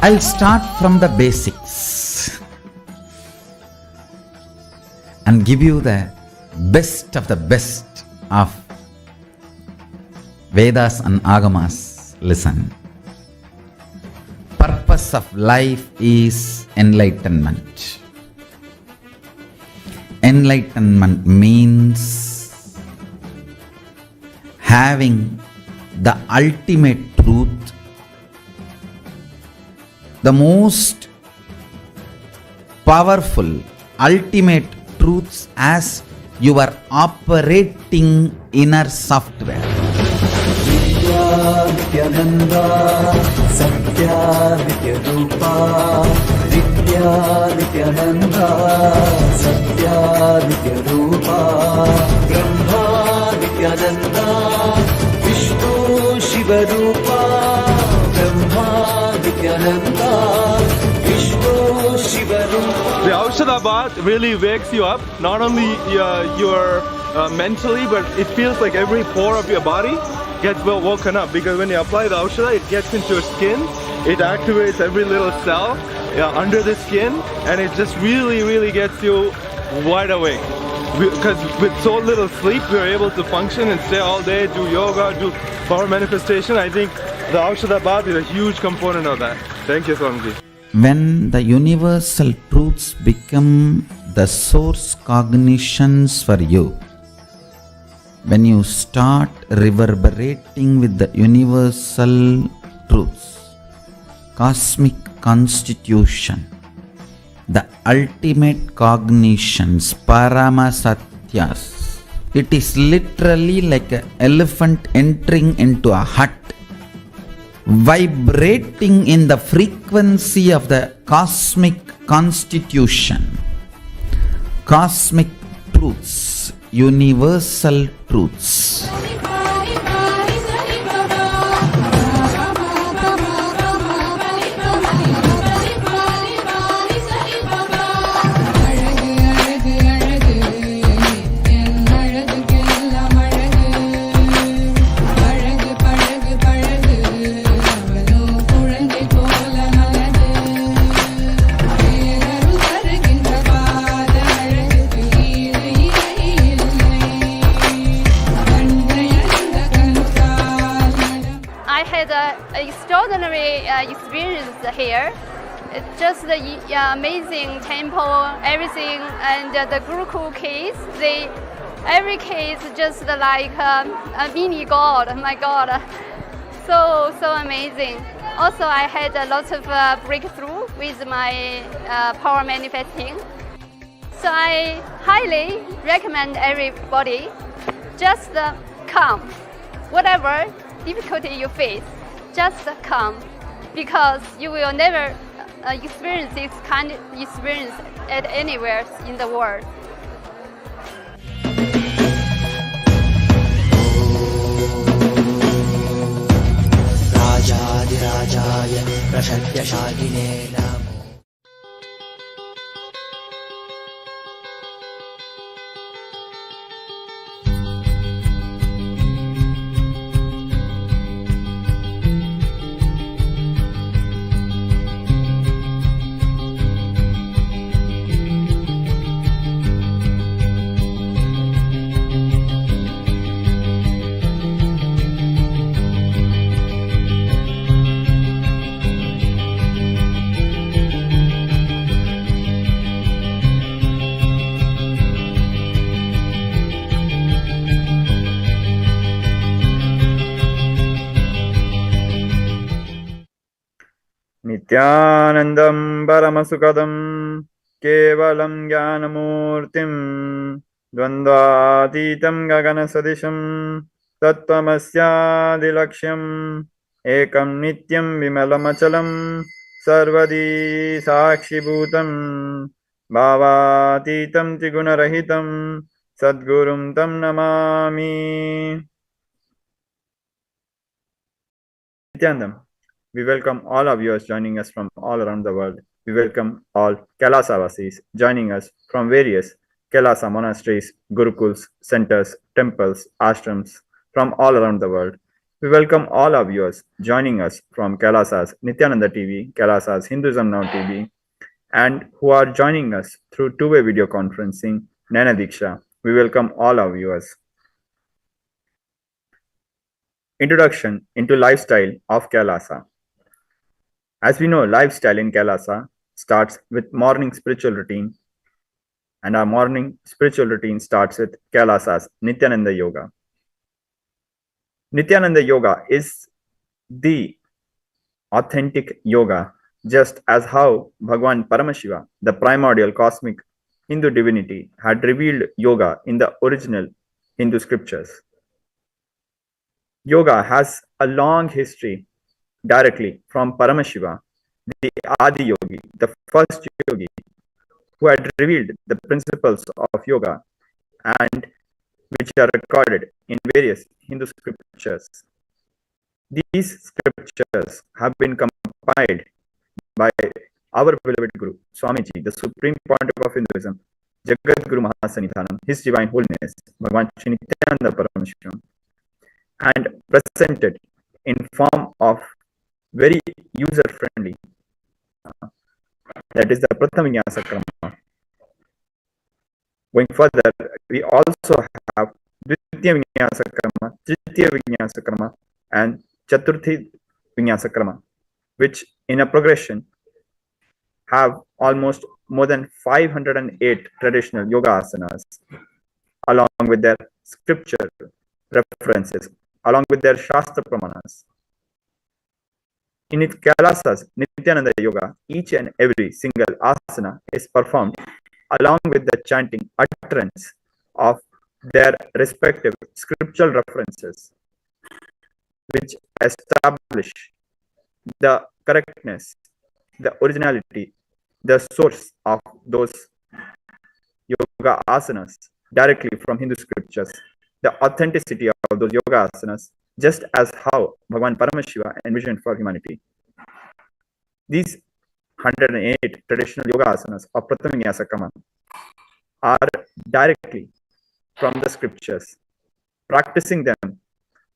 I'll start from the basics and give you the best of the best of Vedas and Agamas. Listen. Purpose of life is enlightenment. Enlightenment means having the ultimate truth, the most powerful ultimate truths as your operating inner software. Nityananda Satya Nityarupa Vidya Nityananda Satya Nityarupa Brahma Nityananda Vishnu Shivarupa Brahma Nityananda Vishnu Shivarupa. The Aushadha bath really wakes you up, not only your mentally, but it feels like every pore of your body gets well woken up, because when you apply the Aushadha, it gets into your skin, it activates every little cell under the skin, and it just really gets you wide awake. Because with so little sleep, we are able to function and stay all day, do yoga, do power manifestation. I think the Aushadha bath is a huge component of that. Thank you, Swamiji. When the universal truths become the source cognitions for you, when you start reverberating with the universal truths, cosmic constitution, the ultimate cognitions, Paramasatyas, it is literally like an elephant entering into a hut, vibrating in the frequency of the cosmic constitution, cosmic truths, universal truths. Extraordinary experience here. It's just the amazing temple, everything, and the Gurukul kids. Every kid is just like a mini god. My God, so amazing. Also, I had a lot of breakthrough with my power manifesting. So I highly recommend everybody just come, whatever difficulty you face. Just come, because you will never experience this kind of experience at anywhere in the world. Rajadhirajaya Prashadya Shagine Namo. Nityanandam Paramasukadam Kevalam Jnanamurtim Dvandvatitam Gaganasadisham Tattvamasya Ekam Nityam Vimalamachalam Sarvadi Sakshibhutam Bhavatitam Trigunarahitam Sadgurum Tam Namami. Nityanandam. We welcome all our viewers joining us from all around the world. We welcome all Kailasa Vasis joining us from various Kailasa monasteries, gurukuls, centers, temples, ashrams from all around the world. We welcome all our viewers joining us from Kailasa's Nityananda TV, Kailasa's Hinduism Now TV, and who are joining us through two-way video conferencing, Nana Diksha. We welcome all our viewers. Introduction into lifestyle of Kailasa. As we know, lifestyle in Kailasa starts with morning spiritual routine, and our morning spiritual routine starts with Kailasa's Nityananda Yoga. Nityananda Yoga is the authentic yoga, just as how Bhagwan Paramashiva, the primordial cosmic Hindu divinity, had revealed yoga in the original Hindu scriptures. Yoga has a long history directly from Paramashiva, the Adi Yogi, the first yogi who had revealed the principles of yoga and which are recorded in various Hindu scriptures. These scriptures have been compiled by our beloved Guru, Swamiji, the Supreme Pontiff of Hinduism, Jagat Guru Mahasanithanam, His Divine Holiness, Bhagavan Shri Nityananda Paramashivam, and presented in form of very user-friendly. That is the Pratham Vinyasa Krama. Going further, we also have Dvitiya Vinyasa Krama, Tritiya Vinyasa Krama, and Chaturthi Vinyasa Krama, which in a progression have almost more than 508 traditional yoga asanas, along with their scripture references, along with their Shastra Pramanas. In its Kailasa's Nityananda Yoga, each and every single asana is performed along with the chanting utterance of their respective scriptural references, which establish the correctness, the originality, the source of those yoga asanas directly from Hindu scriptures, the authenticity of those yoga asanas, just as how Bhagavan Paramashiva envisioned for humanity. These 108 traditional yoga asanas of Pratham Vinyasa Krama are directly from the scriptures. Practicing them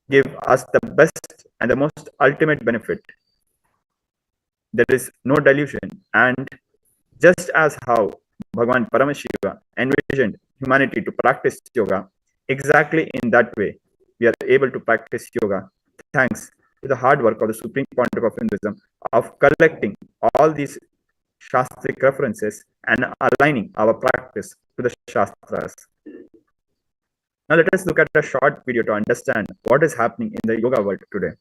give us the best and the most ultimate benefit. There is no delusion, and just as how Bhagavan Paramashiva envisioned humanity to practice yoga, exactly in that way we are able to practice yoga thanks to the hard work of the Supreme Pontiff of Hinduism of collecting all these Shastric references and aligning our practice to the Shastras. Now let us look at a short video to understand what is happening in the yoga world today.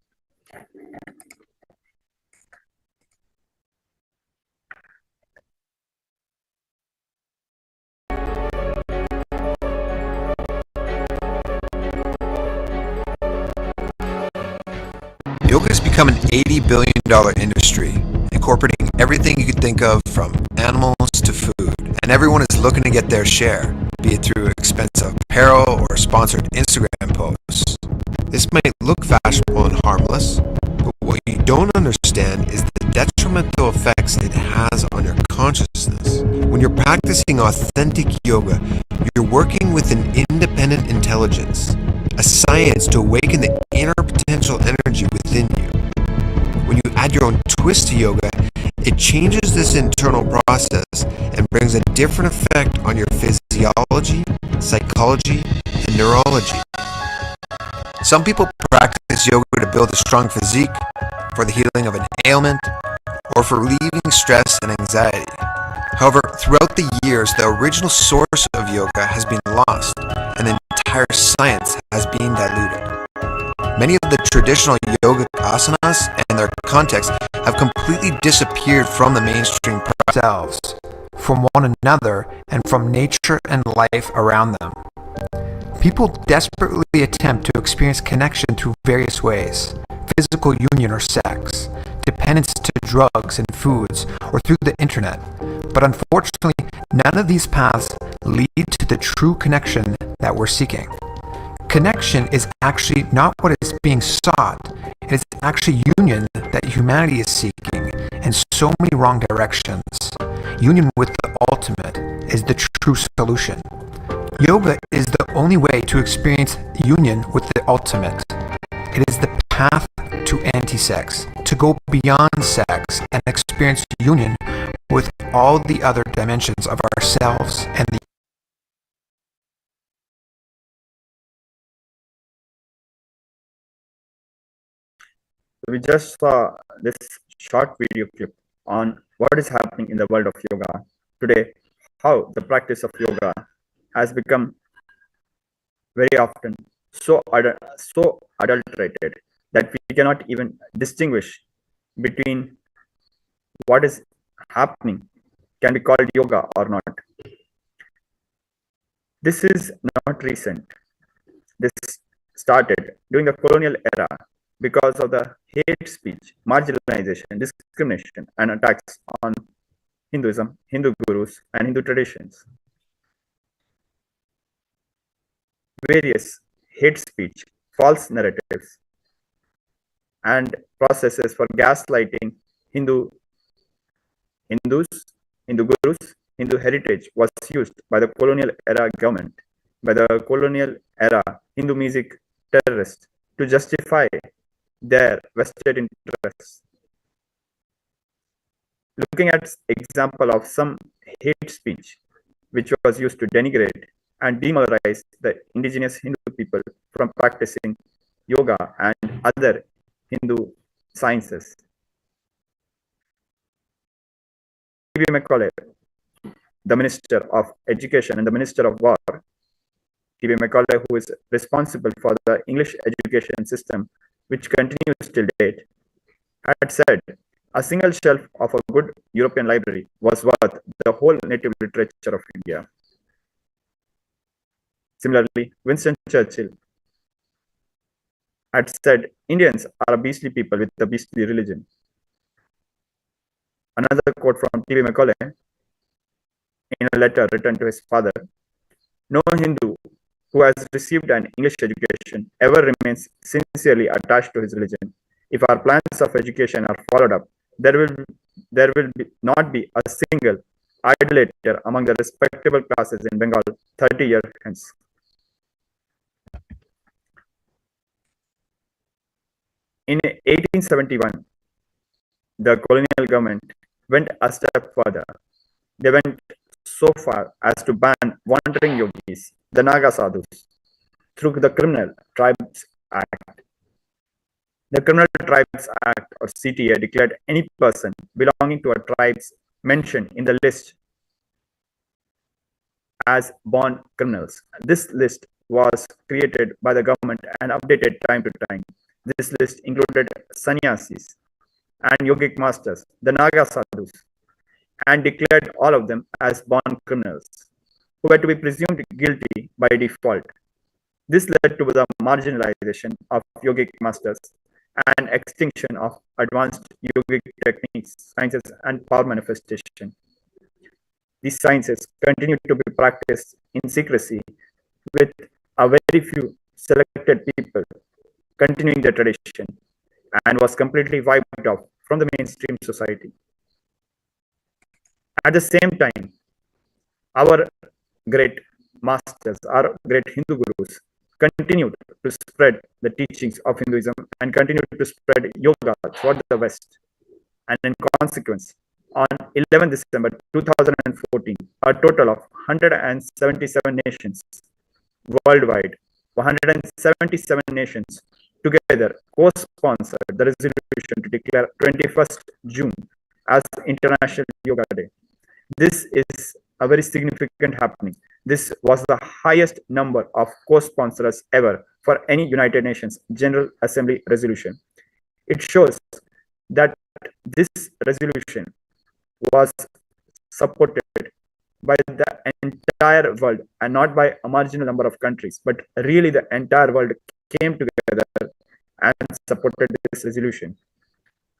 Yoga has become an $80 billion industry, incorporating everything you could think of from animals to food, and everyone is looking to get their share, be it through expensive apparel or sponsored Instagram posts. This might look fashionable and harmless, but what you don't understand is the detrimental effects it has on your consciousness. When you're practicing authentic yoga, you're working with an independent intelligence, a science to awaken the inner potential energy within you. When you add your own twist to yoga, it changes this internal process and brings a different effect on your physiology, psychology, and neurology. Some people practice yoga to build a strong physique, for the healing of an ailment, or for relieving stress and anxiety. However, throughout the years, the original source of yoga has been lost, and the entire science has been diluted. Many of the traditional yoga asanas and their context have completely disappeared from the mainstream themselves, from one another, and from nature and life around them. People desperately attempt to experience connection through various ways: physical union or sex, dependence to drugs and foods, or through the internet. But unfortunately, none of these paths lead to the true connection that we're seeking. Connection is actually not what is being sought. It is actually union that humanity is seeking in so many wrong directions. Union with the ultimate is the true solution. Yoga is the only way to experience union with the ultimate. It is the path to anti-sex, to go beyond sex and experience union with all the other dimensions of ourselves and the We just saw this short video clip on what is happening in the world of yoga today, how the practice of yoga has become very often so adulterated that we cannot even distinguish between what is happening can be called yoga or not. This is not recent. This started during the colonial era because of the hate speech, marginalization, discrimination, and attacks on Hinduism, Hindu gurus, and Hindu traditions. Various hate speech, false narratives, and processes for gaslighting Hindus, Hindu gurus, Hindu heritage was used by the colonial era government, by the colonial era Hindu music terrorists to justify their vested interests. Looking at example of some hate speech which was used to denigrate and demoralize the indigenous Hindu people from practicing yoga and other Hindu sciences. T.B. Macaulay, the Minister of Education and the Minister of War, T.B. Macaulay, who is responsible for the English education system, which continues till date, had said a single shelf of a good European library was worth the whole native literature of India. Similarly, Winston Churchill had said Indians are a beastly people with a beastly religion. Another quote from T.B. Macaulay in a letter written to his father: "No Hindu who has received an English education ever remains sincerely attached to his religion. If our plans of education are followed up, not be a single idolater among the respectable classes in Bengal 30 years hence." In 1871, the colonial government went a step further. They went so far as to ban wandering yogis, the Naga sadhus, through the Criminal Tribes Act. The Criminal Tribes Act, or CTA, declared any person belonging to a tribe mentioned in the list as born criminals. This list was created by the government and updated time to time. This list included sannyasis and yogic masters, the Naga sadhus, and declared all of them as born criminals, who were to be presumed guilty by default. This led to the marginalization of yogic masters and extinction of advanced yogic techniques, sciences, and power manifestation. These sciences continued to be practiced in secrecy with a very few selected people continuing the tradition, and was completely wiped off from the mainstream society. At the same time, our great masters, our great Hindu gurus, continued to spread the teachings of Hinduism and continued to spread yoga throughout the West. And in consequence, on 11 December 2014, a total of 177 nations worldwide, 177 nations together co-sponsored the resolution to declare 21st June as International Yoga Day. This is a very significant happening. This was the highest number of co-sponsors ever for any United Nations General Assembly resolution. It shows that this resolution was supported by the entire world and not by a marginal number of countries, but really the entire world came together and supported this resolution.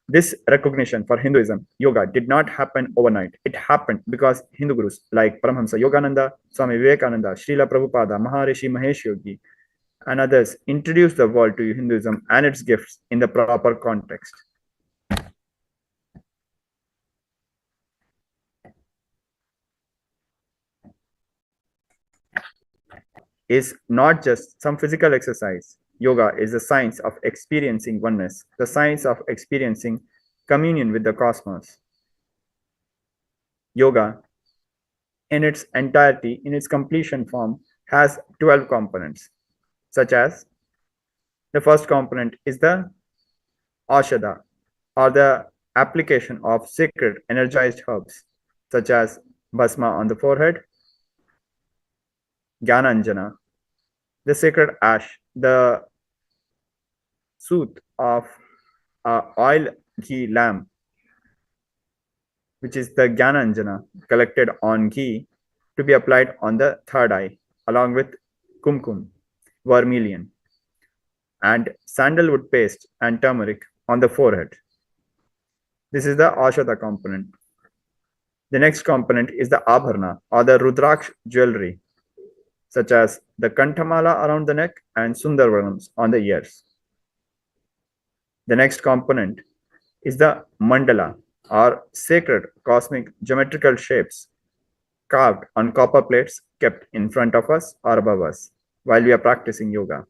This recognition for Hinduism, yoga, did not happen overnight. It happened because Hindu gurus like Paramahamsa Yogananda, Swami Vivekananda, Srila Prabhupada, Maharishi Mahesh Yogi, and others introduced the world to Hinduism and its gifts in the proper context. Is not just some physical exercise. Yoga is the science of experiencing oneness, the science of experiencing communion with the cosmos. Yoga, in its entirety, in its completion form, has 12 components, such as the first component is the Ashada, or the application of sacred energized herbs, such as Bhasma on the forehead, Gyananjana, the sacred ash, the soot of oil ghee lamp, which is the Gyananjana collected on ghee to be applied on the third eye, along with kumkum, vermilion, and sandalwood paste and turmeric on the forehead. This is the Ashada component. The next component is the Abharna, or the Rudraksh jewelry, such as the Kanthamala around the neck and Sundarvanams on the ears. The next component is the Mandala, or sacred cosmic geometrical shapes carved on copper plates kept in front of us or above us while we are practicing yoga.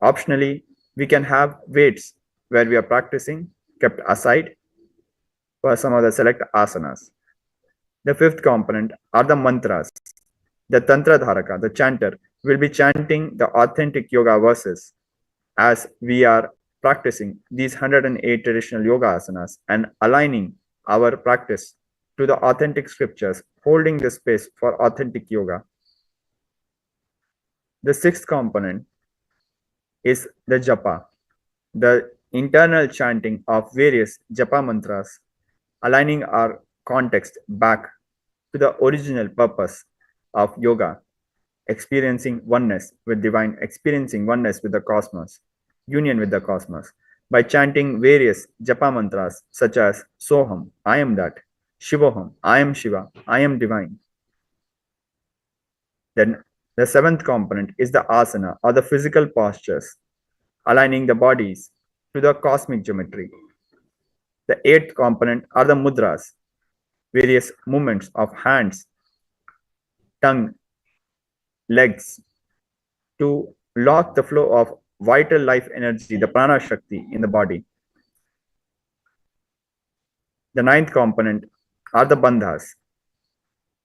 Optionally, we can have weights where we are practicing kept aside for some of the select asanas. The fifth component are the mantras. The Tantra Dharaka, the chanter, will be chanting the authentic yoga verses as we are practicing these 108 traditional yoga asanas and aligning our practice to the authentic scriptures, holding the space for authentic yoga. The sixth component is the japa, the internal chanting of various japa mantras, aligning our context back to the original purpose of yoga, experiencing oneness with divine, experiencing oneness with the cosmos, union with the cosmos, by chanting various japa mantras such as Soham, I am that, Shivoham, I am Shiva, I am divine. Then the seventh component is the asana, or the physical postures, aligning the bodies to the cosmic geometry. The eighth component are the mudras, various movements of hands, tongue, legs, to lock the flow of vital life energy, the prana shakti in the body. The ninth component are the bandhas,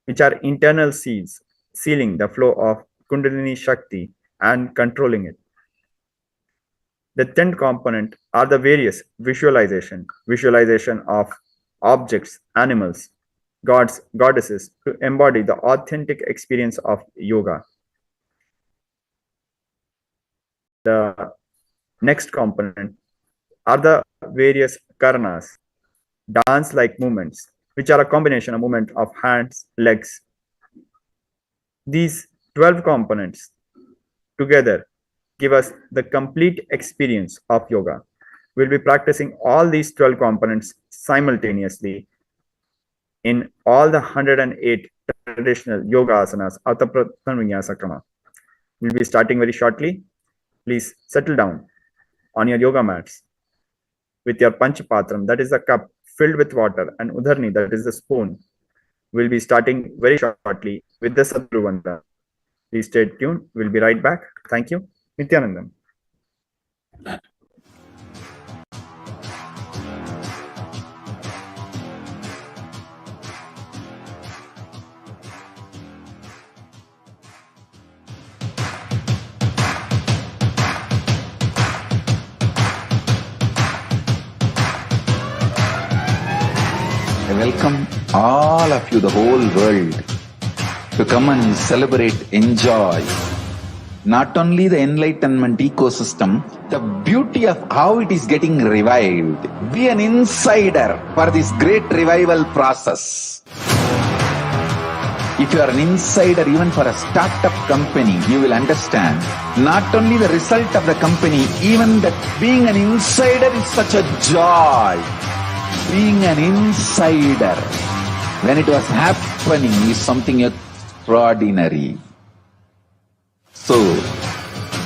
which are internal seals, sealing the flow of kundalini shakti and controlling it. The 10th component are the various visualization of objects, animals, gods, goddesses, to embody the authentic experience of yoga. The next component are the various karanas, dance-like movements, which are a combination of movement of hands, legs. These 12 components together give us the complete experience of yoga. We'll be practicing all these 12 components simultaneously in all the 108 traditional yoga asanas of the Pratham Vinyasa Krama. We'll be starting very shortly. Please settle down on your yoga mats with your Panchapatram, that is the cup filled with water, and Udharni, that is the spoon. We'll be starting very shortly with the Sadguru Vandana. Please stay tuned. We'll be right back. Thank you. Nityanandam. I welcome all of you, the whole world, to come and celebrate, enjoy not only the enlightenment ecosystem, the beauty of how it is getting revived. Be an insider for this great revival process. If you are an insider even for a startup company, you will understand not only the result of the company, even that being an insider is such a joy. Being an insider when it was happening is something extraordinary. So,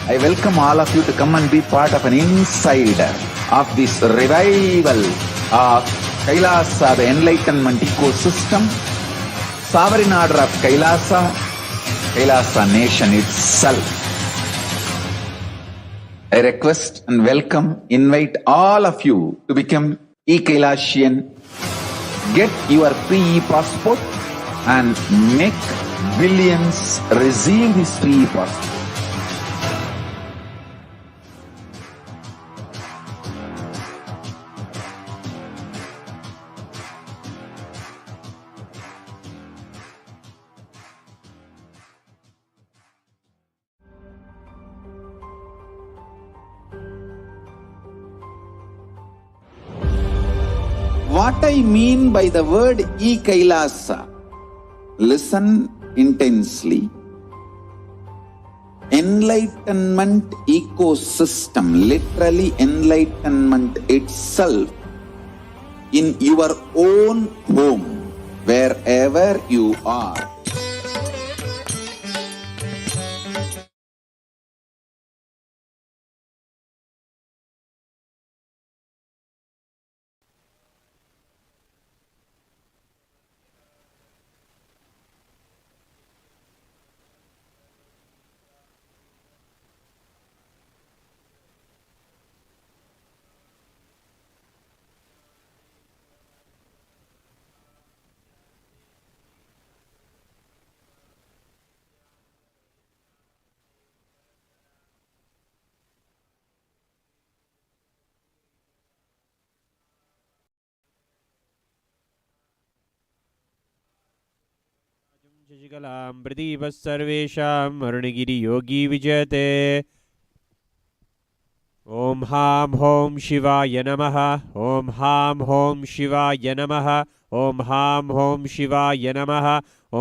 I welcome all of you to come and be part of an insider of this revival of Kailasa, the enlightenment ecosystem, sovereign order of Kailasa, Kailasa nation itself. I request and invite all of you to become e-Kailasian. Get your free passport and make billions receive this free passport. What I mean by the word e-Kailasa, listen intensely. Enlightenment ecosystem, literally enlightenment itself, in your own home, wherever you are. शशिकलां प्रदीपः सर्वेषां अरुणगिरियोगी विजयते। ॐ हां हों शिवाय नमः। ॐ हां हों शिवाय नमः। ॐ हां हों शिवाय नमः।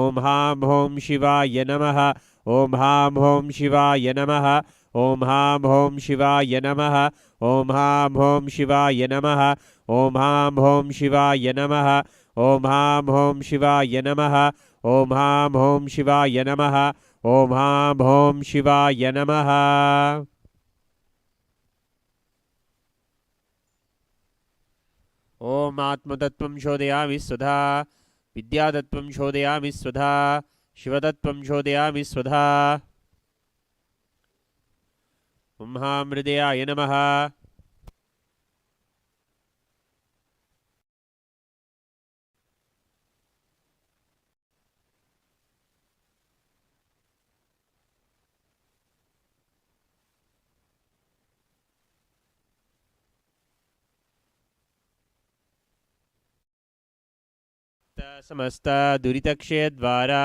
ॐ हां हों शिवाय नमः। ॐ हां हों शिवाय नमः। ॐ हां हों शिवाय नमः। ॐ हां हों शिवाय नमः। ॐ हां हों शिवाय नमः। ॐ हां हों शिवाय नमः। ॐ हां हों शिवाय नमः। ॐ हां हों शिवाय नमः। ॐ आत्मतत्त्वं शोधयामि स्वधा। विद्यातत्त्वं शोधयामि स्वधा। शिवतत्त्वं शोधयामि स्वधा। ॐ हां हृदयाय नमः। समस्त दुरितक्षयद्वारा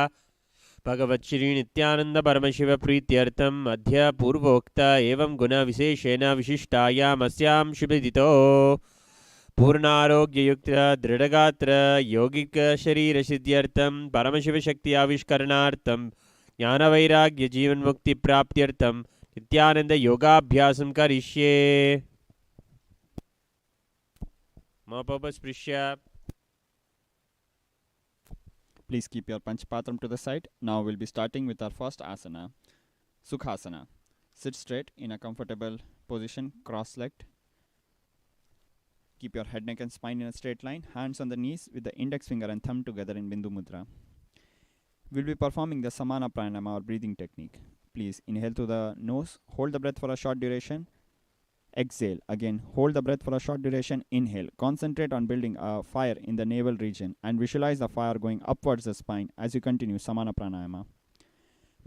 भगवच्छ्री नित्यानंद परमशिव प्रीत्यर्थम अद्य पूर्वोक्त एवं गुण विशेषेण विशिष्टायाम् अस्यां शुभदितो पूर्णारोग्ययुक्त दृढ़गात्र यौगिक शरीर सिद्ध्यर्थम परमशिव शक्ति आविष्करणार्थम ज्ञानवैराग्य जीवन मुक्ति प्राप्त्यर्थम नित्यानंद योगाभ्यासं करिष्ये। मोपस्पृश्य। Please keep your Panchpatram to the side. Now we'll be starting with our first asana, Sukhasana. Sit straight in a comfortable position, cross-legged. Keep your head, neck and spine in a straight line. Hands on the knees with the index finger and thumb together in Bindu Mudra. We'll be performing the Samana Pranayama or breathing technique. Please inhale through the nose, hold the breath for a short duration. Exhale. Again, hold the breath for a short duration. Inhale. Concentrate on building a fire in the navel region and visualize the fire going upwards the spine as you continue Samana Pranayama.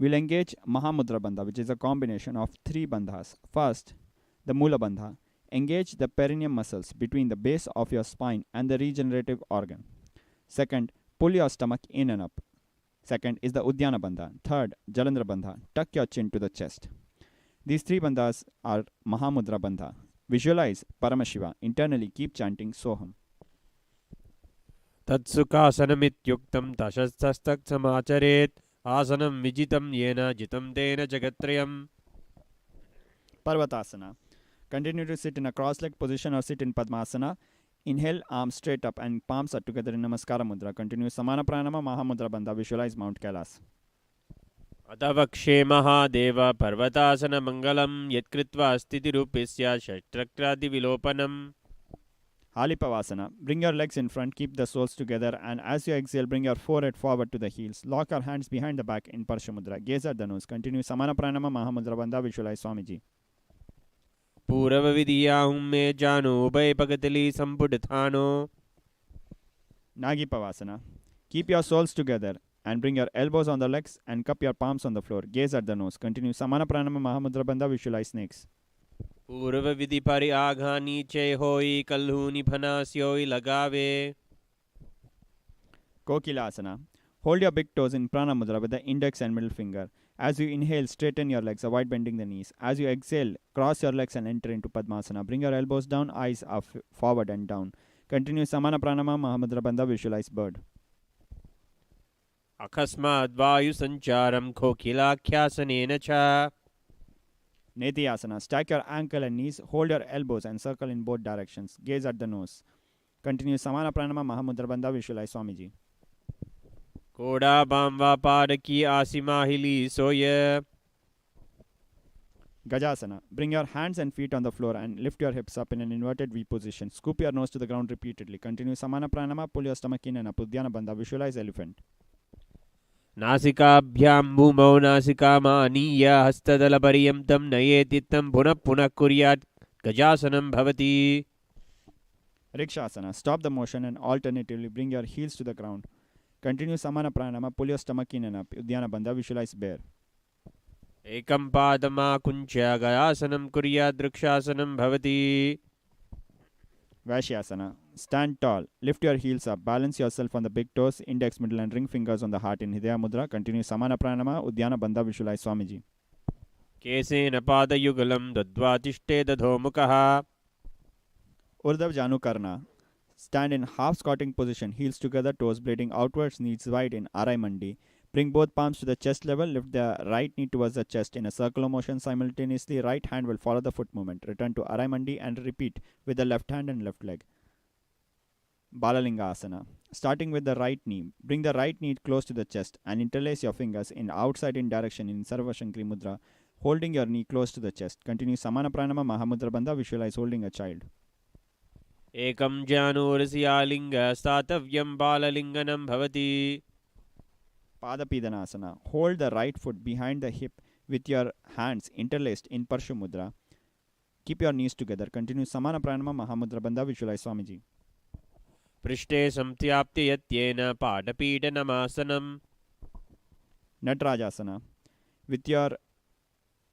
We'll engage Mahamudra Bandha, which is a combination of 3 bandhas. First, the Mula Bandha. Engage the perineum muscles between the base of your spine and the regenerative organ. Second, pull your stomach in and up. Second is the Uddiyana Bandha. Third, Jalandhara Bandha. Tuck your chin to the chest. These 3 bandhas are Mahamudra Bandha. Visualize Paramashiva. Internally keep chanting Soham. तत्सुखासनमित्युक्तं तशस्तस्तक्समाचरेत् आसनं विजितं येन जितं तेन जगत्त्रयम्. Parvatasana. Continue to sit in a cross-legged position or sit in Padmasana. Inhale, arms straight up and palms are together in Namaskara Mudra. Continue Samana Pranayama, Mahamudra Bandha. Visualize Mount Kailasa. अतवक्षे Mahadev पर्वतासनमङ्गलं यत्कृत्वा स्थितिरूपस्य षट्चक्रादिविलोपनम्. Halipavasana. Bring your legs in front, keep the soles together, and as you exhale, bring your forehead forward to the heels. Lock your hands behind the back in Parshamudra. Gaze at the nose. Continue Samana Pranayama, Mahamudra Bandha. Visualize Swamiji. पूर्व विधियाहुं में जानो उभय पगतली संपुट थानो Nagipavasana. Keep your soles together and bring your elbows on the legs and cup your palms on the floor. Gaze at the nose. Continue Samana Pranama Mahamudra Bandha. Visualize snakes. पूर्व विधि पर आघा नीचे होई कल्हूनि फनास्योई लगावे Kokilasana. Hold your big toes in Prana Mudra with the index and middle finger. As you inhale, straighten your legs, avoid bending the knees. As you exhale, cross your legs and enter into Padmasana. Bring your elbows down, eyes up, forward and down. Continue Samana Pranama Mahamudra Bandha. Visualize bird. अकस्माद् वायु संचारं खोखिलाख्यासनेन च Neti-asana. Stack your ankle and knees, hold your elbows and circle in both directions. Gaze at the nose. Continue Samana Pranama Mahamudra Bandha. Visualize Swamiji. कोड़ा बाम पादकी आसिमाहिली सोय Gajasana. Bring your hands and feet on the floor and lift your hips up in an inverted V position. Scoop your nose to the ground repeatedly. Continue Samana Pranama. Pull your stomach in and up. Uddiyana Bandha. Visualize elephant. नासिकाभ्यां भूमौ नासिकामानीय हस्तदलपर्यन्तं नयेति तं पुनः पुनः कुर्यात् गजासनं भवति Rikshasana. Stop the motion and alternatively bring your heels to the ground. Continue Samana Pranama. Pull your stomach in and up. Uddiyana Bandha. Visualize bear. एकं पादमाकुञ्च्य गयासनं कुर्यात् वृक्षासनं भवति Vaishyasana. Stand tall. Lift your heels up. Balance yourself on the big toes, index, middle and ring fingers on the heart in Hidaya Mudra. Continue Samana Pranama. Uddiyana Bandha. Visualize Swamiji. केसेन पादयुगलं दद्वा तिष्ठे दधोमुखः Urdhav Janu Karna. Stand in half squatting position, heels together, toes blading outwards, knees wide in Arai Mandi. Bring both palms to the chest level. Lift the right knee towards the chest in a circular motion simultaneously. Right hand will follow the foot movement. Return to Arai Mandi and repeat with the left hand and left leg. Balalinga Asana. Starting with the right knee, bring the right knee close to the chest and interlace your fingers in outside in direction in Sarva Shankri Mudra, holding your knee close to the chest. Continue Samana Pranama Mahamudra Bandha. Visualize holding a child. एकं जानूरसियालिङ्ग स्थातव्यं बाललिङ्गनं भवति Padapidanasana. Hold the right foot behind the hip with your hands interlaced in Parshu Mudra. Keep your knees together. Continue Samana Pranama Mahamudra Bandha. Visualize Swamiji. पृष्ठे संत्याप्ति यत्येन पादपीठनमासनं Natrajasana. With your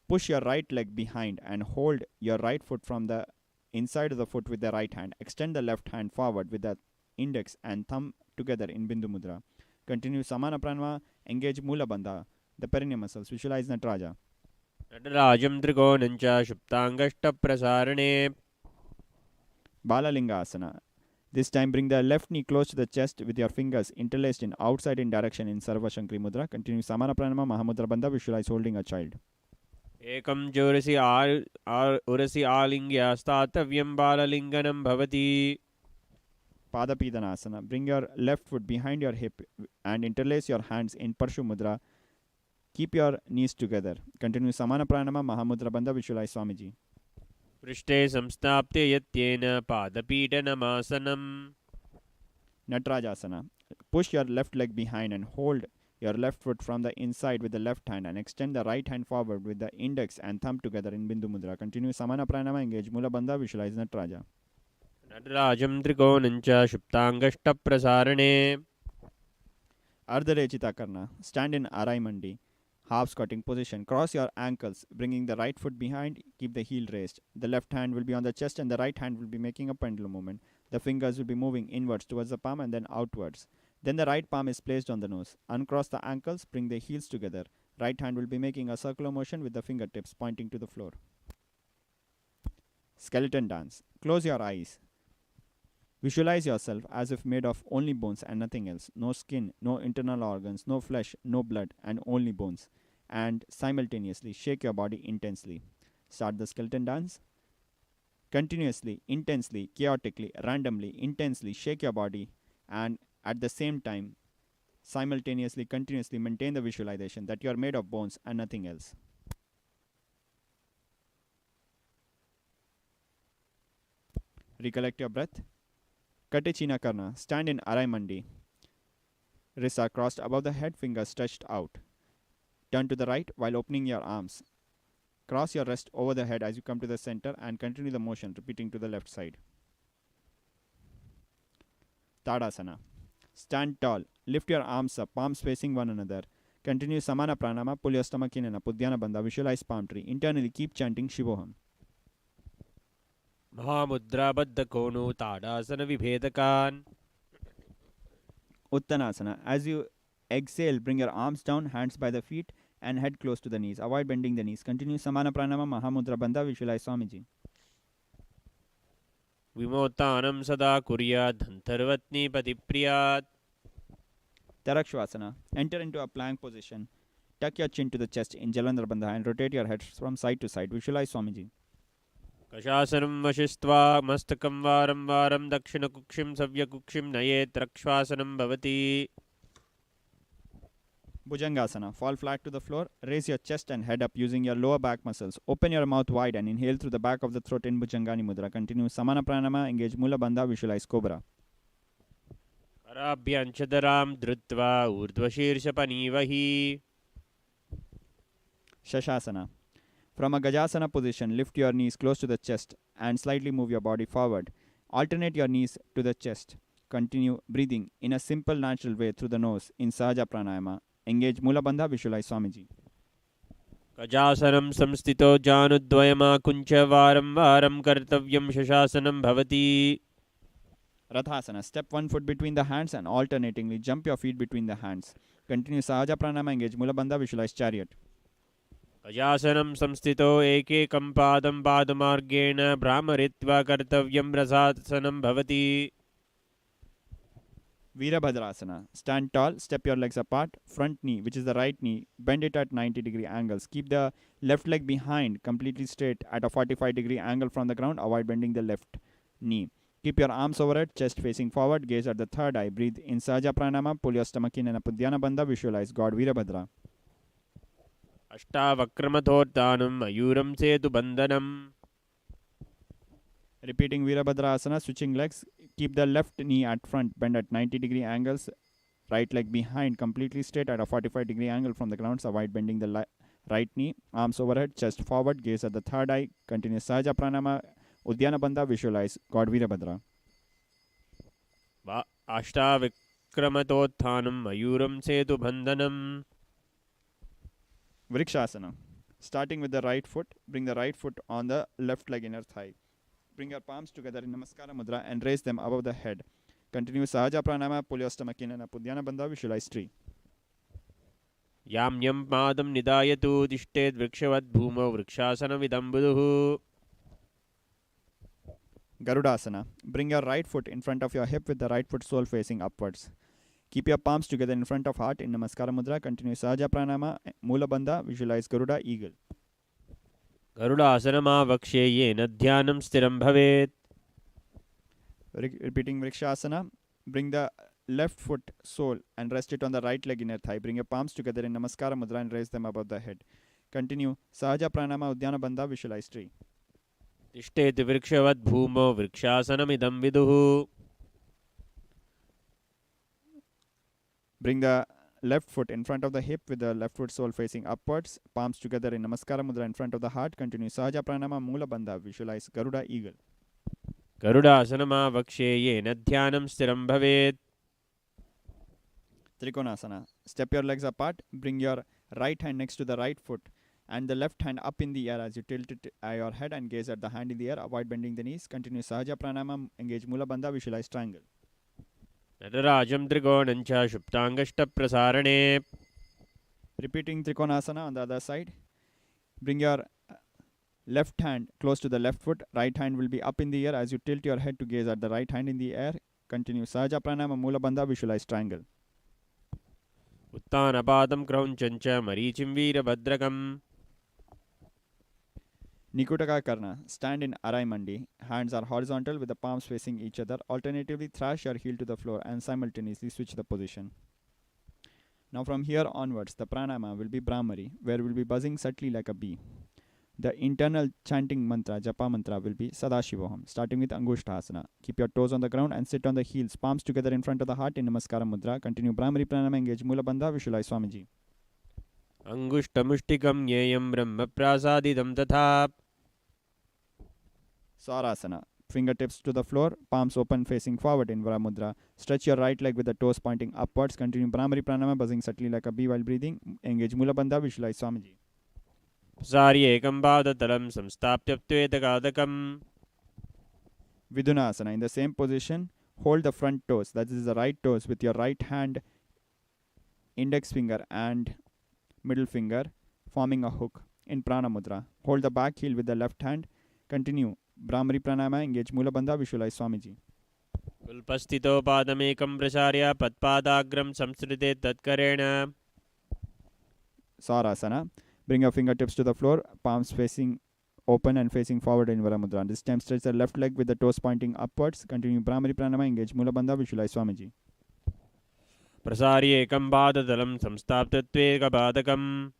push your right leg behind and hold your right foot from the inside of the foot with the right hand. Extend the left hand forward with the index and thumb together in Bindu Mudra. Continue Samana Pranama. Engage Mula Bandha, the perineum muscles. Visualize Natraja. नटराजं त्रिकोणं च सुप्ताङ्गष्टप्रसारणे Balalinga Asana. This time bring the left knee close to the chest with your fingers interlaced in outside in direction in Sarva Shankri Mudra. Continue Samana Pranama Mahamudra Bandha. Visualize holding a child. एकं जोरसि उरसि आलिङ्ग्य स्थातव्यं बाललिङ्गनं भवति Padapidanasana. Bring your left foot behind your hip and interlace your hands in Parshu Mudra. Keep your knees together. Continue Samana Pranama Mahamudra Bandha. Visualize Swamiji. पृष्ठे संस्थाप्ते यत्येन पादपीठनमासनं Natrajasana. Push your left leg behind and hold your left foot from the inside with the left hand and extend the right hand forward with the index and thumb together in Bindu Mudra. Continue Samana Pranama. Engage Mula Bandha. Visualize Natraja. नटराजं त्रिकोणं च सुप्ताङ्गष्टप्रसारणे Ardharechita Karna. Stand in Arai Mandi. Half squatting position. Cross your ankles, bringing the right foot behind. Keep the heel raised. The left hand will be on the chest and the right hand will be making a pendulum movement. The fingers will be moving inwards towards the palm and then outwards. Then the right palm is placed on the nose. Uncross the ankles, bring the heels together. Right hand will be making a circular motion with the fingertips pointing to the floor. Skeleton dance. Close your eyes. Visualize yourself as if made of only bones and nothing else. No skin, no internal organs, no flesh, no blood, and only bones. And simultaneously shake your body intensely. Start the skeleton dance. Continuously, intensely, chaotically, randomly, intensely shake your body, and at the same time, simultaneously, continuously maintain the visualization that you are made of bones and nothing else. Recollect your breath. Katechina Karna. Stand in Arai Mandi. Wrists are crossed above the head, fingers stretched out. Turn to the right while opening your arms. Cross your wrist over the head as you come to the center and continue the motion, repeating to the left side. Tadasana. Stand tall. Lift your arms up, palms facing one another. Continue Samana Pranama. Pull your stomach in and up. Uddiyana Bandha. Visualize palm tree. Internally keep chanting Shivoham. Mahamudra Tadasana Vibhedakan. Uttanasana. As you exhale, bring your arms down, hands by the feet, and head close to the knees. Avoid bending the knees. Continue Samana Pranama. Mahamudra Bandha. Visualize Swamiji. Vimotanam Sada Kuryad Dhantarvatni Patipriyat. Tarakshvasana. Enter into a plank position. Tuck your chin to the chest in Jalandhar Bandha and rotate your head from side to side. Visualize Swamiji. Kashasanam Vashistva Mastakam Varam Varam Dakshina Kukshim Savya Kukshim Nayet Rakshvasanam Bhavati. Bhujangasana. Fall flat to the floor. Raise your chest and head up using your lower back muscles. Open your mouth wide and inhale through the back of the throat in Bhujangani Mudra. Continue Samana Pranama. Engage Mula Bandha. Visualize Cobra. Karabhyanchadaram Drutva Urdhvashirshapanīvahi. Shashasana. From a Gajasana position, lift your knees close to the chest and slightly move your body forward. Alternate your knees to the chest. Continue breathing in a simple natural way through the nose in Sahaja Pranayama. Engage Mula Bandha. Visualize Swamiji. Kajasanam Samstito Janudvayama Kuncha Varam Varam Kartavyam Shashasanam Bhavati. Rathasana. Step one foot between the hands and alternatingly jump your feet between the hands. Continue Sahaja Pranayama. Engage Mula Bandha. Visualize Chariot. Kajasanam Samstito Ekekam Padam Padamargena Brahmaritva Kartavyam Rasasanam Bhavati. Virabhadrasana. Stand tall, step your legs apart, front knee, which is the right knee, bend it at 90-degree angles. Keep the left leg behind, completely straight at a 45-degree angle from the ground. Avoid bending the left knee. Keep your arms overhead, chest facing forward, gaze at the third eye. Breathe in Sahaja Pranama, pull your stomach in and up Uddiyana Bandha. Visualize God Virabhadra. Ashtavakramathodhanam Mayuram Setu Bandhanam. Repeating Virabhadrasana, switching legs. Keep the left knee at front, bend at 90-degree angles. Right leg behind, completely straight at a 45-degree angle from the ground. Avoid bending the right knee. Arms overhead, chest forward, gaze at the third eye. Continue Sahaja Pranama, Uddiyana Bandha. Visualize God Virabhadra. Ashtavakramathodhanam Mayuram Setu Bandhanam. Vrikshasana. Starting with the right foot, bring the right foot on the left leg inner thigh. Bring your palms together in Namaskara Mudra and raise them above the head. Continue Sahaja Pranama, pull your stomach in and up Uddiyana Bandha. Visualize tree. Yam Yam Padam Nidayatu Tishtet Vrikshavad Bhumo Vrikshasana Vidambuduhu. Garudasana. Bring your right foot in front of your hip with the right foot sole facing upwards. Keep your palms together in front of heart in Namaskara Mudra. Continue Sahaja Pranama, Mula Bandha. Visualize Garuda Eagle. Garudasanama Vaksheyena Dhyanam Stiram Bhavet. Repeating Vrikshasana. Bring the left foot sole and rest it on the right leg inner thigh. Bring your palms together in Namaskara Mudra and raise them above the head. Continue Sahaja Pranama, Uddiyana Bandha. Visualize tree. Tishtet Vrikshavad Bhumo Vrikshasanam Idam Viduhu. Bring the left foot in front of the hip with the left foot sole facing upwards. Palms together in Namaskara Mudra in front of the heart. Continue Sahaja Pranama, Mula Bandha. Visualize Garuda Eagle. Garudasanama Vaksheyena Dhyanam Stiram Bhavet. Trikonasana. Step your legs apart. Bring your right hand next to the right foot and the left hand up in the air as you tilt it your head and gaze at the hand in the air. Avoid bending the knees. Continue Sahaja Pranama. Engage Mula Bandha. Visualize triangle. Nadarajam Trigonancha Shuptangashta Prasarane. Repeating Trikonasana on the other side. Bring your left hand close to the left foot. Right hand will be up in the air as you tilt your head to gaze at the right hand in the air. Continue Sahaja Pranama, Mula Bandha. Visualize triangle. Uttanapadam Kraunchancha Marichim Virabhadrakam. Nikutaka Karna. Stand in Arai Mandi. Hands are horizontal with the palms facing each other. Alternatively, thrash your heel to the floor and simultaneously switch the position. Now from here onwards, the pranayama will be Brahmari, where we will be buzzing subtly like a bee. The internal chanting mantra, japa mantra, will be Sadashivoham, starting with Angushthasana. Keep your toes on the ground and sit on the heels, palms together in front of the heart in Namaskara Mudra. Continue Brahmari Pranayama, engage Mula Bandha, visualize Swamiji. अंगुष्टमुष्टिकं ज्ञेयं ब्रह्म प्रासादिदं तथा. Sarasana. Fingertips to the floor, palms open facing forward in Varamudra. Stretch your right leg with the toes pointing upwards. Continue Brahmari Pranama, buzzing subtly like a bee while breathing. Engage Mula Bandha, visualize Swamiji. प्रसार्य एकं पादतलं संस्थाप्य त्वेतगादकम्. Vidunasana. In the same position, hold the front toes, that is the right toes, with your right hand, index finger and middle finger, forming a hook in Prana Mudra. Hold the back heel with the left hand. Continue Brahmari Pranama, engage Mula Bandha, visualize Swamiji. कुल्पस्थितो पादमेकं प्रसार्य पत्पादाग्रं संसृते तत्करेण. Sarasana. Bring your fingertips to the floor, palms facing open and facing forward in Varamudra. This time stretch the left leg with the toes pointing upwards. Continue Brahmari Pranama, engage Mula Bandha, visualize Swamiji. प्रसार्य एकं पादतलं संस्थाप्य त्वेतगादकम्.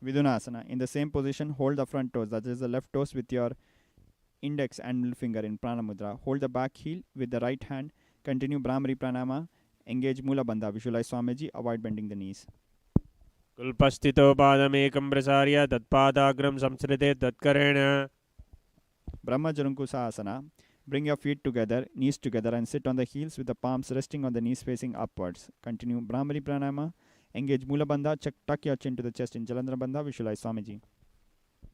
Vidunasana. In the same position, hold the front toes, that is the left toes, with your index and middle finger in Prana Mudra. Hold the back heel with the right hand. Continue Brahmari Pranama, engage Mula Bandha, visualize Swamiji, avoid bending the knees. कुल्पस्थितो पादमेकं प्रसार्य तत्पादाग्रं संसृते तत्करेण. Brahma Jarunkusa Asana. Bring your feet together, knees together, and sit on the heels with the palms resting on the knees facing upwards. Continue Brahmari Pranama. Engage Mula Bandha. Tuck your chin to the chest in Jalandhara Bandha. Visualize Swamiji.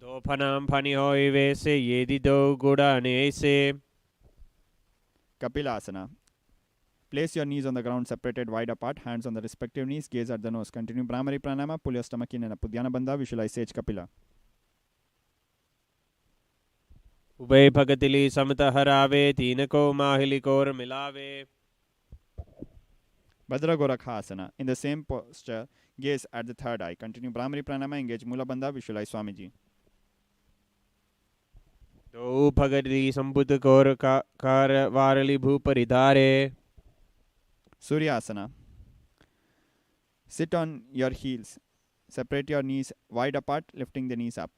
दो फनाम funny होई वैसे ये दी दो गुड़ा ने ऐसे. Kapila Asana. Place your knees on the ground separated wide apart, hands on the respective knees, gaze at the nose. Continue Brahmari Pranama. Pull your stomach in and up. Uddiyana Bandha. Visualize Sage Kapila. उभय भगतिली समत हरावे तीन को माहिलिकोर मिलावे. Bhadra Gorakha Asana. In the same posture, gaze at the third eye. Continue Brahmari Pranama. Engage Mula Bandha. Visualize Swamiji. दो भगतिली संपुत core car Warli भूपरिधारे. Surya Asana. Sit on your heels. Separate your knees wide apart, lifting the knees up.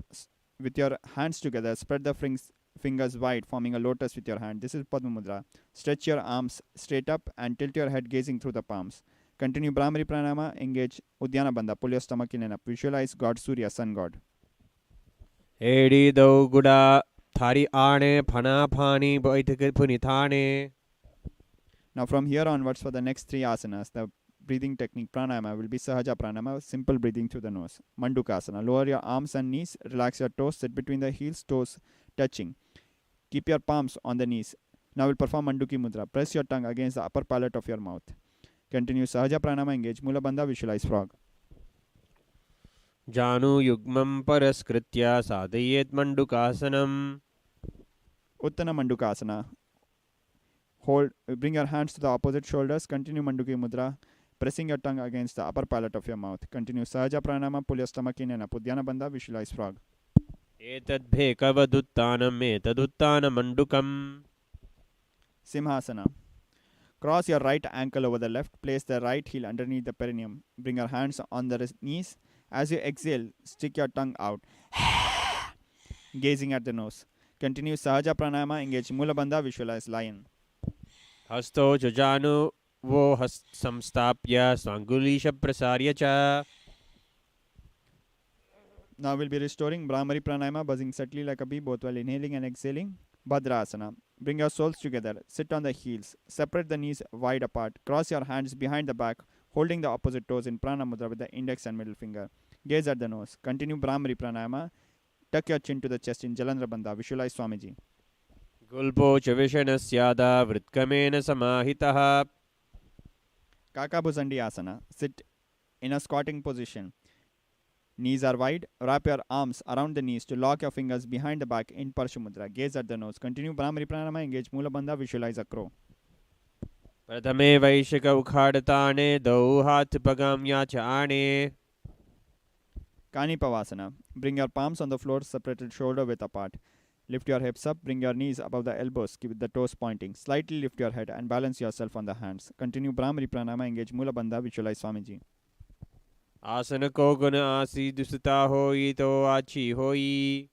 With your hands together, spread the fingers wide, forming a lotus with your hand. This is Padma Mudra. Stretch your arms straight up and tilt your head, gazing through the palms. Continue Brahmari Pranama. Engage Uddiyana Bandha. Pull your stomach in and up. Visualize God Surya, Sun God. एडी दो गुड़ा थारी आने फना फानी बैठक पुनिथाने. Now from here onwards, for the next three asanas, the breathing technique pranayama will be Sahaja Pranayama, simple breathing through the nose. Mandukasana. Lower your arms and knees, relax your toes, sit between the heels, toes touching. Keep your palms on the knees. Now we'll perform Manduki Mudra. Press your tongue against the upper palate of your mouth. Continue Sahaja Pranayama, engage Mula Bandha, visualize frog. जानु युग्मं परस्कृत्य साधयेत् मण्डुकासनम्. Uttana Mandukasana. Bring your hands to the opposite shoulders. Continue Manduki Mudra, pressing your tongue against the upper palate of your mouth. Continue Sahaja Pranayama, pull your stomach in and up. Uddiyana Bandha, visualize frog. एतद्भेकवदुत्तानम् एतदुत्तानमण्डुकम्. Simhasana. Cross your right ankle over the left. Place the right heel underneath the perineum. Bring your hands on the knees. As you exhale, stick your tongue out, gazing at the nose. Continue Sahaja Pranayama, engage Mula Bandha, visualize lion. हस्तो च जानु वो संस्थाप्य स्वांगुलीश प्रसार्य च. Now we'll be restoring Brahmari Pranayama, buzzing subtly like a bee, both while inhaling and exhaling. Bhadrasana. Bring your soles together. Sit on the heels. Separate the knees wide apart. Cross your hands behind the back, holding the opposite toes in Prana Mudra with the index and middle finger. Gaze at the nose. Continue Brahmari Pranayama. Tuck your chin to the chest in Jalandhara Bandha. Visualize Swamiji. गुल्पो च विषणस्यादा वृत्कमेन समाहितः. Kakabhusandi Asana. Sit in a squatting position. Knees are wide. Wrap your arms around the knees to lock your fingers behind the back in Parshumudra. Gaze at the nose. Continue Brahmari Pranayama. Engage Mula Bandha. Visualize a crow. प्रथमे वैशिक उखाड़ताने दो हाथ पगाम्या च आने. Kanipavasana. Bring your palms on the floor, separated shoulder width apart. Lift your hips up, bring your knees above the elbows, keep the toes pointing. Slightly lift your head and balance yourself on the hands. Continue Brahmari Pranayama, engage Mula Bandha, visualize Swamiji. आसन को गुण आसी दुसता होई तो आची होई.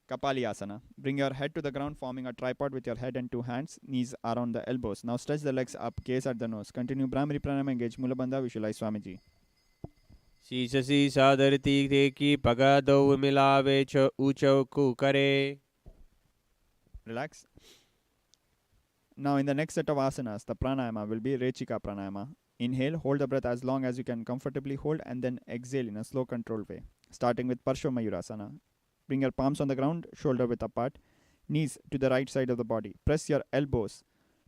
Kapali Asana. Bring your head to the ground, forming a tripod with your head and two hands, knees around the elbows. Now stretch the legs up, gaze at the nose. Continue Brahmari Pranayama, engage Mula Bandha, visualize Swamiji. शीशसी सादरती की पगदौ मिलावे च ऊचौ कुकरे. Relax. Now in the next set of asanas, the pranayama will be Rechika pranayama. Inhale, hold the breath as long as you can comfortably hold, and then exhale in a slow controlled way. Starting with Parshvamayurasana. Bring your palms on the ground, shoulder width apart, knees to the right side of the body. Press your elbows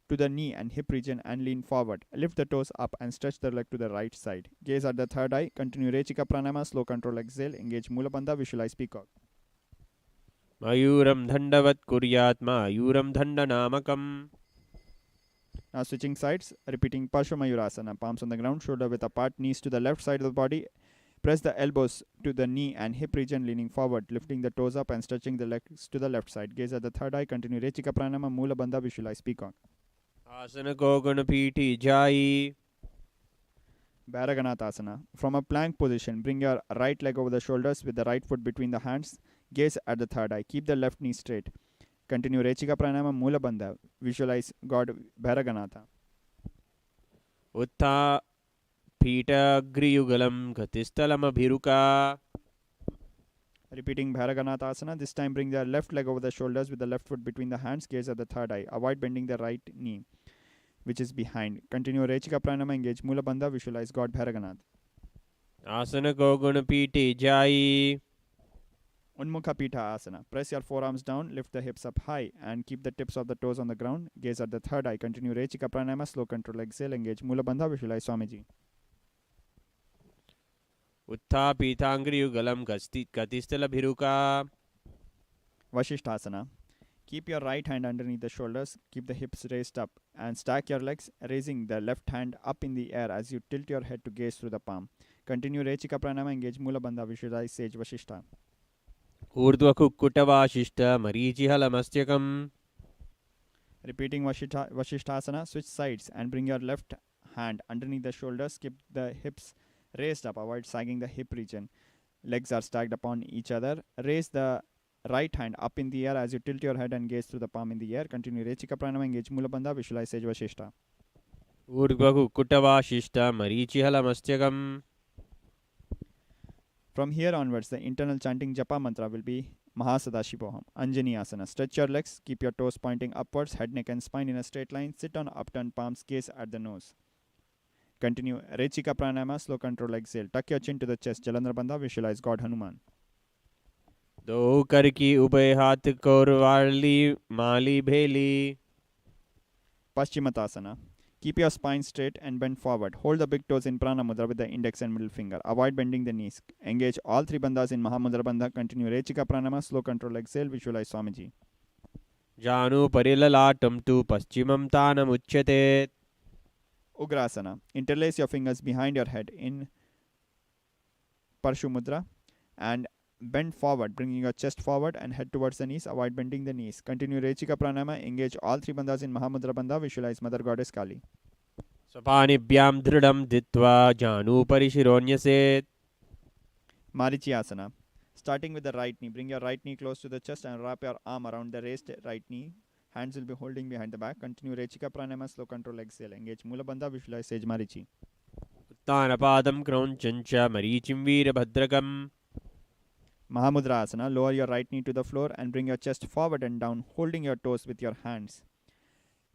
to the knee and hip region and lean forward. Lift the toes up and stretch the leg to the right side. Gaze at the third eye. Continue Rechika pranayama, slow control exhale. Engage Mula Bandha, visualize peacock. मयूरं दण्डवत् कुर्यात् मयूरं दण्डनामकम्. Now switching sides, repeating Parshvamayurasana. Palms on the ground, shoulder width apart, knees to the left side of the body. Press the elbows to the knee and hip region, leaning forward, lifting the toes up and stretching the legs to the left side. Gaze at the third eye. Continue Rechika pranayama, Mula Bandha, visualize peacock. आसन को गुणपीठी जाई. Bharaganathasana. From a plank position, bring your right leg over the shoulders with the right foot between the hands. Gaze at the third eye. Keep the left knee straight. Continue Rechika pranayama, Mula Bandha. Visualize God Bharaganatha. उत्था पीठग्रियुगलं गतिस्थलमभिरुका. Repeating Bharaganathasana. This time bring the left leg over the shoulders with the left foot between the hands. Gaze at the third eye. Avoid bending the right knee, which is behind. Continue Rechika pranayama. Engage Mula Bandha. Visualize God Bharaganath. आसन को गुणपीठी जाई. Unmukha Pitha Asana. Press your forearms down, lift the hips up high, and keep the tips of the toes on the ground. Gaze at the third eye. Continue Rechika pranayama. Slow control exhale. Engage Mula Bandha. Visualize Swamiji. उत्था पीठाग्रियुगलं गतिस्थलभिरुका. Vashishthasana. Keep your right hand underneath the shoulders. Keep the hips raised up and stack your legs, raising the left hand up in the air as you tilt your head to gaze through the palm. Continue Rechika pranayama. Engage Mula Bandha. Visualize Sage Vashishtha. ऊर्ध्वकुक्कुटवाशिष्ट मरीचिहलमस्त्यकम्. Repeating Vashishthasana. Switch sides and bring your left hand underneath the shoulders. Keep the hips raised up. Avoid sagging the hip region. Legs are stacked upon each other. Raise the right hand up in the air as you tilt your head and gaze through the palm in the air. Continue Rechika pranayama. Engage Mula Bandha. Visualize Sage Vashishtha. ऊर्ध्वकुक्कुटवाशिष्ट मरीचिहलमस्त्यकम्. From here onwards, the internal chanting japa mantra will be Mahasadashivoham. Anjani Asana. Stretch your legs. Keep your toes pointing upwards. Head, neck and spine in a straight line. Sit on upturned palms. Gaze at the nose. Continue Rechika pranayama. Slow control exhale. Tuck your chin to the chest. Jalandhar Bandha. Visualize God Hanuman. दो कर की उभय हाथ कोरवाली माली भेली. Paschimottanasana. Keep your spine straight and bend forward. Hold the big toes in Prana Mudra with the index and middle finger. Avoid bending the knees. Engage all three bandhas in Mahamudra Bandha. Continue Rechika pranayama. Slow control exhale. Visualize Swamiji. जानु परिललाटं तु पश्चिमं तानमुच्यते. Ugrasana. Interlace your fingers behind your head in Parshu Mudra and bend forward, bringing your chest forward and head towards the knees. Avoid bending the knees. Continue Rechika pranayama. Engage all three bandhas in Mahamudra Bandha. Visualize Mother Goddess Kali. स्वपानिभ्यां दृढं धित्वा जानु परिशिरोन्यसेत्. Marichi Asana. Starting with the right knee. Bring your right knee close to the chest and wrap your arm around the raised right knee. Hands will be holding behind the back. Continue Rechika pranayama. Slow control exhale. Engage Mula Bandha. Visualize Sage Marichi. उत्तानपादं क्रौञ्चं च मरीचिं वीरभद्रकम्. Mahamudra Asana. Lower your right knee to the floor and bring your chest forward and down, holding your toes with your hands.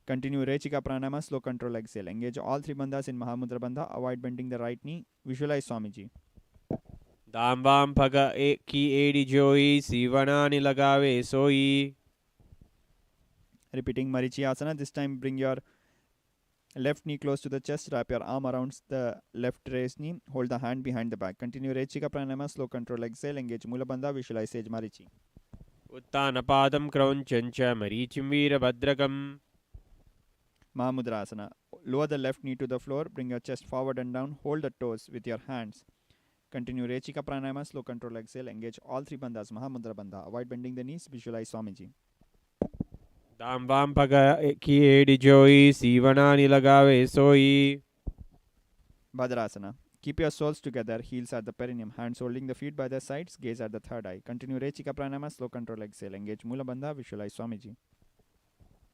Continue Rechika pranayama. Slow control exhale. Engage all three bandhas in Mahamudra Bandha. Avoid bending the right knee. Visualize Swamiji. दाम्बां पग की AD जोई सीवनानि लगावे सोई. Repeating Marichi Asana. This time bring your left knee close to the chest. Wrap your arm around the left raised knee. Hold the hand behind the back. Continue Rechika pranayama. Slow control exhale. Engage Mula Bandha. Visualize Sage Marichi. उत्तानपादं क्रौञ्चं च मरीचिं वीरभद्रकम्. Mahamudra Asana. Lower the left knee to the floor. Bring your chest forward and down. Hold the toes with your hands. Continue Rechika pranayama. Slow control exhale. Engage all three bandhas. Mahamudra Bandha. Avoid bending the knees. Visualize Swamiji. दाम्बां पग की AD जोई सीवनानि लगावे सोई. Bhadrasana. Keep your soles together, heels at the perineum, hands holding the feet by their sides, gaze at the third eye. Continue Rechika pranayama. Slow control exhale. Engage Mula Bandha. Visualize Swamiji.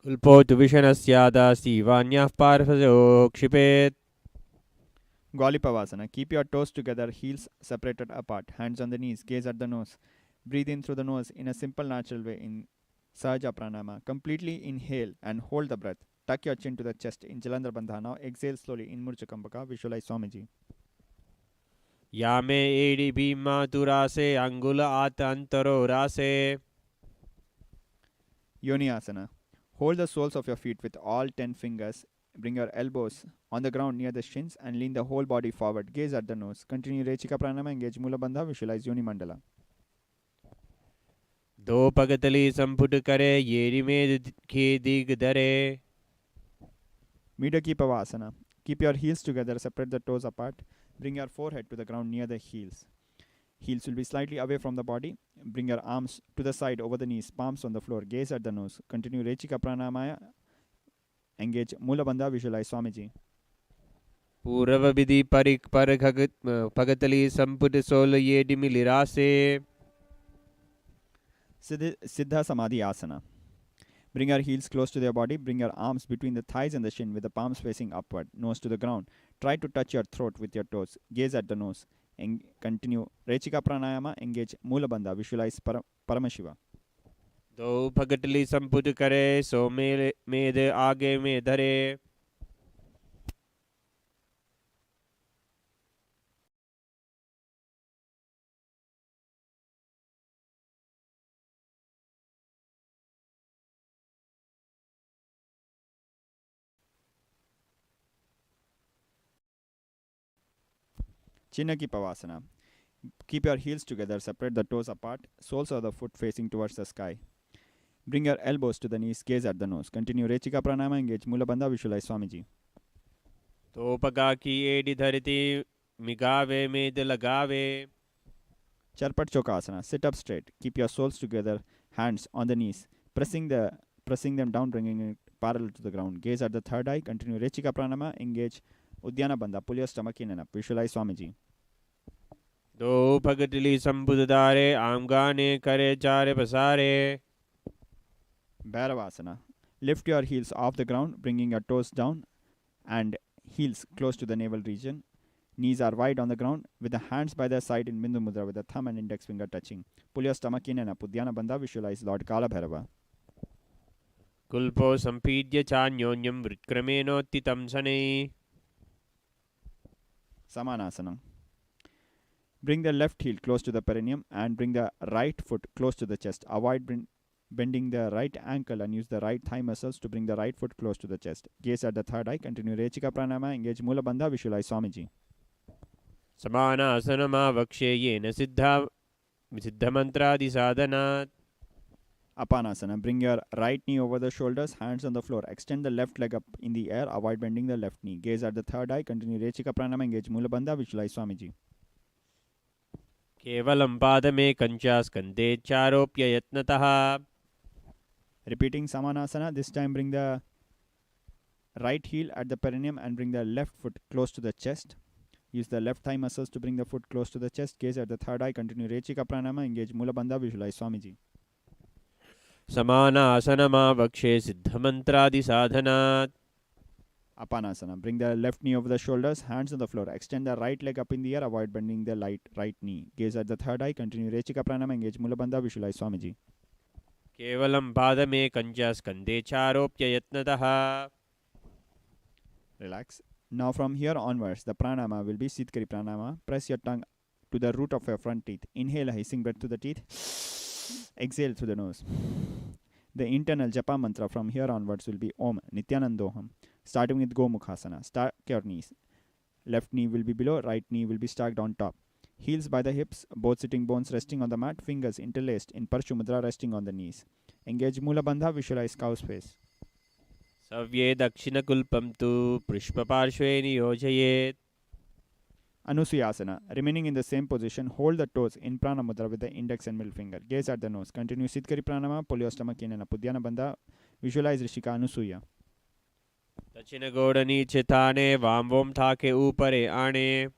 कुल्पोतु विषणस्यादा सीवान्याः पार्श्वयो क्षिपेत्. Gaulipavasana. Keep your toes together, heels separated apart, hands on the knees, gaze at the nose. Breathe in through the nose in a simple, natural way in Sahaja Pranama. Completely inhale and hold the breath. Tuck your chin to the chest in Jalandhar Bandha. Now exhale slowly in Murcha Kambaka. Visualize Swamiji. यामे एडी भीमा तुरासे अंगुल आत अंतरो रासे. Yoni Asana. Hold the soles of your feet with all 10 fingers. Bring your elbows on the ground near the shins and lean the whole body forward. Gaze at the nose. Continue Rechika Pranama. Engage Mula Bandha. Visualize Yoni Mandala. दो पगतली संपुट करे येरी में की दिग दरे. Midaki Pavasana. Keep your heels together. Separate the toes apart. Bring your forehead to the ground near the heels. Heels will be slightly away from the body. Bring your arms to the side over the knees, palms on the floor. Gaze at the nose. Continue Rechika Pranamaya. Engage Mula Bandha. Visualize Swamiji. पूर्व विधि परिक पर पगतली संपुट soul येडी मिलिरा से. Siddha Samadhi Asana. Bring your heels close to their body. Bring your arms between the thighs and the shin with the palms facing upward, nose to the ground. Try to touch your throat with your toes. Gaze at the nose. Continue Rechika Pranayama. Engage Mula Bandha. Visualize Paramashiva. दो पगतली संपुट करे सो मेद आगे में धरे. Chinnaki Pavasana. Keep your heels together, separate the toes apart, soles of the foot facing towards the sky. Bring your elbows to the knees, gaze at the nose. Continue Rechika Pranama, engage Mula Bandha, visualize Swamiji. तो पगा की AD धरती मिगावे मेद लगावे. Charpat Chokasana. Sit up straight. Keep your soles together, hands on the knees, pressing them down, bringing it parallel to the ground. Gaze at the third eye. Continue Rechika Pranama, engage Udyana Bandha. Pull your stomach in and up. Visualize Swamiji. दो पगतली संपुट दारे आमगाने करे चारे पसारे. Bhairavasana. Lift your heels off the ground, bringing your toes down and heels close to the navel region. Knees are wide on the ground with the hands by their side in Bindu Mudra with the thumb and index finger touching. Pull your stomach in and up. Udyana Bandha. Visualize Lord Kala Bhairava. कुल्पो संपीड्य चान्योन्यं वृत्क्रमेणोत्थितं शनैः. Samanasana. Bring the left heel close to the perineum and bring the right foot close to the chest. Avoid bending the right ankle and use the right thigh muscles to bring the right foot close to the chest. Gaze at the third eye. Continue Rechika Pranama. Engage Mula Bandha. Visualize Swamiji. समानासनमावक्षे yen सिद्धमन्त्रादिसाधनात्. Apanasana. Bring your right knee over the shoulders, hands on the floor. Extend the left leg up in the air. Avoid bending the left knee. Gaze at the third eye. Continue Rechika Pranama. Engage Mula Bandha. Visualize Swamiji. केवलं पादमे कञ्चा स्कन्धे चारोप्य यत्नतः. Repeating Samanasana. This time bring the right heel at the perineum and bring the left foot close to the chest. Use the left thigh muscles to bring the foot close to the chest. Gaze at the third eye. Continue Rechika Pranama. Engage Mula Bandha. Visualize Swamiji. समानासनमावक्षे सिद्धमन्त्रादिसाधनात्. Apanasana. Bring the left knee over the shoulders, hands on the floor. Extend the right leg up in the air. Avoid bending the right knee. Gaze at the third eye. Continue Rechika Pranama. Engage Mula Bandha. Visualize Swamiji. केवलं पादमे कञ्चा स्कन्धे चारोप्य यत्नतः. Relax. Now from here onwards, the pranama will be Sitkari Pranama. Press your tongue to the root of your front teeth. Inhale a hissing breath through the teeth. Exhale through the nose. The internal japa mantra from here onwards will be Om Nityanandoham. Starting with Gomukhasana. Stack your knees. Left knee will be below, right knee will be stacked on top. Heels by the hips, both sitting bones resting on the mat, fingers interlaced in Parshu Mudra resting on the knees. Engage Mula Bandha, visualize cow's face. सव्ये दक्षिणकुल्पं तु पुष्पपार्श्वे नियोजयेत्. Anusuyasana. Remaining in the same position, hold the toes in Prana Mudra with the index and middle finger. Gaze at the nose. Continue Sitkari Pranama. Pull your stomach in and up. Udyana Bandha. Visualize Rishika Anusuya. दक्षिण गोड़ नीचे थाने वाम वोम थाके ऊपरे आने.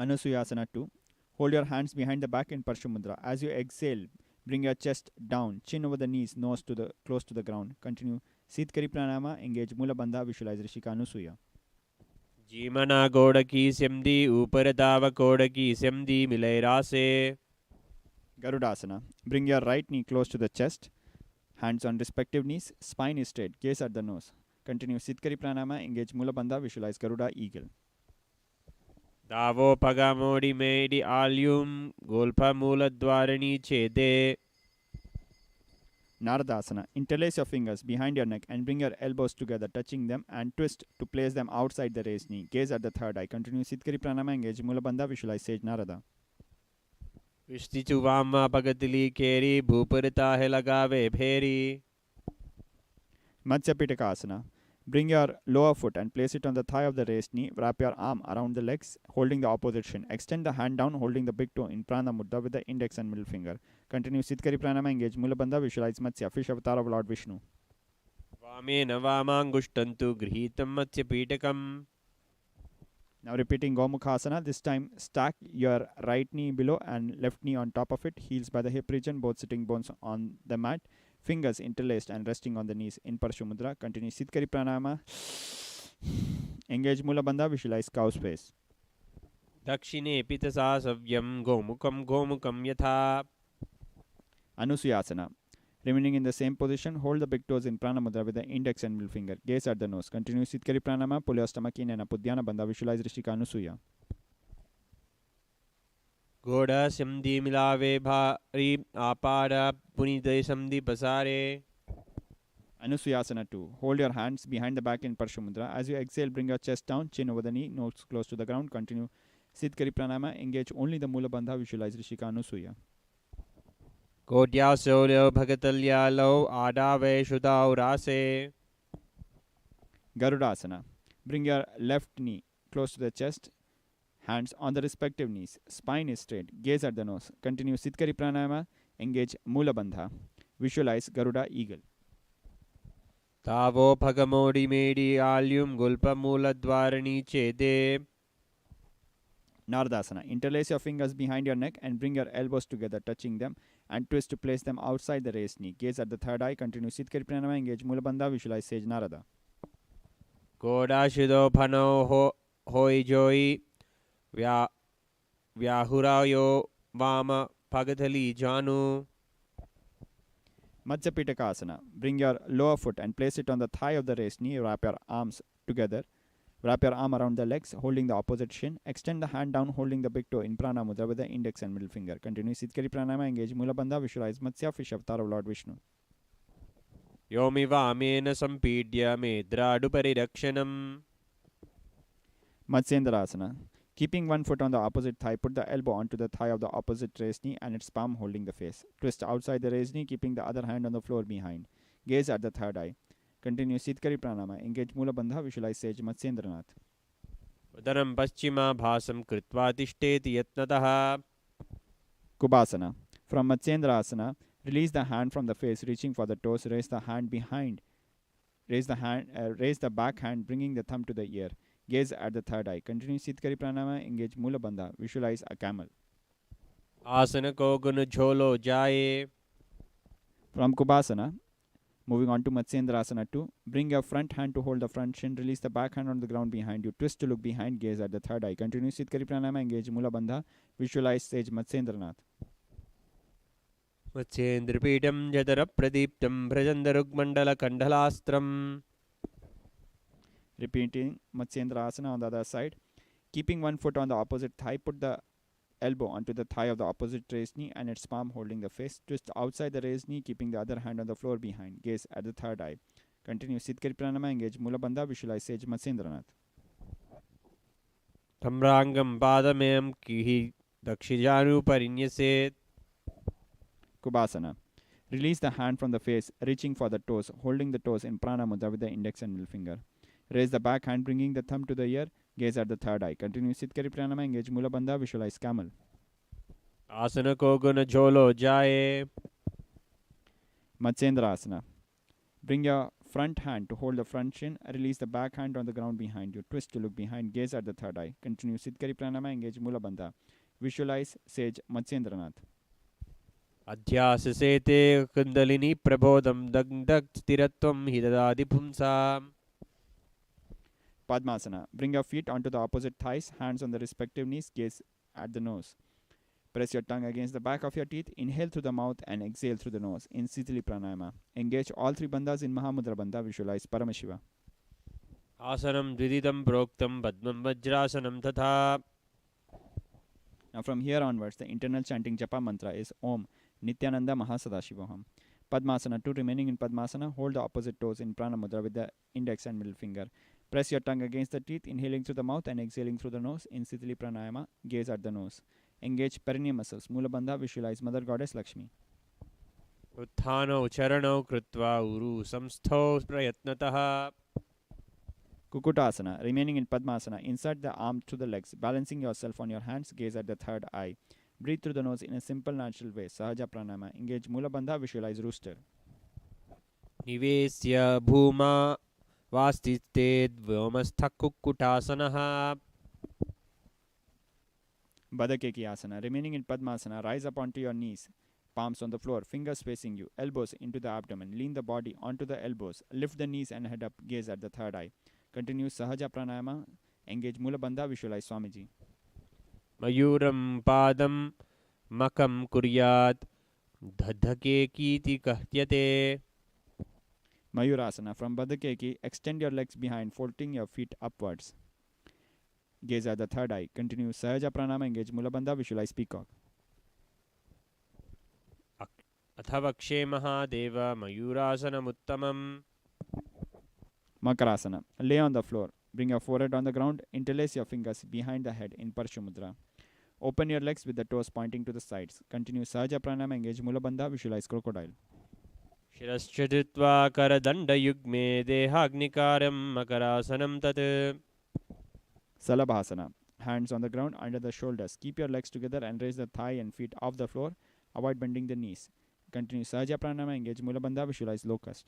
Anusuyasana 2. Hold your hands behind the back in Parshu Mudra. As you exhale, bring your chest down, chin over the knees, nose to the close to the ground. Continue Sitkari Pranama. Engage Mula Bandha. Visualize Rishika Anusuya. जीमना गोड़की सिमदी ऊपर दाव कोड़की सिमदी मिले रासे. Garudasana. Bring your right knee close to the chest, hands on respective knees, spine is straight, gaze at the nose. Continue Sitkari Pranama, engage Mula Bandha, visualize Garuda Eagle. दावो पगामोड़ी मेडी आल्यूम गोल्पा मूलद्वारिणी छेदे. Naradasana. Interlace your fingers behind your neck and bring your elbows together, touching them, and twist to place them outside the raised knee. Gaze at the third eye. Continue Sitkari Pranama, engage Mula Bandha, visualize Sage Narada. विष्टिचु वामा पगतिली केरी भूपरता है लगावे फेरी. Matsya Pitakasana. Bring your lower foot and place it on the thigh of the raised knee. Wrap your arm around the legs, holding the opposite shin. Extend the hand down, holding the big toe in Prana Mudra with the index and middle finger. Continue Sitkari Pranama, engage Mula Bandha, visualize Matsya, fish avatar of Lord Vishnu. वामेन वामांगुष्टंतु गृहीतं मत्स्य पीटकम्. Now repeating Gomukhasana. This time stack your right knee below and left knee on top of it. Heels by the hip region, both sitting bones on the mat. Fingers interlaced and resting on the knees in Parshu Mudra. Continue Sitkari Pranama. Engage Mula Bandha, visualize cow's face. दक्षिणे पितसा सव्यं गोमुखं गोमुखं यथा. Anusuyasana. Remaining in the same position, hold the big toes in Prana Mudra with the index and middle finger. Gaze at the nose. Continue Sitkari Pranama. Pull your stomach in and up. Uddiyana Bandha. Visualize Rishika Anusuya. घोड़ा सिमदी मिलावे भारी आपारा पुनिदय समदी पसारे. Anusuyasana 2. Hold your hands behind the back in Parshu Mudra. As you exhale, bring your chest down, chin over the knee, nose close to the ground. Continue Sitkari Pranama. Engage only the Mula Bandha. Visualize Rishika Anusuya. Kotya सोल्यो भगतल्यालो Adawe शुदाव रासे. Garudasana. Bring your left knee close to the chest, hands on the respective knees. Spine is straight. Gaze at the nose. Continue Sitkari Pranama. Engage Mula Bandha. Visualize Garuda Eagle. Tavo भगमोड़ी Medi आल्यूम गुल्प मूलद्वारिणी छेदे. Naradasana. Interlace your fingers behind your neck and bring your elbows together, touching them, and twist to place them outside the raised knee. Gaze at the third eye. Continue Sitkari Pranama. Engage Mula Bandha. Visualize Sage Narada. कोड़ा शुदो फनो होई जोई व्याहुरायो वाम भगतली जानू. Matsya Pitakasana. Bring your lower foot and place it on the thigh of the raised knee. Wrap your arms together. Wrap your arm around the legs, holding the opposite shin. Extend the hand down, holding the big toe in Prana Mudra with the index and middle finger. Continue Sitkari Pranama. Engage Mula Bandha. Visualize Matsya, fish avatar of Lord Vishnu. योमि वामेन संपीड्य मेद्राडु परिरक्षणम्. Matsyendrasana. Keeping one foot on the opposite thigh, put the elbow onto the thigh of the opposite raised knee and its palm holding the face. Twist outside the raised knee, keeping the other hand on the floor behind. Gaze at the third eye. Continue Sitkari Pranama. Engage Mula Bandha. Visualize Sage Matsyendranath. उदरं पश्चिमा भासं कृत्वा तिष्ठेति यत्नतः. Kubasana. From Matsyendrasana, release the hand from the face, reaching for the toes. Raise the hand behind. Raise the back hand, bringing the thumb to the ear. Gaze at the third eye. Continue Sitkari Pranama. Engage Mula Bandha. Visualize a camel. आसन को गुण झोलो जाए. From Kubasana, moving on to Matsyendrasana 2, bring your front hand to hold the front shin. Release the back hand on the ground behind you. Twist to look behind. Gaze at the third eye. Continue Sitkari Pranama. Engage Mula Bandha. Visualize Sage Matsyendranath. मत्स्येन्द्रपीठं जतर प्रदीप्तं भ्रजन्दरुग्मण्डलकण्डलास्त्रम्. Repeating Matsyendrasana on the other side. Keeping one foot on the opposite thigh, put the elbow onto the thigh of the opposite raised knee and its palm holding the face. Twist outside the raised knee, keeping the other hand on the floor behind. Gaze at the third eye. Continue Sitkari Pranama. Engage Mula Bandha. Visualize Sage Matsyendranath. धम्रांगं पादमेयं किहि दक्षिजानुपरिण्यसेत्. Kubasana. Release the hand from the face, reaching for the toes, holding the toes in Prana Mudra with the index and middle finger. Raise the back hand, bringing the thumb to the ear. Gaze at the third eye. Continue Sitkari Pranama. Engage Mula Bandha. Visualize camel. आसन को गुण झोलो जाए. Matsyendrasana. Bring your front hand to hold the front shin. Release the back hand on the ground behind you. Twist to look behind. Gaze at the third eye. Continue Sitkari Pranama. Engage Mula Bandha. Visualize Sage Matsyendranath. अध्याससेते kundalini प्रबोधं दग्धक स्थिरत्वं हि ददाति पुंसाम्. Padmasana. Bring your feet onto the opposite thighs, hands on the respective knees, gaze at the nose. Press your tongue against the back of your teeth. Inhale through the mouth and exhale through the nose in Sitali Pranayama. Engage all three bandhas in Mahamudra Bandha. Visualize Paramashiva. आसनं द्विदिदं प्रोक्तं पद्मं वज्रासनं तथा. Now from here onwards, the internal chanting japa mantra is Om Nityananda Mahasadashivoham. Padmasana. 2 remaining in Padmasana. Hold the opposite toes in Prana Mudra with the index and middle finger. Press your tongue against the teeth, inhaling through the mouth and exhaling through the nose in Sitali Pranayama. Gaze at the nose. Engage perineum muscles. Mula Bandha. Visualize Mother Goddess Lakshmi. उत्थानौ चरणौ कृत्वा उरु संस्थौ प्रयत्नतः. Kukutasana. Remaining in Padmasana. Insert the arm through the legs, balancing yourself on your hands. Gaze at the third eye. Breathe through the nose in a simple natural way. Sahaja Pranayama. Engage Mula Bandha. Visualize Rooster. निवेश्य भूमा वास्तिस्तेद्व्योमस्थः कुक्कुटासनः. Badakeki Asana. Remaining in Padmasana. Rise up onto your knees. Palms on the floor, fingers facing you, elbows into the abdomen. Lean the body onto the elbows. Lift the knees and head up. Gaze at the third eye. Continue Sahaja Pranayama. Engage Mula Bandha. Visualize Swamiji. मयूरं पादं मकं कुर्यात् धधकेकीति कह्यते. Mayurasana. From Badakeki, extend your legs behind, folding your feet upwards. Gaze at the third eye. Continue Sahaja Pranayama. Engage Mula Bandha. Visualize Peacock. अथ वक्षे Mahadev मयूरासनमुत्तमम्. Makarasana. Lay on the floor. Bring your forehead on the ground. Interlace your fingers behind the head in Parshumudra. Open your legs with the toes pointing to the sides. Continue Sahaja Pranayama. Engage Mula Bandha. Visualize Crocodile. शिरश्च धृत्वा करदण्डयुग्मे देहाग्निकारं मकरासनं तत्. Salabhasana. Hands on the ground under the shoulders. Keep your legs together and raise the thigh and feet off the floor. Avoid bending the knees. Continue Sahaja Pranayama. Engage Mula Bandha. Visualize Locust.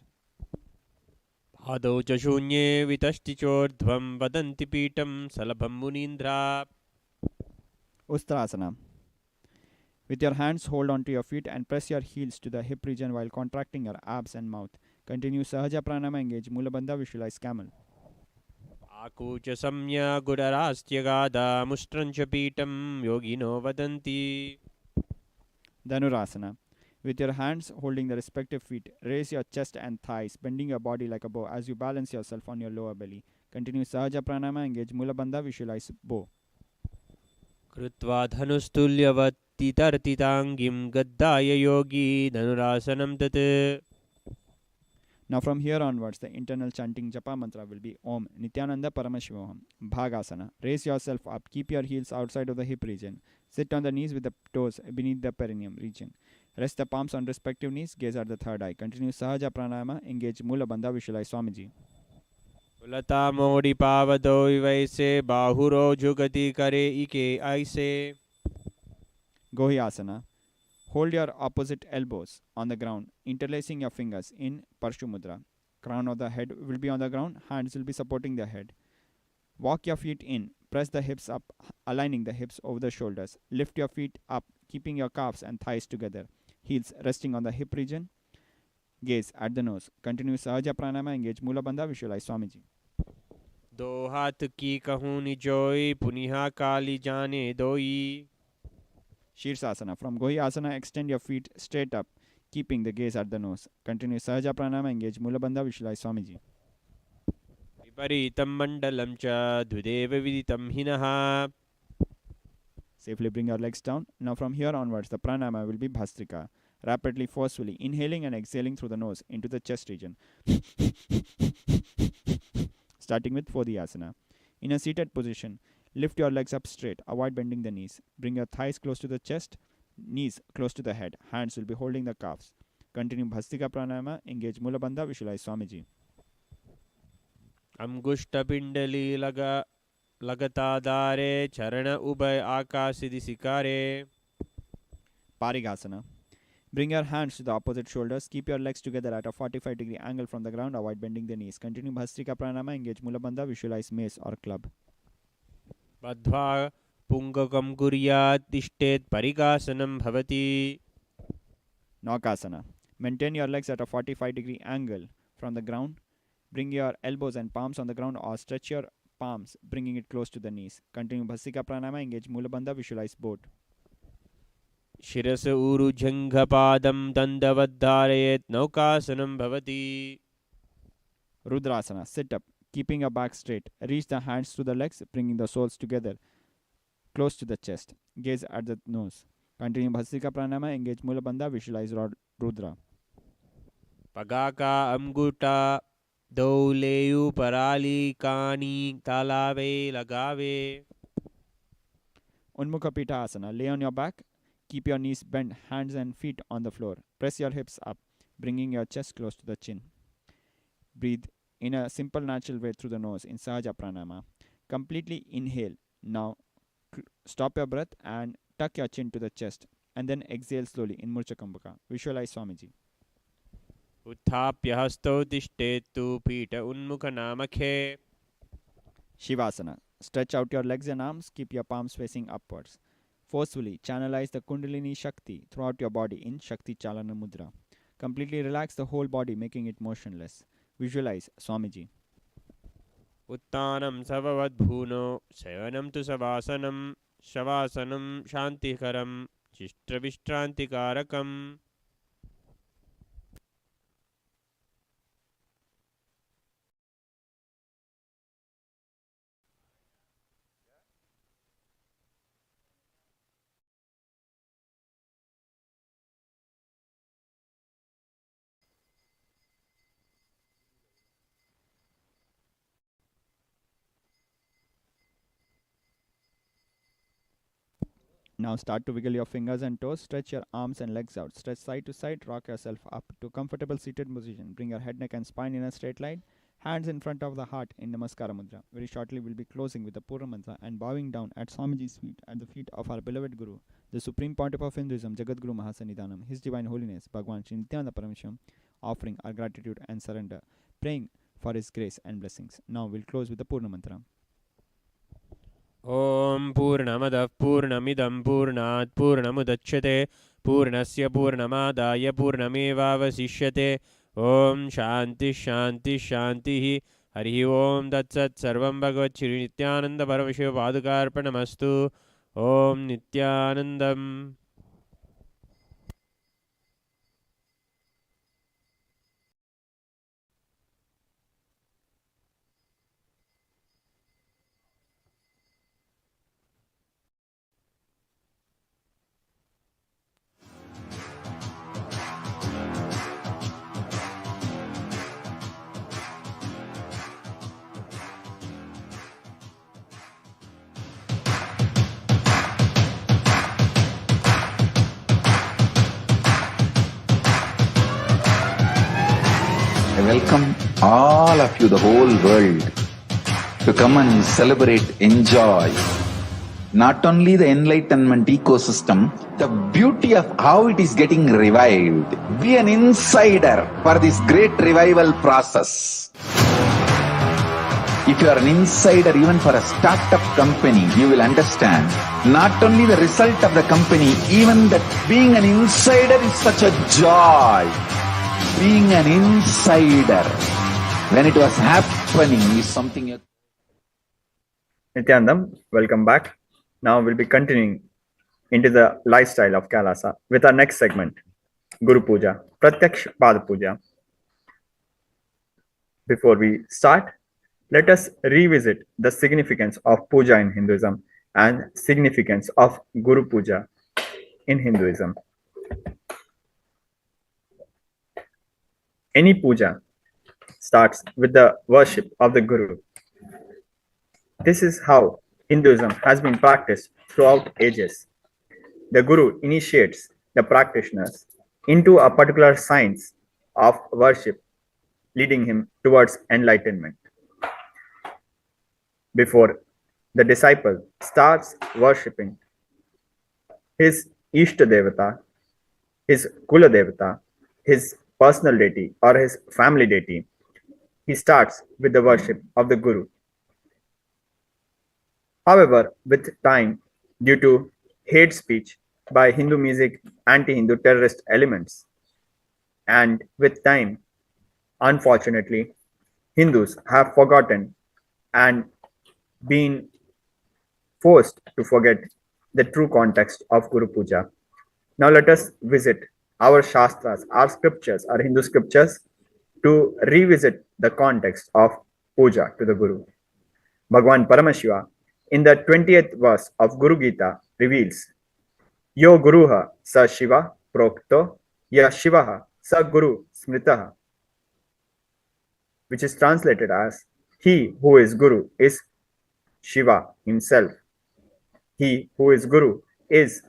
पादौ च शून्ये वितष्टिचोर्ध्वं वदन्ति पीठं सलभं मुनीन्द्रा. Ustrasana. With your hands, hold onto your feet and press your heels to the hip region while contracting your abs and mouth. Continue Sahaja Pranayama. Engage Mula Bandha. Visualize Camel. आकूच सम्य गुडरास्त्यगादा मुष्ट्रञ्च पीठं योगिनो वदन्ति. Dhanurasana. With your hands holding the respective feet, raise your chest and thighs, bending your body like a bow as you balance yourself on your lower belly. Continue Sahaja Pranayama. Engage Mula Bandha. Visualize bow. कृत्वा धनुस्तुल्यवत्तितर्तिताङ्गिं गद्दाय योगी धनुरासनं तत्. Now from here onwards, the internal chanting japa mantra will be Om Nityananda Paramashivoham. Bhagasana. Raise yourself up. Keep your heels outside of the hip region. Sit on the knees with the toes beneath the perineum region. Rest the palms on respective knees. Gaze at the third eye. Continue Sahaja Pranayama. Engage Mula Bandha. Visualize Swamiji. उलता मोड़ी पावदो वैसे बाहुरो जुगति करे इके ऐसे. Gohi Asana. Hold your opposite elbows on the ground, interlacing your fingers in Parshu Mudra. Crown of the head will be on the ground, hands will be supporting the head. Walk your feet in, press the hips up, aligning the hips over the shoulders. Lift your feet up, keeping your calves and thighs together. Heels resting on the hip region. Gaze at the nose. Continue Sahaja Pranayama. Engage Mula Bandha. Visualize Swamiji. दो हाथ की कहूँ निजोई पुनिहा काली जाने दोई. Shirsasana. From Gohi Asana, extend your feet straight up, keeping the gaze at the nose. Continue Sahaja Pranayama. Engage Mula Bandha. Visualize Swamiji. विपरीतं मण्डलं च द्विदेव विदितं हिनः. Safely bring your legs down. Now from here onwards, the pranayama will be Bhastrika. Rapidly, forcefully, inhaling and exhaling through the nose into the chest region. Starting with Fodhyasana. In a seated position, lift your legs up straight. Avoid bending the knees. Bring your thighs close to the chest, knees close to the head. Hands will be holding the calves. Continue Bhastrika Pranayama. Engage Mula Bandha. Visualize Swamiji. अंगुष्ठपिण्डली लगतादारे चरण उभय आकाशदि सिकारे. Parigasana. Bring your hands to the opposite shoulders. Keep your legs together at a 45-degree angle from the ground. Avoid bending the knees. Continue Bhastrika Pranayama. Engage Mula Bandha. Visualize mace or club. बद्ध्वा पुङ्गकं कुर्यात् तिष्ठेत् परिगासनं भवति. Naukasana. Maintain your legs at a 45-degree angle from the ground. Bring your elbows and palms on the ground or stretch your palms, bringing it close to the knees. Continue Bhasika Pranayama, engage Mula Bandha, visualize boat. शिरस ऊरुजङ्घपादं दण्डवद्धारयेत् नौकासनं भवति. Rudrasana, sit up, keeping your back straight. Reach the hands to the legs, bringing the soles together, close to the chest. Gaze at the nose. Continue Bhasika Pranayama, engage Mula Bandha, visualize Rudra. पगाका अंगूठा दौलेयु पराली कानी तालावे लगावे. Unmukha Pita Asana, lay on your back, keep your knees bent, hands and feet on the floor. Press your hips up, bringing your chest close to the chin. Breathe in a simple natural way through the nose in Sahaja Pranayama. Completely inhale. Now stop your breath and tuck your chin to the chest, and then exhale slowly in Murcha Kambaka. Visualize Swamiji. उत्थाप्य हस्तौ तिष्ठेत्तु पीठ उन्मुखनामखे. Shivasana. Stretch out your legs and arms, keep your palms facing upwards. Forcefully channelize the Kundalini Shakti throughout your body in Shakti Chalana Mudra. Completely relax the whole body, making it motionless. Visualize Swamiji. उत्तानं सववद्भूनो शयनं तु सवासनं शवासनं शान्तिकरं चिष्टविश्रान्तिकारकम्. Now start to wiggle your fingers and toes. Stretch your arms and legs out. Stretch side to side. Rock yourself up to comfortable seated position. Bring your head, neck and spine in a straight line. Hands in front of the heart in Namaskara Mudra. Very shortly we'll be closing with the Pura Mantra and bowing down at Swamiji's feet, at the feet of our beloved Guru, the Supreme Pontiff of Hinduism, Jagat Guru Mahasanidanam, His Divine Holiness, Bhagwan Shri Nityananda Parameshwaram, offering our gratitude and surrender, praying for His grace and blessings. Now we'll close with the Purna Mantra. ॐ पूर्णमदः पूर्णमिदं पूर्णात् पूर्णमुदच्यते पूर्णस्य पूर्णमादाय पूर्णमेवावशिष्यते. ॐ शान्तिः शान्तिः शान्तिः. हरिः ॐ तत्सत्. सर्वं भगवच्छ्री नित्यानन्द परमशिवपादुकार्पणमस्तु. ॐ नित्यानन्दम्. I welcome all of you, the whole world, to come and celebrate, enjoy not only the enlightenment ecosystem, the beauty of how it is getting revived. Be an insider for this great revival process. If you are an insider even for a startup company, you will understand not only the result of the company, even that being an insider is such a joy. Being an insider when it was happening is something. Nityanandam, welcome back. Now we'll be continuing into the lifestyle of Kailasa with our next segment, Guru Puja, Pratyaksh Pad Puja. Before we start, let us revisit the significance of puja in Hinduism and significance of Guru Puja in Hinduism. Any puja starts with the worship of the Guru. This is how Hinduism has been practiced throughout ages. The Guru initiates the practitioners into a particular science of worship, leading him towards enlightenment. Before the disciple starts worshipping his Ishta Devata, his Kula Devata, his personal deity or his family deity, he starts with the worship of the Guru. However, with time, due to hate speech by Hindu music, anti-Hindu terrorist elements, and with time, unfortunately, Hindus have forgotten and been forced to forget the true context of Guru Puja. Now let us visit our Shastras, our scriptures, our Hindu scriptures to revisit the context of Puja to the Guru. Bhagwan Paramashiva in the 20th verse of Guru Gita reveals, Yo Guruha Sa Shiva Prokto Ya Shivaha Sa Guru Smritaha, which is translated as, He who is Guru is Shiva himself. He who is Guru is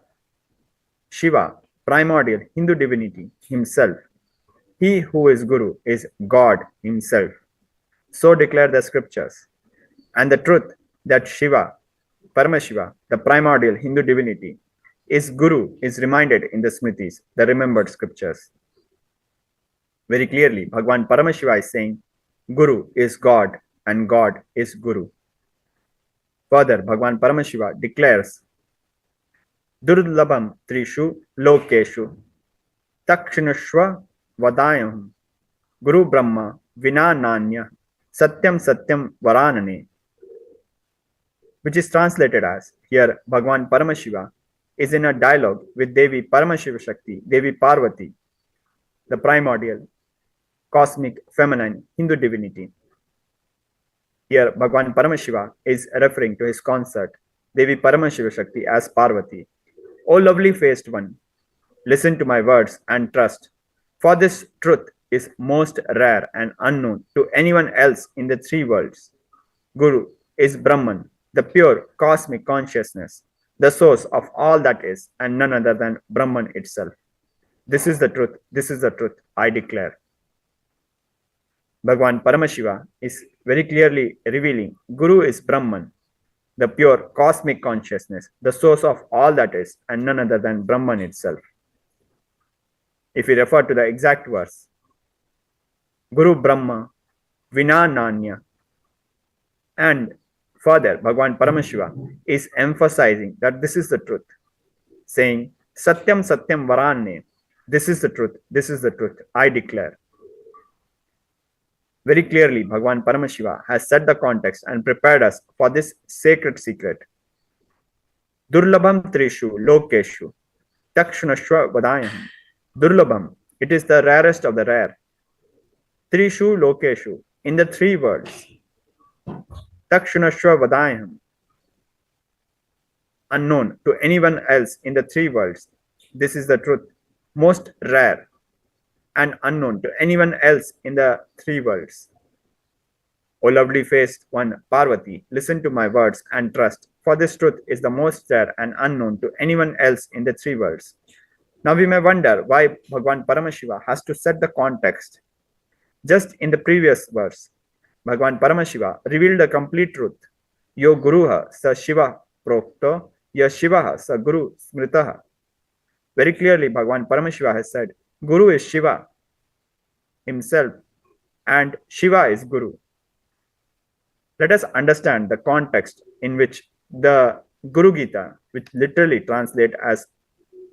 Shiva, primordial Hindu divinity himself. He who is Guru is God himself. So declare the scriptures. And the truth that Shiva, Paramashiva, the primordial Hindu divinity, is Guru is reminded in the Smritis, the remembered scriptures. Very clearly, Bhagwan Paramashiva is saying, Guru is God and God is Guru. Further, Bhagwan Paramashiva declares, Durlabham Trishu Lokeshu Takshinashva Vadayam Guru Brahma Vina Nanya Satyam Satyam Varanane, which is translated as, here Bhagwan Paramashiva is in a dialogue with Devi Paramashiva Shakti, Devi Parvati, the primordial, cosmic, feminine Hindu divinity. Here Bhagwan Paramashiva is referring to his consort, Devi Paramashiva Shakti as Parvati. O lovely faced one, listen to my words and trust, for this truth is most rare and unknown to anyone else in the three worlds. Guru is Brahman, the pure cosmic consciousness, the source of all that is, and none other than Brahman itself. This is the truth, I declare. Bhagwan Paramashiva is very clearly revealing Guru is Brahman, the pure cosmic consciousness, the source of all that is, and none other than Brahman itself. If we refer to the exact verse, Guru Brahma Vina Nanya, and further Bhagwan Paramashiva is emphasizing that this is the truth, saying Satyam Satyam Varanne, this is the truth, I declare. Very clearly, Bhagwan Paramashiva has set the context and prepared us for this sacred secret. Durlabham Trishu Lokeshu Takshunashva Vadayam. Durlabham, it is the rarest of the rare. Trishu Lokeshu, in the three worlds. Takshunashva Vadayam, unknown to anyone else in the three worlds. This is the truth, most rare and unknown to anyone else in the three worlds. O lovely faced one, Parvati, listen to my words and trust, for this truth is the most rare and unknown to anyone else in the three worlds. Now we may wonder why Bhagwan Paramashiva has to set the context. Just in the previous verse, Bhagwan Paramashiva revealed the complete truth. Yo Guruha Sa Shiva Prokto Ya Shivaha Sa Guru Smritaha. Very clearly, Bhagwan Paramashiva has said, Guru is Shiva himself and Shiva is Guru. Let us understand the context in which the Guru Gita, which literally translates as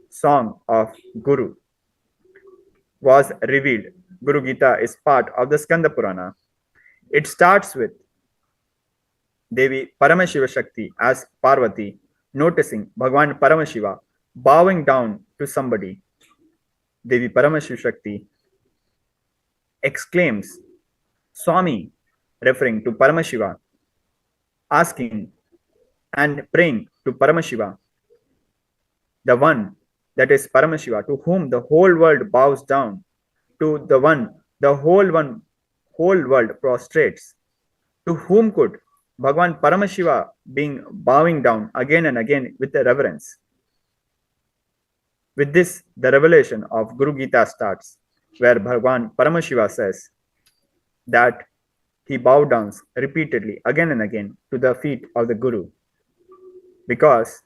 Song of Guru, was revealed. Guru Gita is part of the Skanda Purana. It starts with Devi Paramashiva Shakti as Parvati noticing Bhagwan Paramashiva bowing down to somebody. Devi Paramashiva Shakti exclaims, Swami, referring to Paramashiva, asking and praying to Paramashiva, the one that is Paramashiva, to whom the whole world bows down, to the one the whole world prostrates, to whom could Bhagwan Paramashiva being bowing down again and again with the reverence. With this, the revelation of Guru Gita starts, where Bhagwan Paramashiva says that he bowed down repeatedly again and again to the feet of the Guru, because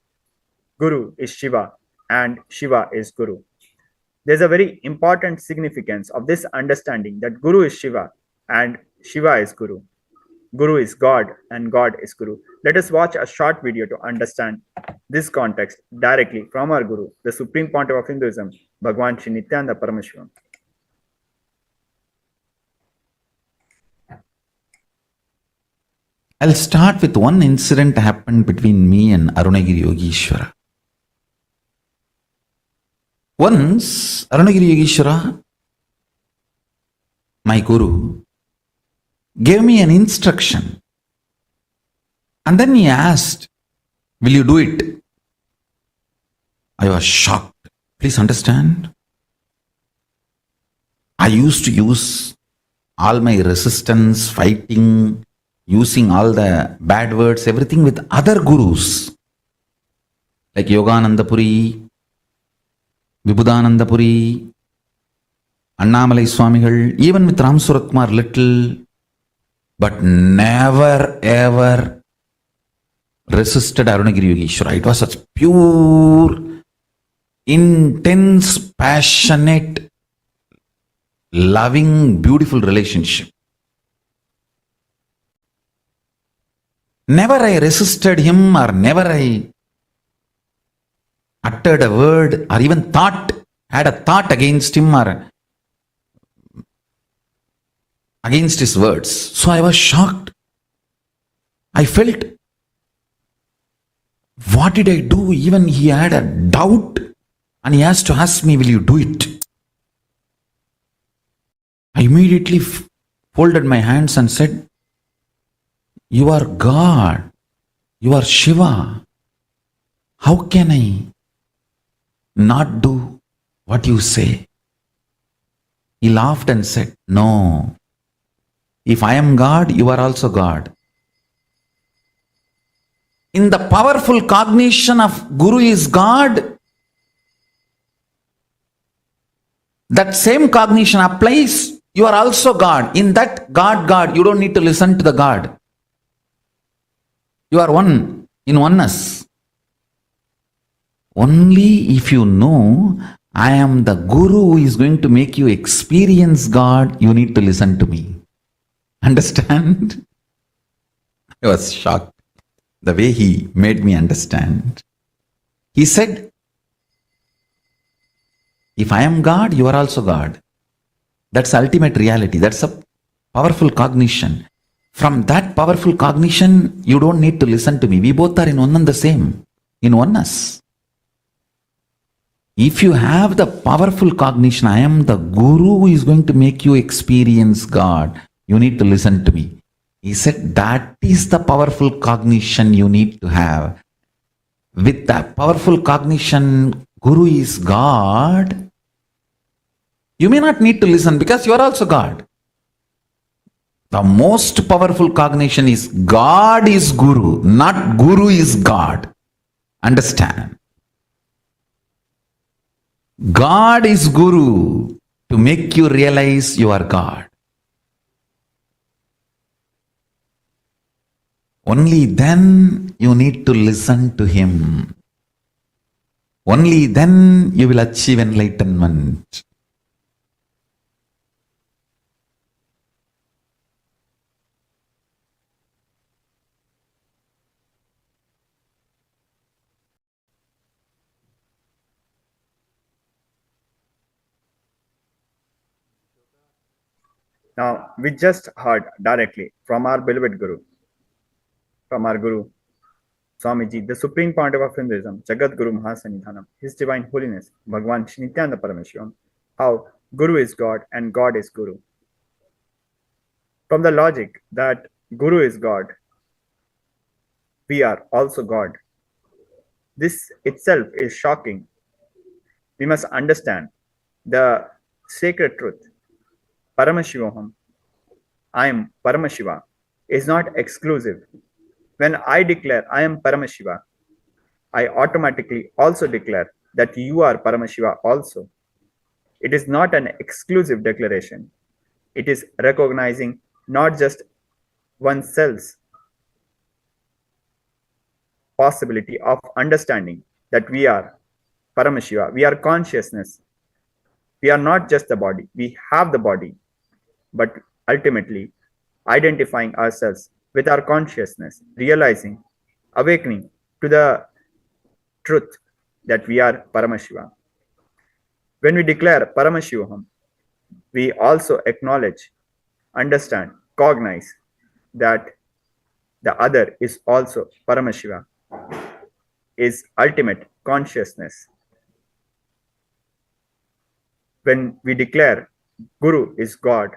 Guru is Shiva and Shiva is Guru. There's a very important significance of this understanding that Guru is Shiva and Shiva is Guru. Guru is God and God is Guru. Let us watch a short video to understand this context directly from our Guru, the Supreme Pontiff of Hinduism, Bhagwan Shri Nityananda Paramashivam. I'll start with one incident happened between me and Arunagiri Yogeshwara. Once, Arunagiri Yogeshwara, my guru, gave me an instruction. And then he asked, will you do it? I was shocked. Please understand. I used to use all my resistance, fighting, using all the bad words, everything with other gurus. Like Yogananda Puri, Vibhudananda Puri, Annamalai Swamigal, even with Ram Suratkumar little, but never ever resisted Arunagiri Yogeshwara. It was such pure, intense, passionate, loving, beautiful relationship. Never I resisted him, or never I uttered a word or even had a thought against him or against his words. So I was shocked. I felt, what did I do? Even he had a doubt and he has to ask me, will you do it? I immediately folded my hands and said, you are God. You are Shiva. How can I not do what you say? He laughed and said, no. If I am God, you are also God. In the powerful cognition of Guru is God, that same cognition applies. You are also God. In that God, you don't need to listen to the God. You are one, in oneness. Only if you know, I am the Guru who is going to make you experience God, you need to listen to me. Understand? I was shocked the way he made me understand. He said, if I am God, you are also God. That's ultimate reality. That's a powerful cognition. From that powerful cognition, you don't need to listen to me. We both are in one and the same, in oneness. If you have the powerful cognition, I am the Guru who is going to make you experience God, you need to listen to me. He said, that is the powerful cognition you need to have. With that powerful cognition, Guru is God, you may not need to listen because you are also God. The most powerful cognition is God is Guru, not Guru is God. Understand? God is Guru to make you realize you are God. Only then you need to listen to Him. Only then you will achieve enlightenment. Now, we just heard directly from our beloved Guru, from our Guru, Swamiji, the Supreme Pontiff of Hinduism, Jagat Guru Mahasanidhanam, His Divine Holiness, Bhagwan Shri Nityananda Parameswaran, how Guru is God and God is Guru. From the logic that Guru is God, we are also God. This itself is shocking. We must understand the sacred truth. Paramashivoham, I am Paramashiva, is not exclusive. When I declare I am Paramashiva, I automatically also declare that you are Paramashiva also. It is not an exclusive declaration. It is recognizing not just oneself's possibility of understanding that we are Paramashiva, we are consciousness. We are not just the body, we have the body, but ultimately identifying ourselves with our consciousness, realizing, awakening to the truth that we are Paramashiva. When we declare Paramashivaham, we also acknowledge, understand, cognize that The other is also Paramashiva, is ultimate consciousness. When we declare Guru is God,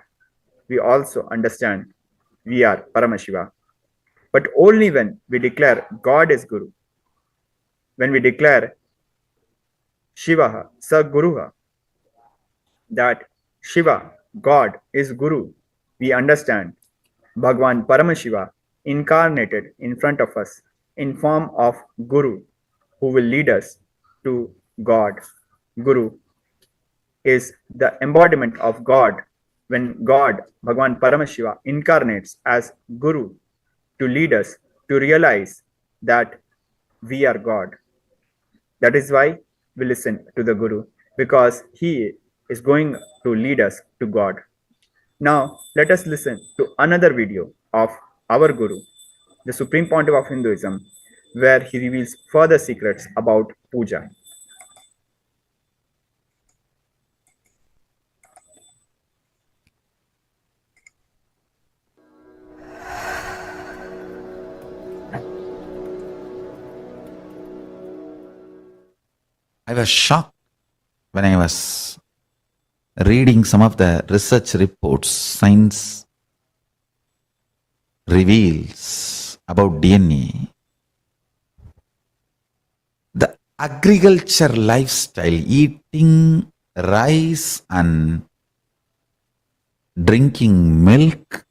we also understand we are Paramashiva. But only when we declare God is Guru, when we declare Shivaha, Saguruha, that Shiva, God, is Guru, we understand Bhagwan Paramashiva incarnated in front of us in form of Guru, who will lead us to God. Guru is the embodiment of God when God, Bhagwan Paramashiva, incarnates as Guru to lead us to realize that we are God. That is why we listen to the Guru, because he is going to lead us to God. Now, let us listen to another video of our Guru, the Supreme Pontiff of Hinduism, where he reveals further secrets about puja. I was shocked when I was reading some of the research reports science reveals about DNA. The agriculture lifestyle, eating rice and drinking milk,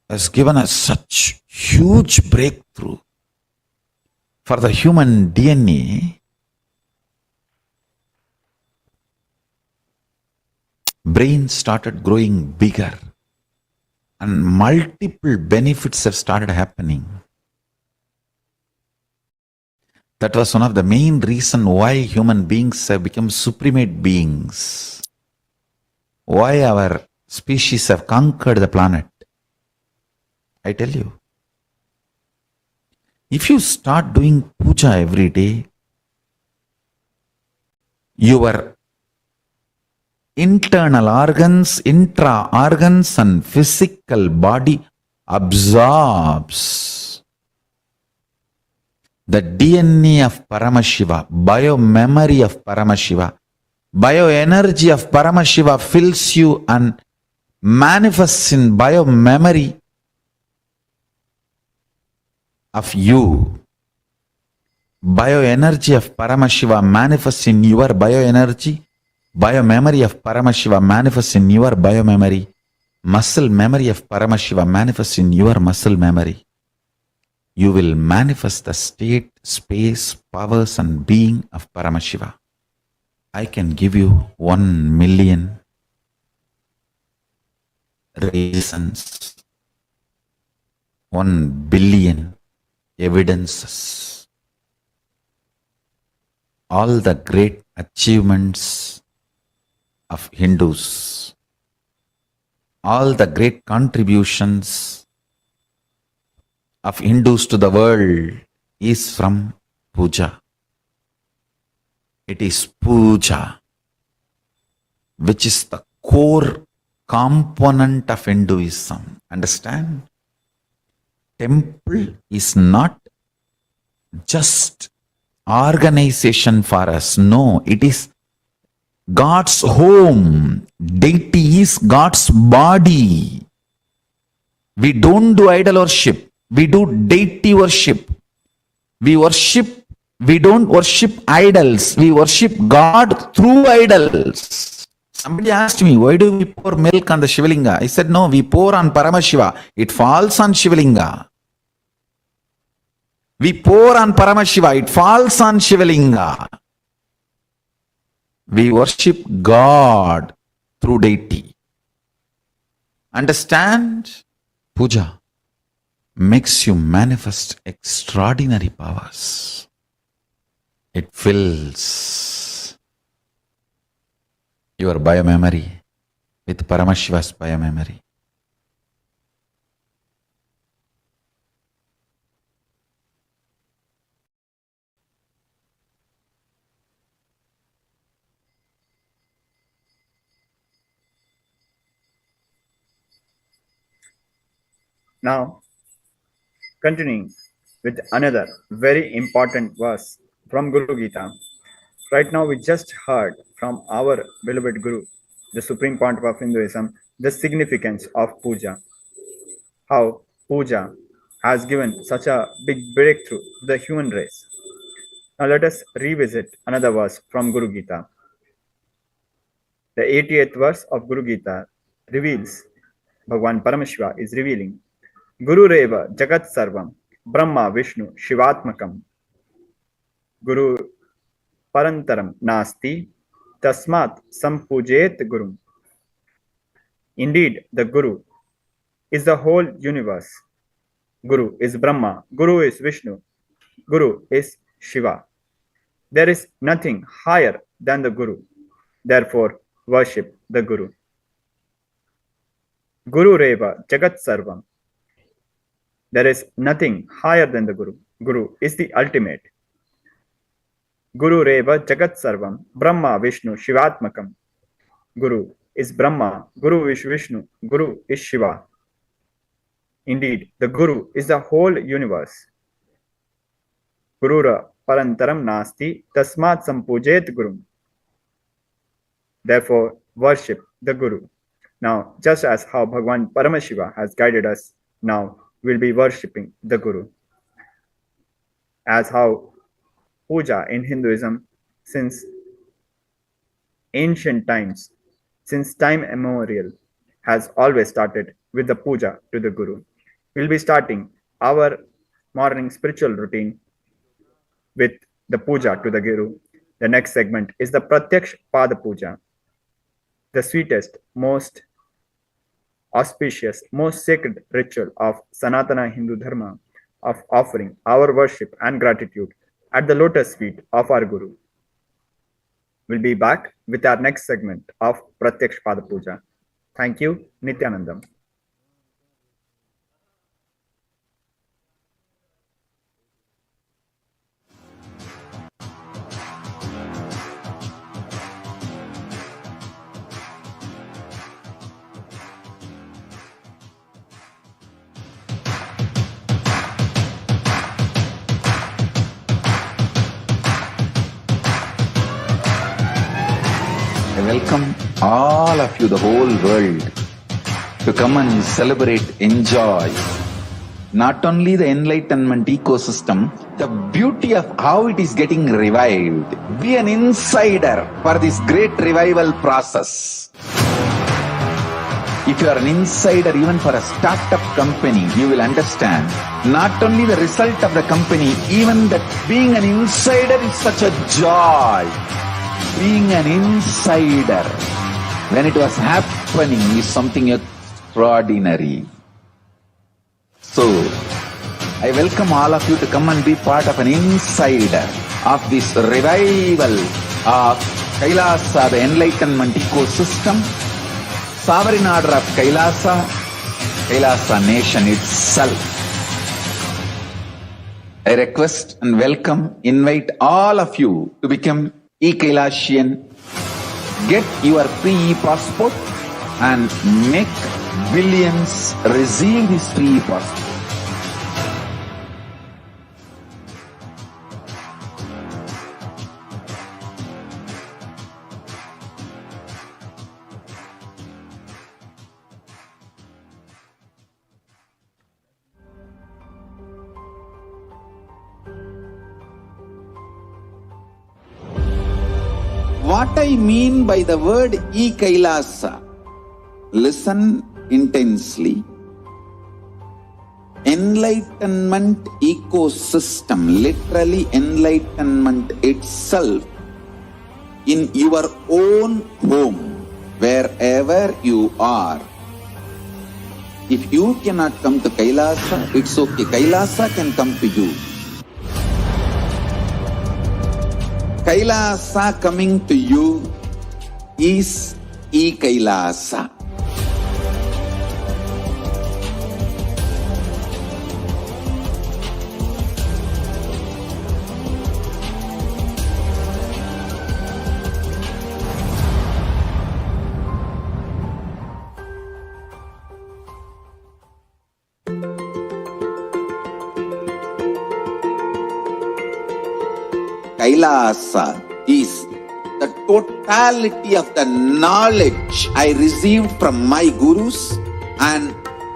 has given us such huge breakthrough for the human DNA. Brain started growing bigger and multiple benefits have started happening. That was one of the main reasons why human beings have become supremate beings. Why our species have conquered the planet. I tell you. If you start doing puja every day, your internal organs, intra organs and physical body absorbs the DNA of Paramashiva, bio-memory of Paramashiva, bio-energy of Paramashiva fills you and manifests in bio-memory of you. Bioenergy of Paramashiva manifests in your bioenergy. Biomemory of Paramashiva manifests in your biomemory. Muscle memory of Paramashiva manifests in your muscle memory. You will manifest the state, space, powers and being of Paramashiva. I can give you 1,000,000 reasons, 1,000,000,000 evidences. All the great achievements of Hindus, all the great contributions of Hindus to the world is from puja. It is puja, which is the core component of Hinduism. Understand? Temple is not just organization for us. No, it is God's home. Deity is God's body. We don't do idol worship. We do deity worship. We don't worship idols. We worship God through idols. Somebody asked me, why do we pour milk on the Shivalinga? I said, no, we pour on Paramashiva. It falls on Shivalinga. We pour on Paramashiva. It falls on Shivalinga. We worship God through deity. Understand? Puja makes you manifest extraordinary powers. It fills your biomemory with Paramashiva's biomemory. Now, Continuing with another very important verse from Guru Gita. Right now, we just heard from our beloved Guru, the Supreme Pontiff of Hinduism, the significance of puja, how puja has given such a big breakthrough to the human race. Now, let us revisit another verse from Guru Gita. The 88th verse of Guru Gita reveals, Bhagwan Paramashiva is revealing, Guru Reva Jagat Sarvam Brahma Vishnu Shivatmakam Guru Parantaram Nasti Tasmat Sampujet Gurum. Indeed, the Guru is the whole universe. Guru is Brahma, Guru is Vishnu, Guru is Shiva. There is nothing higher than the Guru. Therefore, worship the Guru. Guru Reva Jagat Sarvam. There is nothing higher than the Guru. Guru is the ultimate. Guru Reva Jagat Sarvam Brahma Vishnu Shivatmakam. Guru is Brahma, Guru is Vishnu, Guru is Shiva. Indeed, the Guru is the whole universe. Gurura Parantaram Nasti Tasmat Sampujet Gurum. Therefore, worship the Guru. Now, just as how Bhagwan Paramashiva has guided us, now we'll be worshipping the Guru. As how puja in Hinduism, since ancient times, since time immemorial, has always started with the puja to the Guru. We'll be starting our morning spiritual routine with the puja to the Guru. The next segment is the Pratyaksh Pada Puja, the sweetest, most auspicious, most sacred ritual of Sanatana Hindu Dharma, of offering our worship and gratitude at the lotus feet of our Guru. We'll be back with our next segment of Pratyaksh Pada Puja. Thank you, Nityanandam. I welcome all of you, the whole world, to come and celebrate, enjoy not only the enlightenment ecosystem, the beauty of how it is getting revived. Be an insider for this great revival process. If you are an insider even for a startup company, you will understand not only the result of the company, even that being an insider is such a joy. Being an insider when it was happening is something extraordinary. So, I welcome all of you to come and be part of an insider of this revival of Kailasa, the enlightenment ecosystem, sovereign order of Kailasa, Kailasa nation itself. I request and welcome, invite all of you to become e-Kailasian, get your free passport and make billions receive this free passport. What I mean by the word e-Kailasa, listen intensely. Enlightenment ecosystem, literally enlightenment itself, in your own home, wherever you are. If you cannot come to Kailasa, it's okay. Kailasa can come to you. Kailasa coming to you is e-Kailasa. Kailasa is the totality of the knowledge I received from my gurus and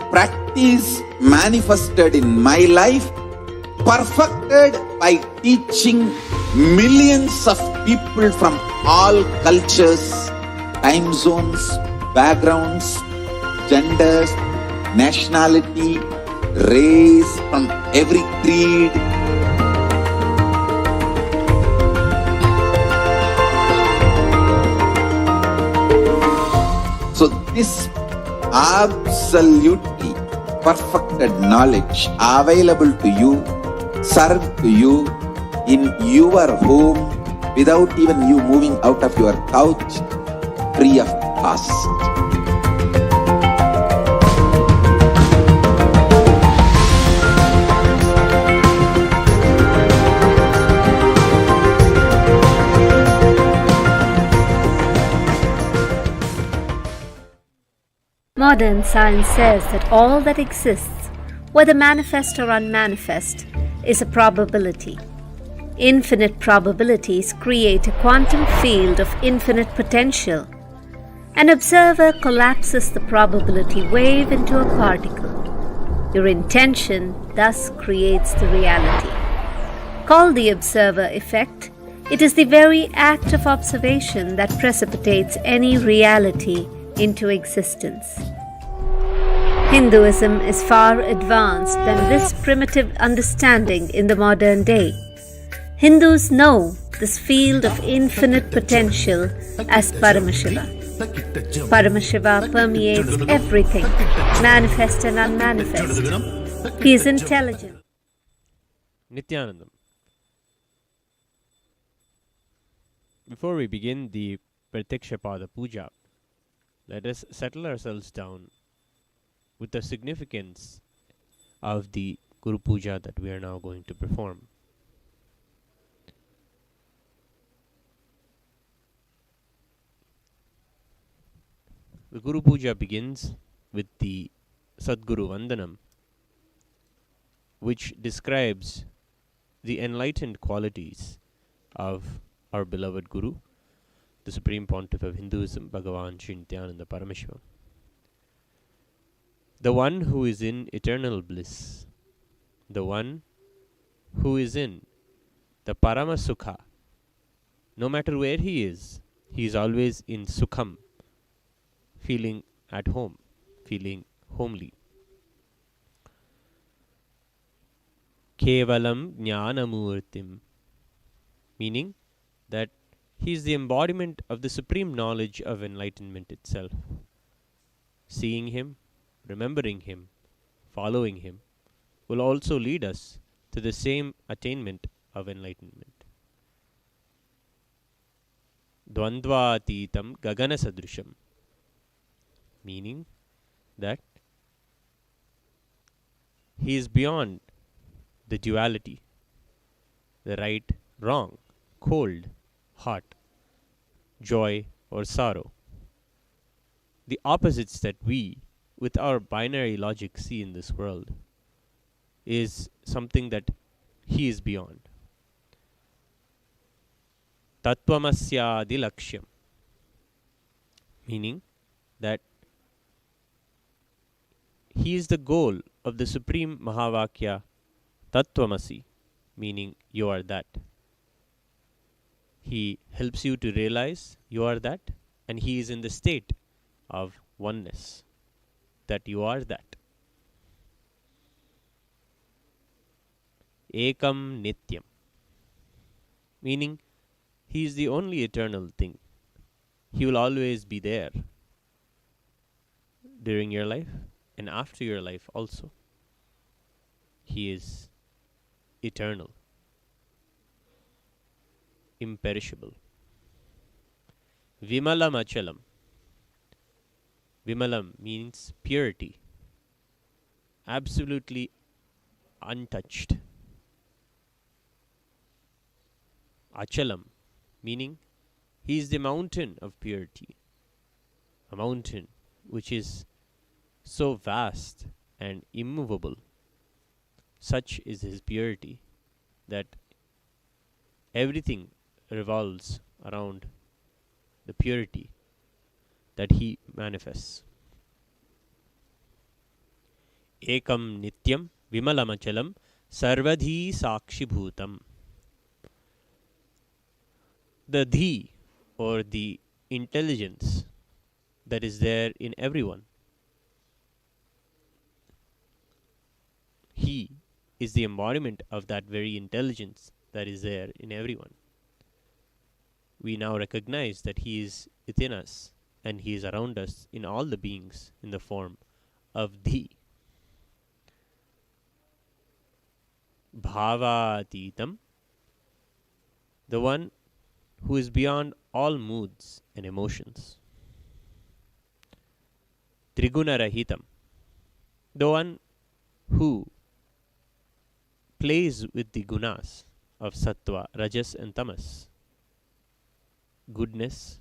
practice manifested in my life, perfected by teaching millions of people from all cultures, time zones, backgrounds, genders, nationality, race, from every creed. So this absolutely perfected knowledge available to you, served to you in your home without even you moving out of your couch, free of cost. Modern science says that all that exists, whether manifest or unmanifest, is a probability. Infinite probabilities create a quantum field of infinite potential. An observer collapses the probability wave into a particle. Your intention thus creates the reality. Called the observer effect, it is the very act of observation that precipitates any reality into existence. Hinduism is far advanced than this primitive understanding in the modern day. Hindus know this field of infinite potential as Paramashiva. Paramashiva permeates everything, manifest and unmanifest. He is intelligent. Nityanandam. Before we begin the Pratyakshapada Puja, let us settle ourselves down with the significance of the Guru Puja that we are now going to perform. The Guru Puja begins with the Sadguru Vandanam, which describes the enlightened qualities of our beloved Guru, the Supreme Pontiff of Hinduism, Bhagavan Sri Nityananda Parameshwar. The one who is in eternal bliss, the one who is in the Parama Sukha. No matter where he is always in Sukham, feeling at home, feeling homely. Kevalam Jnanamurtim, meaning that he is the embodiment of the supreme knowledge of enlightenment itself. Seeing him, remembering him, following him will also lead us to the same attainment of enlightenment. Dvandvatitam Gagana Sadrisham, meaning that he is beyond the duality, the right, wrong, cold, hot, joy or sorrow. The opposites that we, with our binary logic, see in this world is something that he is beyond. Tattvamasya Laksham, meaning that he is the goal of the supreme Mahavakya Tattvamasi, meaning you are that. He helps you to realize you are that, and he is in the state of oneness, that you are that. Ekam Nityam, meaning he is the only eternal thing. He will always be there during your life and after your life also. He is eternal, imperishable. Vimalam Achalam. Vimalam means purity, absolutely untouched. Achalam, meaning he is the mountain of purity, a mountain which is so vast and immovable. Such is his purity that everything revolves around the purity that he manifests. Ekam nityam vimalamachalam sarvadhi sakshibhutam. The Dhi, or the intelligence that is there in everyone, he is the embodiment of that very intelligence that is there in everyone. We now recognize that he is within us and he is around us in all the beings in the form of Dhi. Bhavatitam, the one who is beyond all moods and emotions. Trigunarahitam, the one who plays with the gunas of sattva, rajas and tamas. Goodness,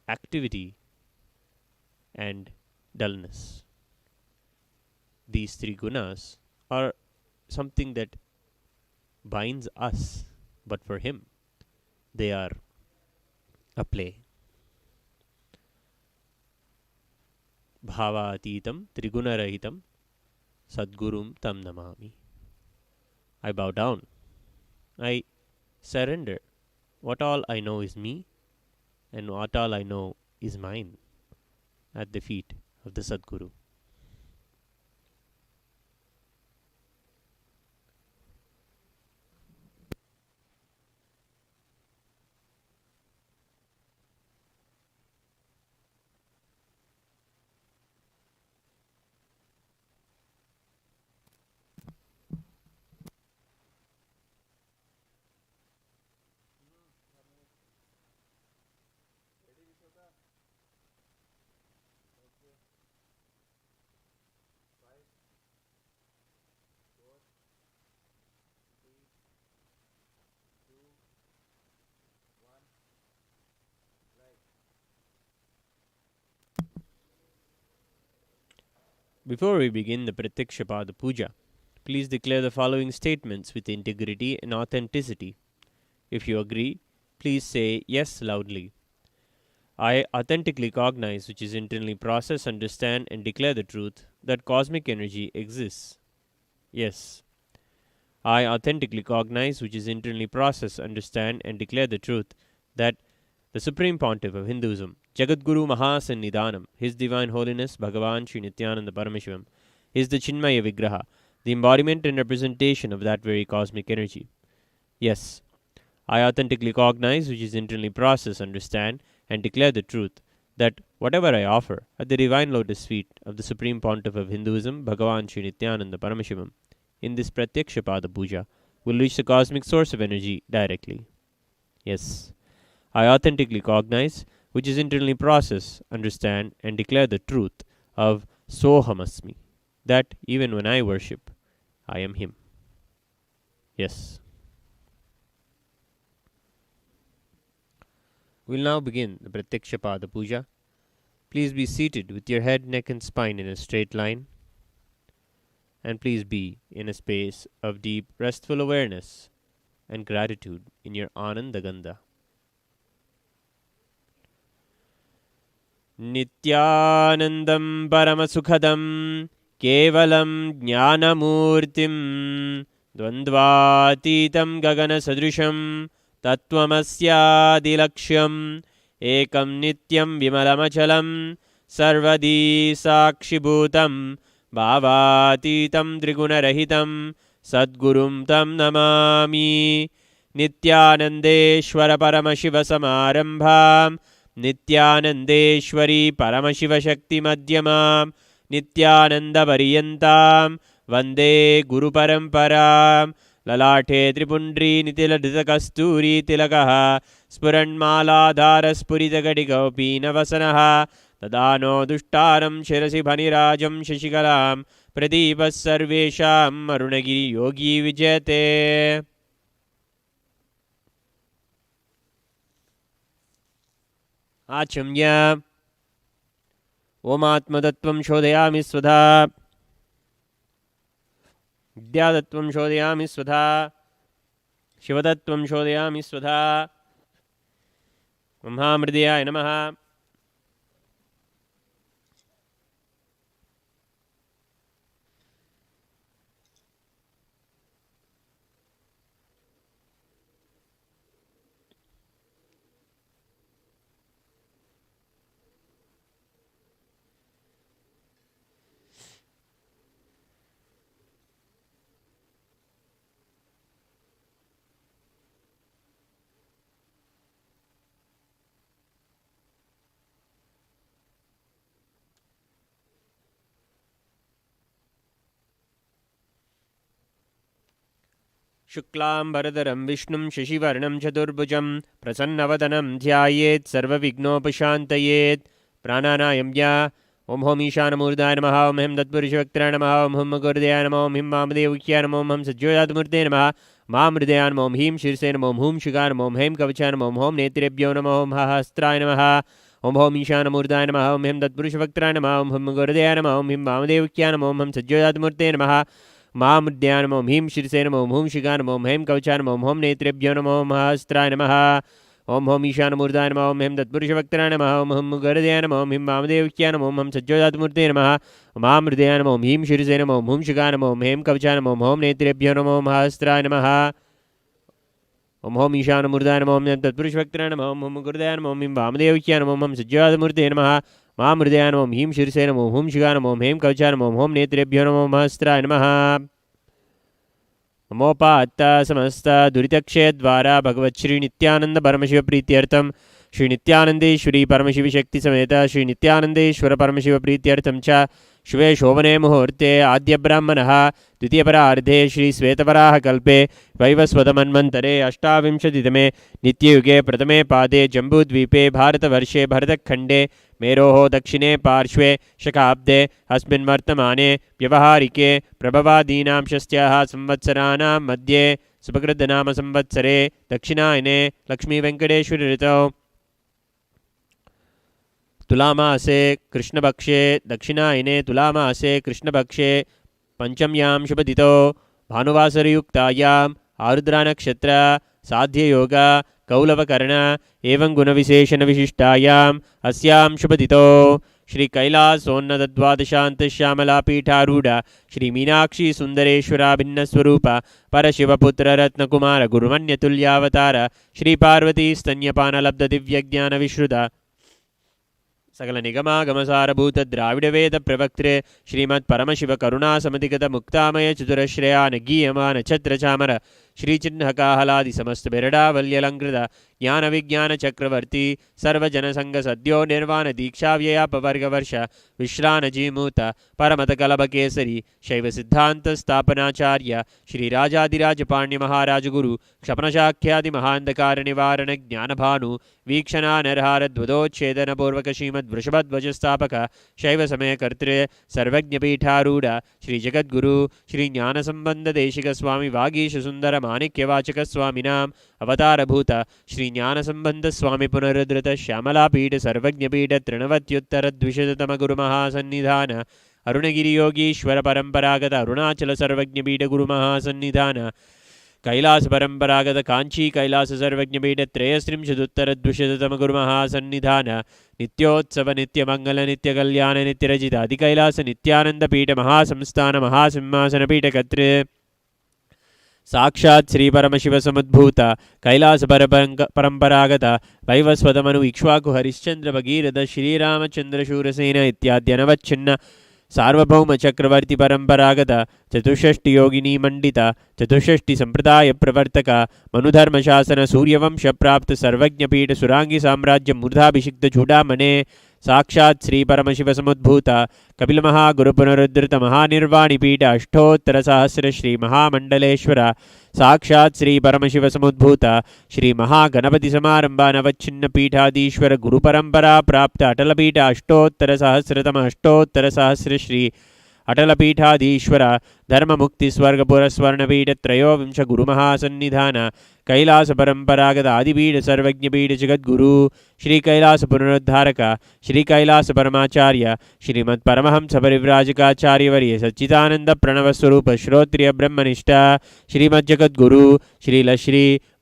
activity and dullness. These three gunas are something that binds us, but for him they are a play. Bhavatitam trigunarahitam sadgurum tam namami. I bow down. I surrender. What all I know is me, and what all I know is mine, at the feet of the Sadguru. Before we begin the Pratyakshapada Puja, please declare the following statements with integrity and authenticity. If you agree, please say yes loudly. I authentically cognize, which is internally process, understand, and declare the truth that cosmic energy exists. Yes. I authentically cognize, which is internally process, understand, and declare the truth that the Supreme Pontiff of Hinduism, Jagadguru Mahasannidhanam, His Divine Holiness Bhagavan Sri Nityananda Parameshivam, is the Chinmaya Vigraha, the embodiment and representation of that very cosmic energy. Yes, I authentically cognize, which is internally process, understand, and declare the truth that whatever I offer at the Divine Lotus feet of the Supreme Pontiff of Hinduism, Bhagavan Sri Nityananda Parameshivam, in this Pratyakshapada Puja, will reach the cosmic source of energy directly. Yes, I authentically cognize, which is internally process, understand, and declare the truth of Sohamasmi, that even when I worship, I am Him. Yes. We'll now begin the Pratyakshapada Puja. Please be seated with your head, neck, and spine in a straight line. And please be in a space of deep, restful awareness and gratitude in your Anandagandha. Nityanandam Paramasukhadam Kevalam Jnanamurtim Dvandvatitam Gagana Sadrisham Tattvamasyaadilaksham Ekam Nityam Vimalamachalam Sarvadi Sakshibhutam Bhavatitam Trigunarahitam Sadgurum Tam Namami. Nityanandeshwara Paramashiva Samarambham Nityanandeshwari Paramashiva Shakti Madhyamam Nityananda Variyantam Vande Guru Paramparam. Lalate Tripundri Nitila Kasturi Tilakaha Spuranmaladhara Spuritagadikaupina Vasanaha Tadano Dushtaram Shirasi Bhanirajam Shashikalam Pradipas Sarvesham Arunagiri Yogi Vijayate. Achamya Omatmadattvam Shodhayami Svadha Vidyadatvam Shodhayami Svadha शिवतत्त्वं शोधयामि स्वधा। ब्रह्मामृदयाय नमः। शुक्लाम्बरधरं विष्णुं शशिवर्णं चतुर्भुजं प्रसन्नवदनं ध्यायेत् सर्वविघ्नोपशान्तयेत्। प्राणानायम्या ॐ home ईशानमूर्धाय नमः। ॐ ह्रीं तत्पुरुषवक्त्राय नमः। ॐ हुं गुरुदेवाय नमः। ॐ ह्रीं वामदेवक्याय नमः। ॐ हं सज्जोजातमूर्ते नमः। मां हृदयाय नमः। ॐ ह्रीं शीर्षे नमः। ॐ हुं शिखाय नमः। ॐ ह्रीं कवचाय नमः। ॐ हों नेत्रेभ्यो नमः। ॐ हस्त्राय नमः। ॐ होम ईशानमूर्धाय नमः। ॐ ह्रीं तत्पुरुषवक्त्राय नमः। ॐ हुं गुरुदेवाय नमः। ॐ ह्रीं वामदेवक्याय नमः। ॐ हं सज्जोजातमूर्ते नमः। मां हृदयाय नमः। ॐ ह्रीं शीर्षे नमः। ॐ हुं शिखाय नमः। ॐ ह्रीं कवचाय नमः। ॐ हों नेत्रेभ्यो नमः। ॐ हस्त्राय नमः। ॐ होम ईशानमूर्धाय नमः। ॐ ह्रीं तत्पुरुषवक्त्राय नमः। ॐ हुं गुरुदेवाय नमः। ॐ ह्रीं वामदेवक्याय नमः। ॐ हं सज्जोजातमूर्ते नमः। मां हृदयाय नमः। ॐ ह्रीं शीर्षे नमः। ॐ हुं शिखाय नमः। ॐ ह्रीं कवचाय नमः। ॐ हों नेत्रेभ्यो नमः। ॐ हस्त्राय नमः। ॐ होम ईशानमूर्धाय नमः। ॐ ह्रीं तत्पुरुषवक्त्राय नमः। ॐ हुं गुरुदेवाय नमः। ॐ ह्रीं वामदेवक्याय नमः। ॐ हं सज्जोजातमूर्ते नमः। मां हृदयाय नमः। ॐ ह्रीं शीर्षे नमः। ॐ हुं शिखाय नमः। ॐ ह्रीं कवचाय नमः। ॐ हों नेत्रेभ्यो नमः। ॐ हस्त्राय नमः। नमोपात्त समस्त दुरितक्षयद्वारा भगवत् श्री नित्यानंद परमशिव प्रीत्यर्थम श्री नित्यानंदेश्वरी परमशिव शक्ति समेत श्री नित्यानंदेश्वर परमशिव प्रीत्यर्थम च शुभे शोभने मुहूर्ते आद्य ब्राह्मणः द्वितीयपरार्धे श्री श्वेतवराह कल्पे वैवस्वतमन्वन्तरे अष्टाविंशतितमे नित्ययुगे प्रथमे पादे जम्बूद्वीपे भारतवर्षे भरतखण्डे मेरोः दक्षिणे पार्श्वे शकाब्दे अस्मिन् वर्तमाने व्यवहारिके प्रभवादीनां षष्ट्याः संवत्सराणां मध्ये सुभकृतनाम संवत्सरे दक्षिणायने लक्ष्मीवेङ्कटेश्वरी ऋतौ तुलामासे कृष्णपक्षे दक्षिणायने तुलामासे कृष्णपक्षे पंचम्यां शुभतिथौ भानुवासरयुक्तायाम् आरुद्रानक्षत्र साध्ययोग कौलवकर्ण एवं गुणविशेषणविशिष्टायाम् अस्यां शुभतिथौ श्री कैलासोन्नतद्वादशान्तश्यामलापीठारूढ श्री मीनाक्षी सुन्दरेश्वराभिन्नस्वरूप परशिवपुत्र रत्नकुमार गुरुमन्यतुल्यावतार श्री पार्वती स्तन्यपानलब्ध दिव्यज्ञानविश्रुत सकल निगमागमसारभूत द्राविड वेद प्रवक्त्रे श्रीमत् परमशिव करुणा समधिगत मुक्तामय चतुरश्रया नगीयमान छत्र चामर श्री चिन्हकाहलादि समस्त बेरडावल्यलंकृत ज्ञान विज्ञान चक्रवर्ती सर्वजन संघ सद्यो निर्वाण दीक्षा व्ययापवर्ग वर्ष विश्रान जीमूत परमत कलभ केसरी शैव सिद्धांत स्थापनाचार्य श्री राजाधिराज पाण्य महाराज गुरु क्षपणशाख्यादि महांधकार निवारण ज्ञान भानु वीक्षणा नरहार ध्वदोच्छेदन पूर्वक श्रीमद वृषभध्वज स्थापक शैव समय कर्तृ सर्वज्ञ पीठारूढ़ श्री जगद्गुरु श्री ज्ञान संबंध देशिक स्वामी वागीश सुंदर माणिक्यवाचक स्वामिनाम अवतारभूत श्री ज्ञान संबंध स्वामी पुनरुद्धृत श्यामलापीठ सर्वज्ञपीठ तृणवत्युत्तर द्विशततम गुरु महासन्निधान अरुणगिरि योगीश्वर परंपरागत अरुणाचल सर्वज्ञपीठ गुरु महासन्निधान कैलास परंपरागत कांची कैलास सर्वज्ञपीठ त्रयस्त्रिंशदुत्तर द्विशततम गुरु महासन्निधान नित्योत्सव नित्यमंगल नित्य कल्याण नित्यरजित अधिकैलास नित्यानंद पीठ महासंस्थान महासिंहासन पीठ कर्तृ साक्षात् श्री परमशिव समुद्भूत कैलास परंपरागत वैवस्वतमनु इक्ष्वाकु हरिश्चंद्र भगीरथ श्रीरामचंद्र शूरसेन इत्याद्यनवच्छिन्न सार्वभौम चक्रवर्ती परंपरागत चतुष्षष्टि योगिनी मंडित चतुष्षष्टि संप्रदाय प्रवर्तक मनुधर्म शासन सूर्यवंश प्राप्त सर्वज्ञपीठ सुरांगी साम्राज्य मूर्धाभिषिक्त चूड़ामणे साक्षात् श्री परमशिव समुद्भूत कपिल महागुरु पुनरुद्धृत महानिर्वाणी पीठ अष्टोत्तर सहस्र श्री महामंडलेश्वर साक्षात् श्री परमशिव समुद्भूत श्री महागणपति समारंभा नवच्छिन्न पीठाधीश्वर गुरु परंपरा प्राप्त अटल पीठ अष्टोत्तर सहस्रतम अष्टोत्तर सहस्र श्री अटलपीठाधीश्वर धर्ममुक्तिस्वर्गपुरस्वर्णपीठ त्रयोविंश गुरुमहासन्निधान कैलास परंपरागत आदिपीठ सर्वज्ञपीठ जगद्गुरु श्री कैलास पुनरुद्धारक श्री कैलास परमाचार्य श्रीमद परमहंस परिव्राजकाचार्यवर्य सच्चिदानंद प्रणव स्वरूप श्रोत्रिय ब्रह्मनिष्ठ श्रीमद जगद्गुरु श्री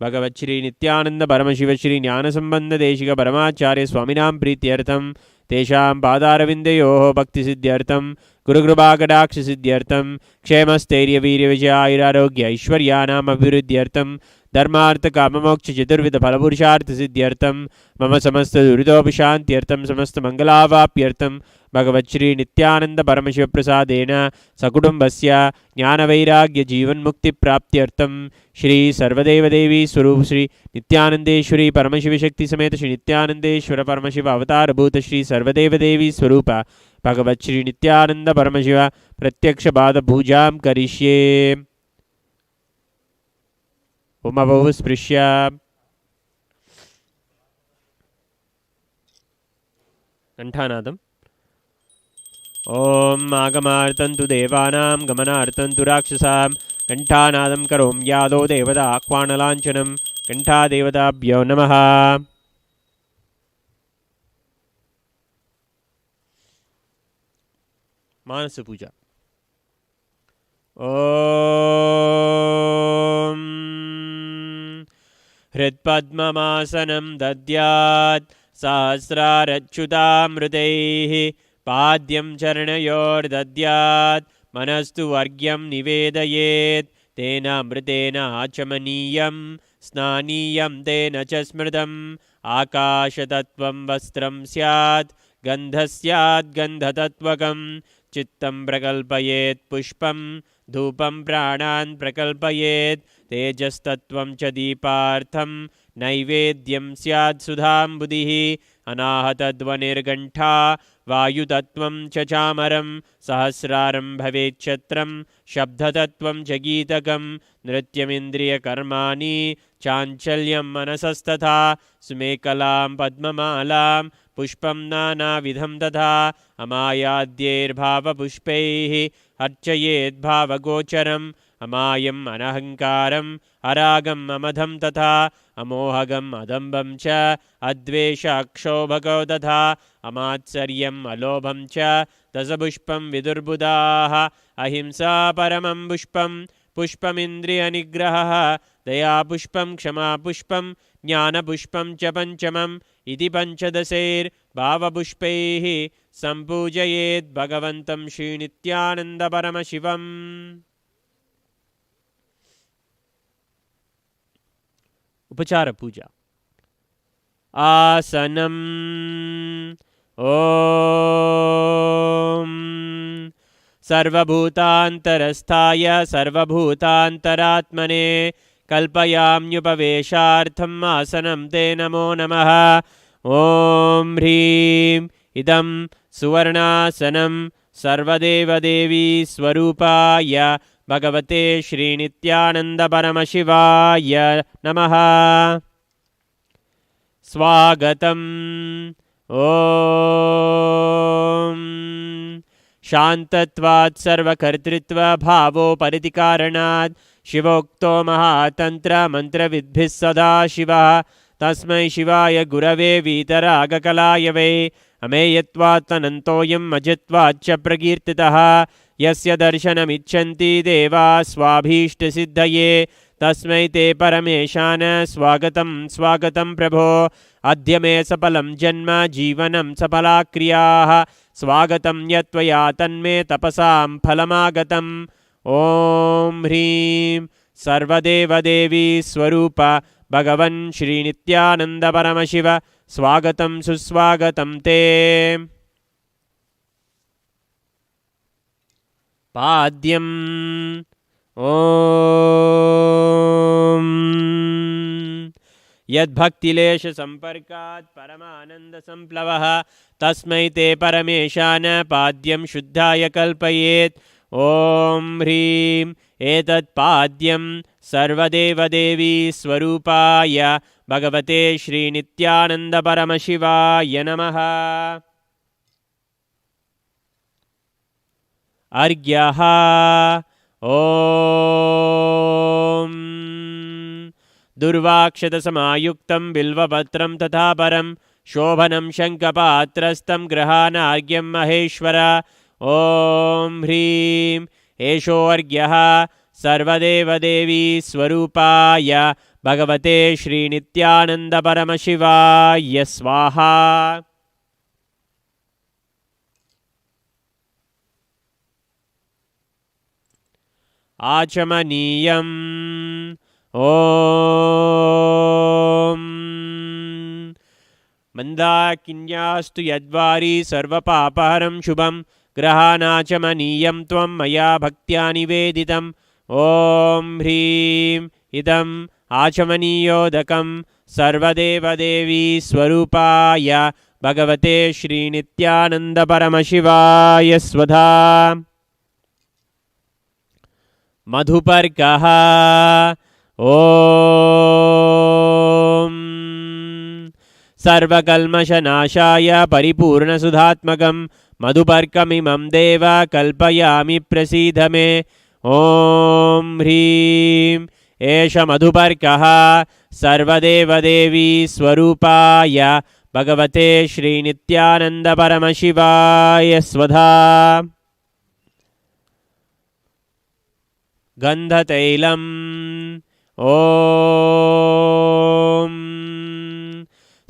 भगवत श्री नित्यानंद परमशिव श्री ज्ञान संबंध देशिक परमाचार्य स्वामिनां प्रीत्यर्थम तेषां पादारविन्दयोः भक्तिसिद्ध्यर्थं गुरुकृपाकटाक्षसिद्ध्यर्थं क्षेमस्थैर्यवीर्यविजयायुरारोग्य ऐश्वर्याणाम् अभिवृद्ध्यर्थं धर्मार्थकाममोक्षचतुर्विधफलपुरुषार्थसिद्ध्यर्थं मम समस्तदुरितोपशान्त्यर्थं समस्तमङ्गलावाप्यर्थं भगवच्छ्री नित्यानंद परमशिवप्रसादेन सकुटुम्बस्य ज्ञानवैराग्यजीवन्मुक्तिप्राप्त्यर्थं श्री सर्वदेवदेवी स्वरूप श्री नित्यानंदेश्वरी परमशिव शक्ति समेत श्री नित्यानंदेश्वर परमशिव अवतारभूत श्री सर्वदेवदेवी स्वरूप भगवत् श्री नित्यानंद परमशिव प्रत्यक्ष पाद पूजां करिष्ये। उमवौ स्पृश्य कंठानादम् ओम आगमार्तन्तु देवानां गमनार्तन्तु राक्षसां कंठानादं करोम यादो देवता आह्वानलाञ्छनं कंठादेवताभ्यो नमः। मानस पूजा ओम हृत्पद्ममासनं दद्यात् सहस्रारच्युतामृतैः पाद्यं चरणयोर्दद्यात् मनस्तु वर्ग्यं निवेदयेत् तेन अमृतेन आचमनीयं स्नानीयं तेन च स्मृतम् आकाशतत्त्वं वस्त्रं स्यात् गन्धः स्यात् गन्धतत्त्वकं चित्तं प्रकल्पयेत् पुष्पं धूपं प्राणान् प्रकल्पयेत् तेजस्तत्त्वं च दीपार्थं नैवेद्यं स्यात् सुधाम्बुधिः अनाहतध्वनिर्घण्टा वायुतत्त्वं च चामरं सहस्रारं भवेच्छत्रं शब्दतत्त्वं च गीतकं नृत्यमिन्द्रियकर्माणि चाञ्चल्यं मनसस्तथा सुमेकलां पद्ममालां पुष्पं नानाविधं तथा अमायाद्यैर्भावपुष्पैः अर्चयेद्भावगोचरम् अमायम् अनहङ्कारम् अरागम् अमधं तथा अमोहगम् अदम्बं च अद्वेषाक्षोभगो तथा अमात्सर्यम् अलोभं च दशपुष्पं विदुर्बुधाः अहिंसा परमं पुष्पं पुष्पमिन्द्रियनिग्रहः दयापुष्पं क्षमापुष्पं ज्ञानपुष्पं च पञ्चमम् इति पञ्चदशैर्भावपुष्पैः सम्पूजयेत् भगवन्तं श्रीनित्यानन्दपरमशिवम्। उपचार पूजा आसनम् ओम सर्वभूतान्तरस्थाय सर्वभूतान्तरात्मने कल्पयाम्युपवेशार्थम् आसनं ते नमो नमः। ओम ह्रीं इदं सुवर्णासनं सर्वदेवदेवी स्वरूपाय भगवते श्रीनित्यानन्दपरमशिवाय नमः। स्वागतम् ओम शान्तत्वात् सर्वकर्तृत्व भावोपरितिकारणात् शिवोक्तो महातन्त्र मन्त्रविद्भिः सदा शिवः तस्मै शिवाय गुरवे वीतरागकलाय वै अमेयत्वात्तनन्तोऽयम् अजित्वाच्च प्रकीर्तितः यस्य दर्शनमिच्छन्ति देवा स्वाभीष्टसिद्धये तस्मै ते परमेशान स्वागतं स्वागतं प्रभो। अद्य मे सफलं जन्म जीवनं सफला क्रियाः स्वागतं यत्त्वया तन्मे तपसां फलमागतम्। ॐ ह्रीं सर्वदेवदेवी स्वरूप भगवन् श्रीनित्यानन्दपरमशिव स्वागतं सुस्वागतं ते। पाद्यम् ॐ यद्भक्तिलेश संपर्कात् परमानन्दसंप्लवः तस्मै ते परमेशान पाद्यं शुद्धाय कल्पयेत्। ॐ ह्रीं एतत् पाद्यं सर्वदेवदेवी स्वरूपाय भगवते श्रीनित्यानन्दपरमशिवाय नमः। अर्घ्यः ॐ दुर्वाक्षतसमायुक्तं बिल्वपत्रं तथा परं शोभनं शङ्खपात्रस्तं गृहाणार्घ्यं महेश्वर ॐ ह्रीं एषोऽर्घ्यः सर्वदेवदेवी स्वरूपाय भगवते श्रीनित्यानन्दपरमशिवाय स्वाहा। आचमनीयम् ॐ मन्दाकिन्यास्तु यद्वारी सर्वपापहरं शुभं ग्रहाणाचमनीयं त्वं मया भक्त्या निवेदितं ॐ ह्रीं इदम् आचमनीयोदकं सर्वदेवदेवी स्वरूपाय भगवते श्रीनित्यानन्दपरमशिवाय स्वधा। मधुपर्कः ॐ सर्वकल्मषनाशाय परिपूर्णसुधात्मकं मधुपर्कमिमं देव कल्पयामि प्रसीद मे ॐ ह्रीं एष मधुपर्कः सर्वदेवदेवी स्वरूपाय भगवते श्रीनित्यानन्दपरमशिवाय स्वधा। गन्धतैलम् ॐ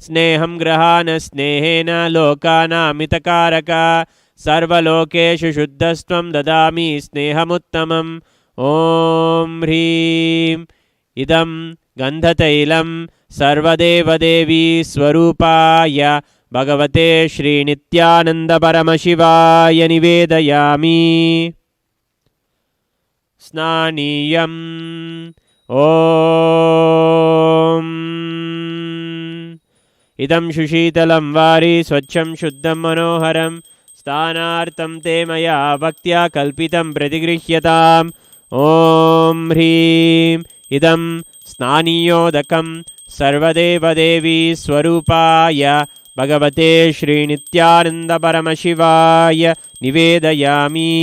स्नेहं ग्रहाण स्नेहेन लोकानामितकारक सर्वलोकेषु शुद्धस्त्वं ददामि स्नेहमुत्तमम् ॐ ह्रीं इदं गन्धतैलं सर्वदेवदेवी स्वरूपाय भगवते श्रीनित्यानन्दपरमशिवाय निवेदयामि। स्नानीयम् ॐ इदं सुशीतलं वारी स्वच्छं शुद्धं मनोहरं स्थानार्थं ते मया भक्त्या कल्पितं प्रतिगृह्यताम् ॐ ह्रीं इदं स्नानीयोदकं सर्वदेवदेवी स्वरूपाय भगवते श्रीनित्यानन्दपरमशिवाय निवेदयामि।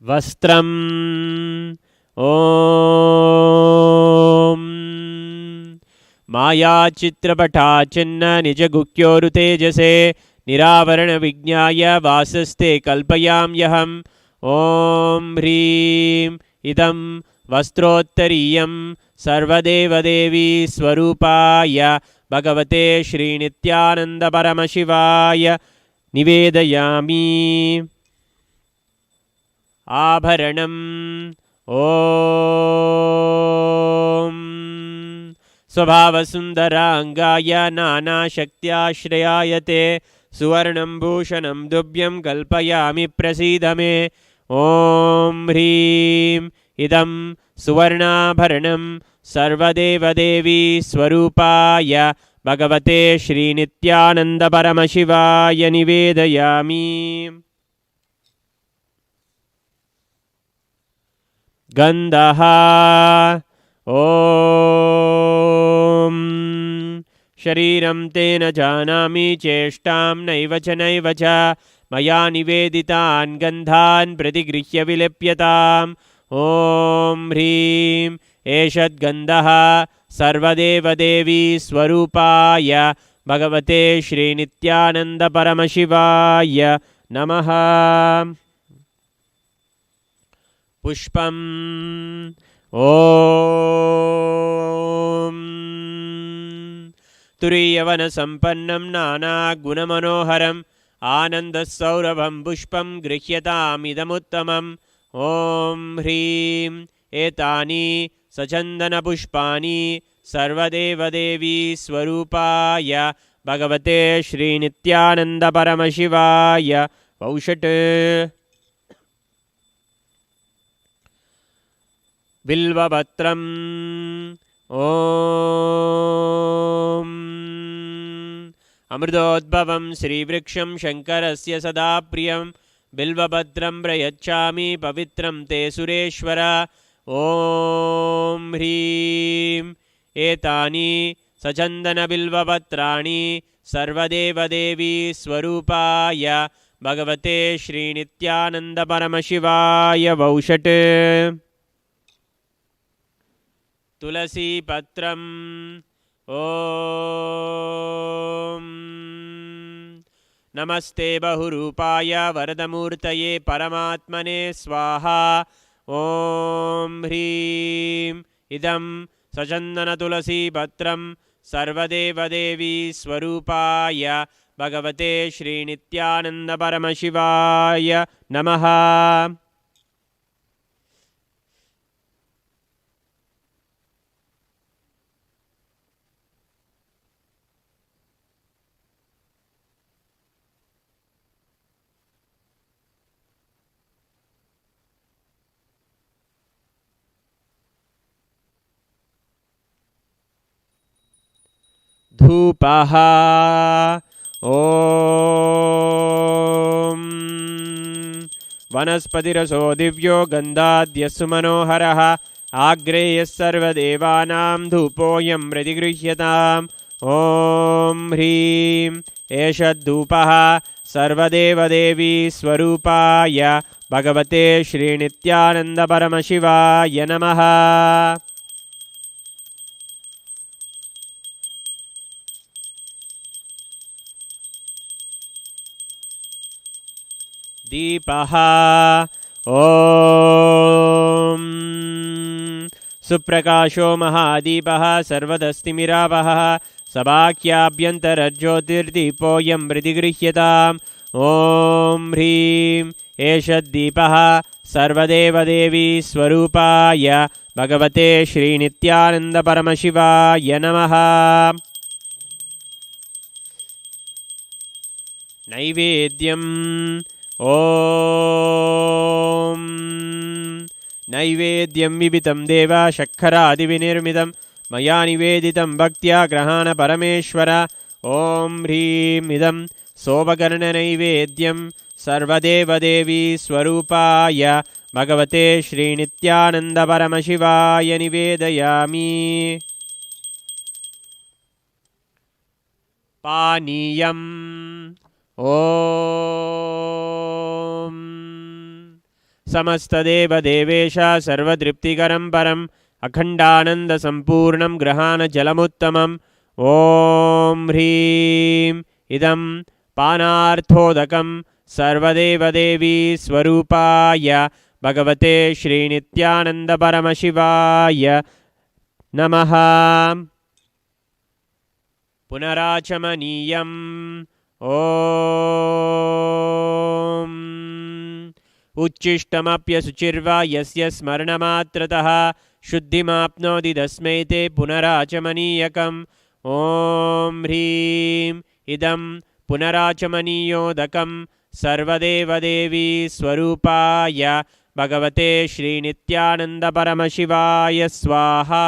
वस्त्रम् ॐ मायाचित्रपटाचिन्न निजगुह्योरुतेजसे निरावरणविज्ञाय वासस्ते कल्पयाम्यहम् ॐ ह्रीं इदं वस्त्रोत्तरीयं सर्वदेवदेवी स्वरूपाय भगवते श्रीनित्यानन्दपरमशिवाय निवेदयामि। आभरणम् ॐ स्वभावसुन्दराङ्गाय नानाशक्त्याश्रयाय ते सुवर्णं भूषणं दुभ्यं कल्पयामि प्रसीद मे ॐ ह्रीं इदं सुवर्णाभरणं सर्वदेवदेवी स्वरूपाय भगवते श्रीनित्यानन्दपरमशिवाय निवेदयामि। गन्धः ॐ शरीरं तेन जानामि चेष्टां नैव च मया निवेदितान् गन्धान् प्रतिगृह्य विलिप्यताम् ॐ ह्रीं एषद्गन्धः सर्वदेवदेवी स्वरूपाय भगवते श्रीनित्यानन्दपरमशिवाय नमः। पुष्पम् ॐ तुरीयवनसम्पन्नं नानागुणमनोहरम् आनन्दसौरभं पुष्पं गृह्यतामिदमुत्तमम् ॐ ह्रीं एतानि सचन्दनपुष्पाणि सर्वदेवदेवी स्वरूपाय भगवते श्रीनित्यानन्दपरमशिवाय वौषट्। बिल्वपत्रम् ॐ अमृतोद्भवं श्रीवृक्षं शङ्करस्य सदा प्रियं बिल्वपत्रं प्रयच्छामि पवित्रं ते सुरेश्वर ॐ ह्रीं एतानि सचन्दनबिल्वपत्राणि सर्वदेवदेवी स्वरूपाय भगवते श्रीनित्यानन्दपरमशिवाय वौषट् तुलसीपत्रम् ॐ नमस्ते बहुरूपाय वरदमूर्तये परमात्मने स्वाहा ॐ ह्रीं इदं सचन्दनतुलसीपत्रं सर्वदेवदेवी स्वरूपाय भगवते श्रीनित्यानन्दपरमशिवाय नमः। धूपः ॐ वनस्पतिरसो दिव्यो गन्धाद्यस्सु मनोहरः आग्रेयः सर्वदेवानां धूपोऽयं प्रतिगृह्यताम् ॐ ह्रीं एष धूपः सर्वदेवदेवी स्वरूपाय भगवते श्रीनित्यानन्दपरमशिवाय नमः। दीपः ॐ सुप्रकाशो महादीपः सर्वदस्तिमिरावः सभाख्याभ्यन्तरज्योतिर्दीपोऽयं प्रतिगृह्यताम् ॐ ह्रीं एष दीपः सर्वदेवदेवी स्वरूपाय भगवते श्रीनित्यानन्दपरमशिवाय नमः। नैवेद्यम् ॐ नैवेद्यं विवितं देव शर्करादिविनिर्मितं मया निवेदितं भक्त्या ग्रहाण परमेश्वर ॐ ह्रीं इदं सोपकर्णनैवेद्यं सर्वदेवदेवी स्वरूपाय भगवते श्रीनित्यानन्दपरमशिवाय निवेदयामि। पानीयम् ॐ समस्तदेवदेवेश सर्वतृप्तिकरं परम् अखण्डानन्दसम्पूर्णं ग्रहाणजलमुत्तमम् ॐ ह्रीं इदं पानार्थोदकं सर्वदेवदेवी स्वरूपाय भगवते श्रीनित्यानन्दपरमशिवाय नमः। पुनराचमनीयम् ॐ उच्छिष्टमप्यशुचिर्वा यस्य स्मरणमात्रतः शुद्धिमाप्नोति तस्मै ते पुनराचमनीयकम् ॐ ह्रीं इदं पुनराचमनीयोदकं सर्वदेवदेवी स्वरूपाय भगवते श्रीनित्यानन्दपरमशिवाय स्वाहा।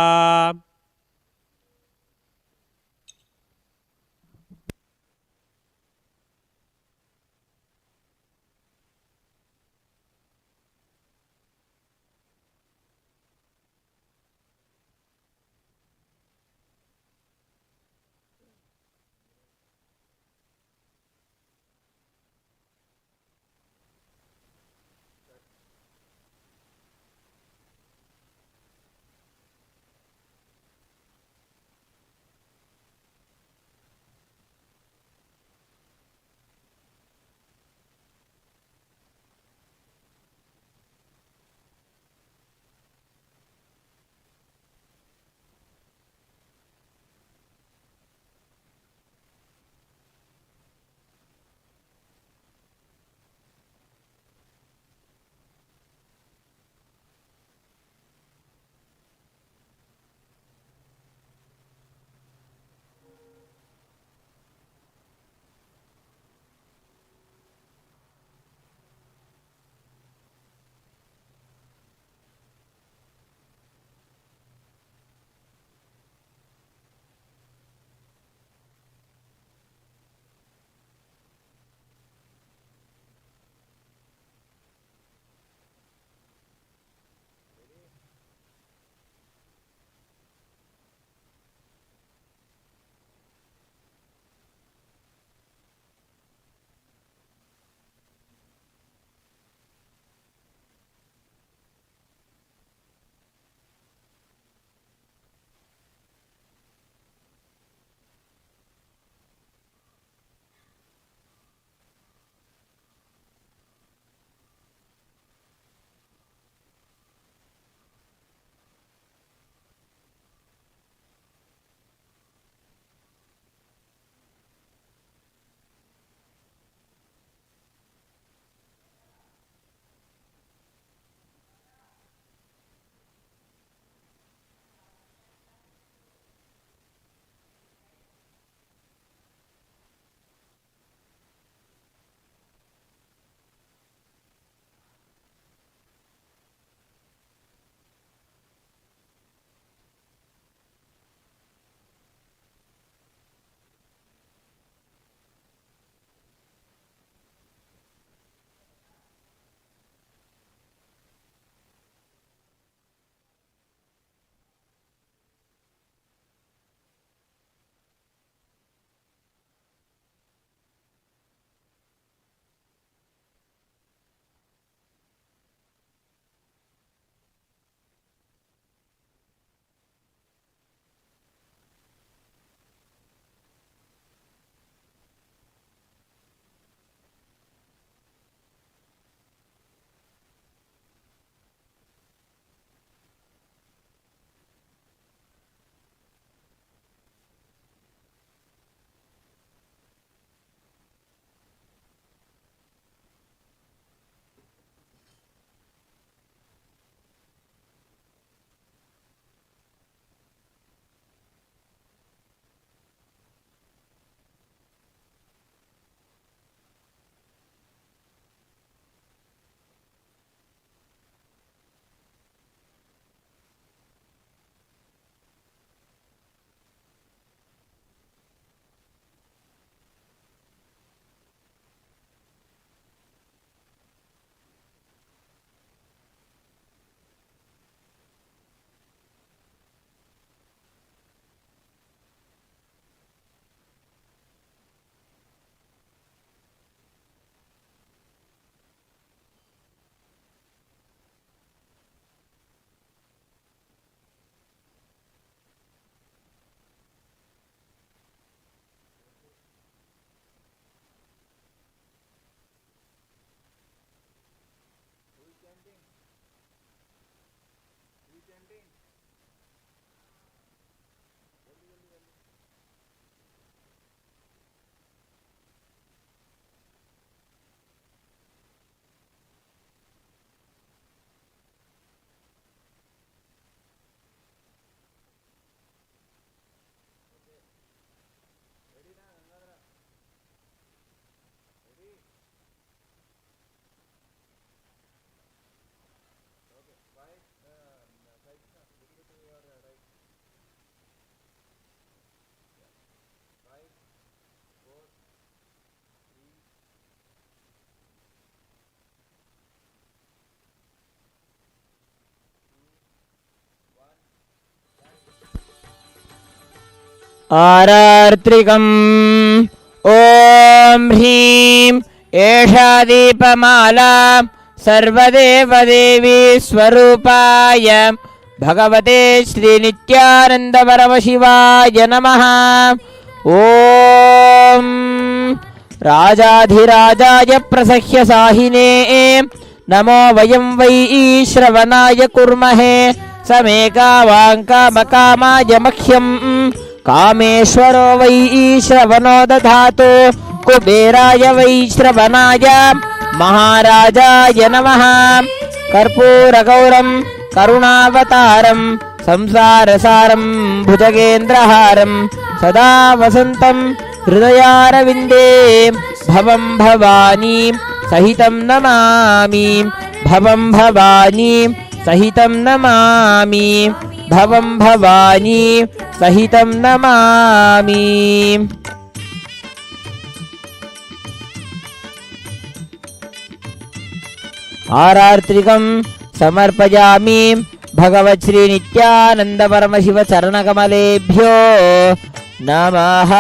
आरार्त्रिकम् ॐ ह्रीं एषा दीपमाला सर्वदेवदेवी स्वरूपाय भगवते श्रीनित्यानन्दपरमशिवाय नमः। ॐ राजाधिराजाय प्रसह्य साहिने नमो वयं वै श्रवणाय कुर्महे समे कामाय मह्यं कामेश्वरो वै श्रवणो दधातु कुबेराय वै श्रवणाय महाराजाय नमः। कर्पूरगौरं करुणावतारं संसारसारं भुजगेन्द्रहारं सदा वसन्तं हृदयारविन्दे भवं भवानी सहितं नमामि भवं भवानी सहितं नमामि भवं भवानी सहितं नमामि। आरार्त्रिकं समर्पयामि भगवत् श्री नित्यानंद परमशिव चरणकमलेभ्यो नमः।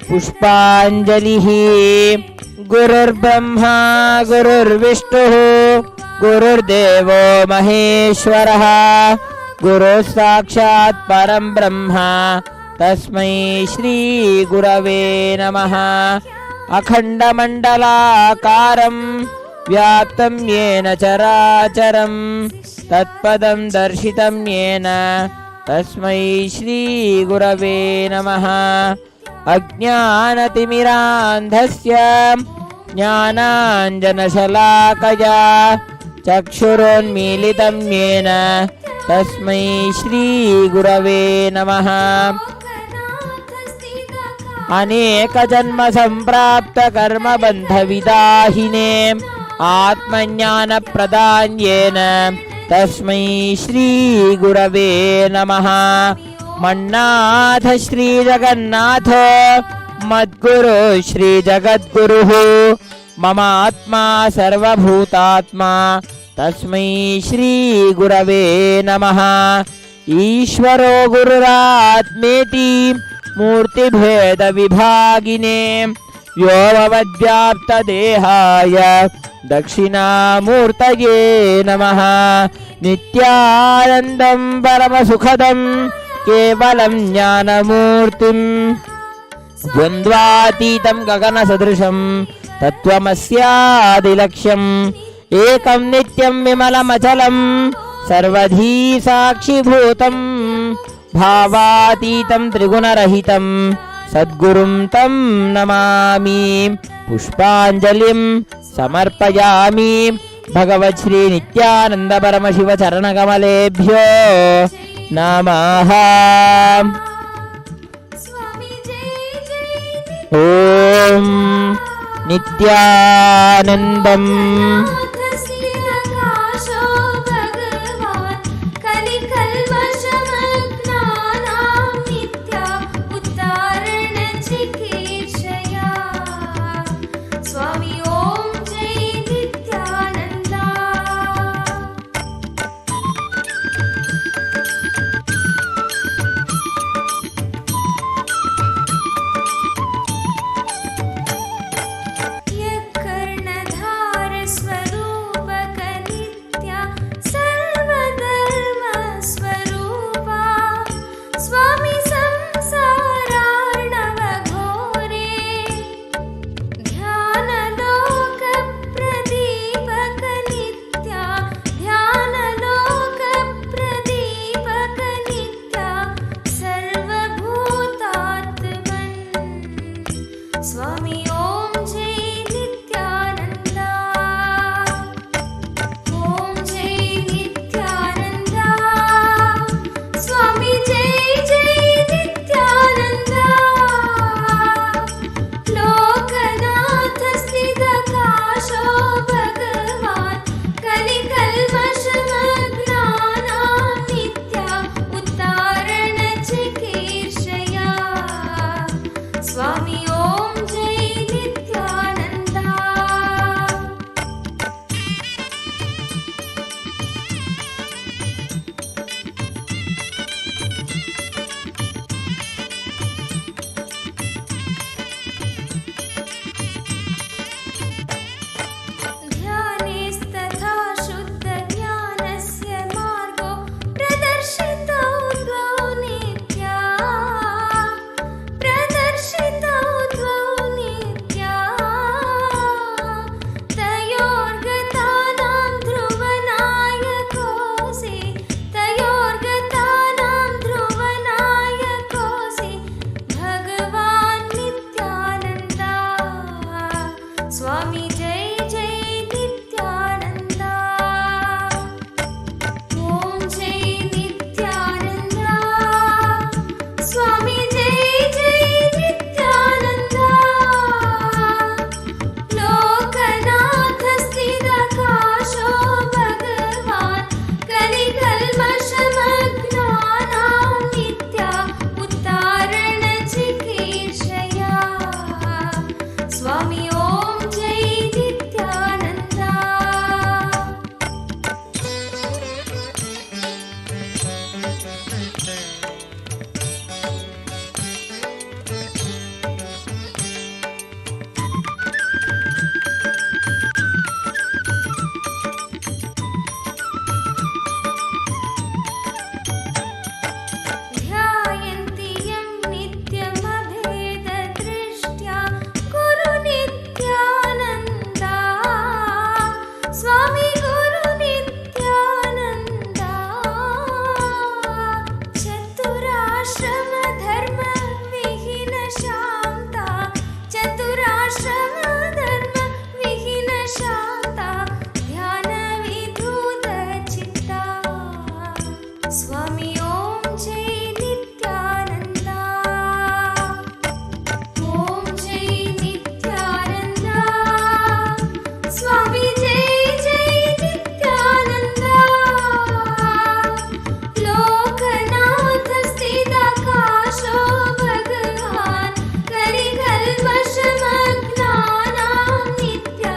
पुष्पाञ्जलिः। गुरुर्ब्रह्मा गुरुर्विष्णुः गुरुर्देवो महेश्वरः गुरुः साक्षात् परं ब्रह्म तस्मै श्री गुरवे नमः। अखण्डमण्डलाकारं व्याप्तं येन चराचरं तत्पदं दर्शितं येन तस्मै श्री गुरवे नमः। अज्ञानतिमिरान्धस्य ज्ञानाञ्जनशलाकया चक्षुरोन्मीलितं येन तस्मै श्री गुरवे नमः। अनेकजन्म सम्प्राप्त कर्मबन्धविदाहिने आत्मज्ञानप्रदान्येन तस्मै श्री गुरवे नमः। मन्नाथ श्री जगन्नाथ मद्गुरु श्री जगद्गुरुः मम आत्मा सर्वभूतात्मा तस्मै श्री गुरवे नमः। ईश्वरो गुरुरात्मेति मूर्तिभेद विभागिने व्योमवद्व्याप्तदेहाय दक्षिणामूर्तये नमः। नित्यानन्दं परमसुखदं केवलं ज्ञानमूर्तिं द्वन्द्वातीतं गगनसदृशं तत्त्वमस्यादिलक्ष्यम् एकं नित्यं विमलमचलं सर्वधी साक्षिभूतं भावातीतं त्रिगुणरहितं सद्गुरुं तं नमामि। पुष्पाञ्जलिं समर्पयामि भगवत् श्री नित्यानंद परमशिव चरणकमलेभ्यो नमः। ॐ नित्यानन्दम् कर्णधार स्वरूप स्वामी ओम जय नित्यानंदा ओम जय नित्यानंदा स्वामी जय जय नित्यानंदा लोकनाथ स्थिताकाशो भगवान कलिकल्मषमग्नानां नित्या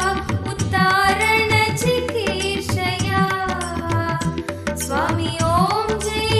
उत्तारण चिकीर्षया स्वामी ओम जय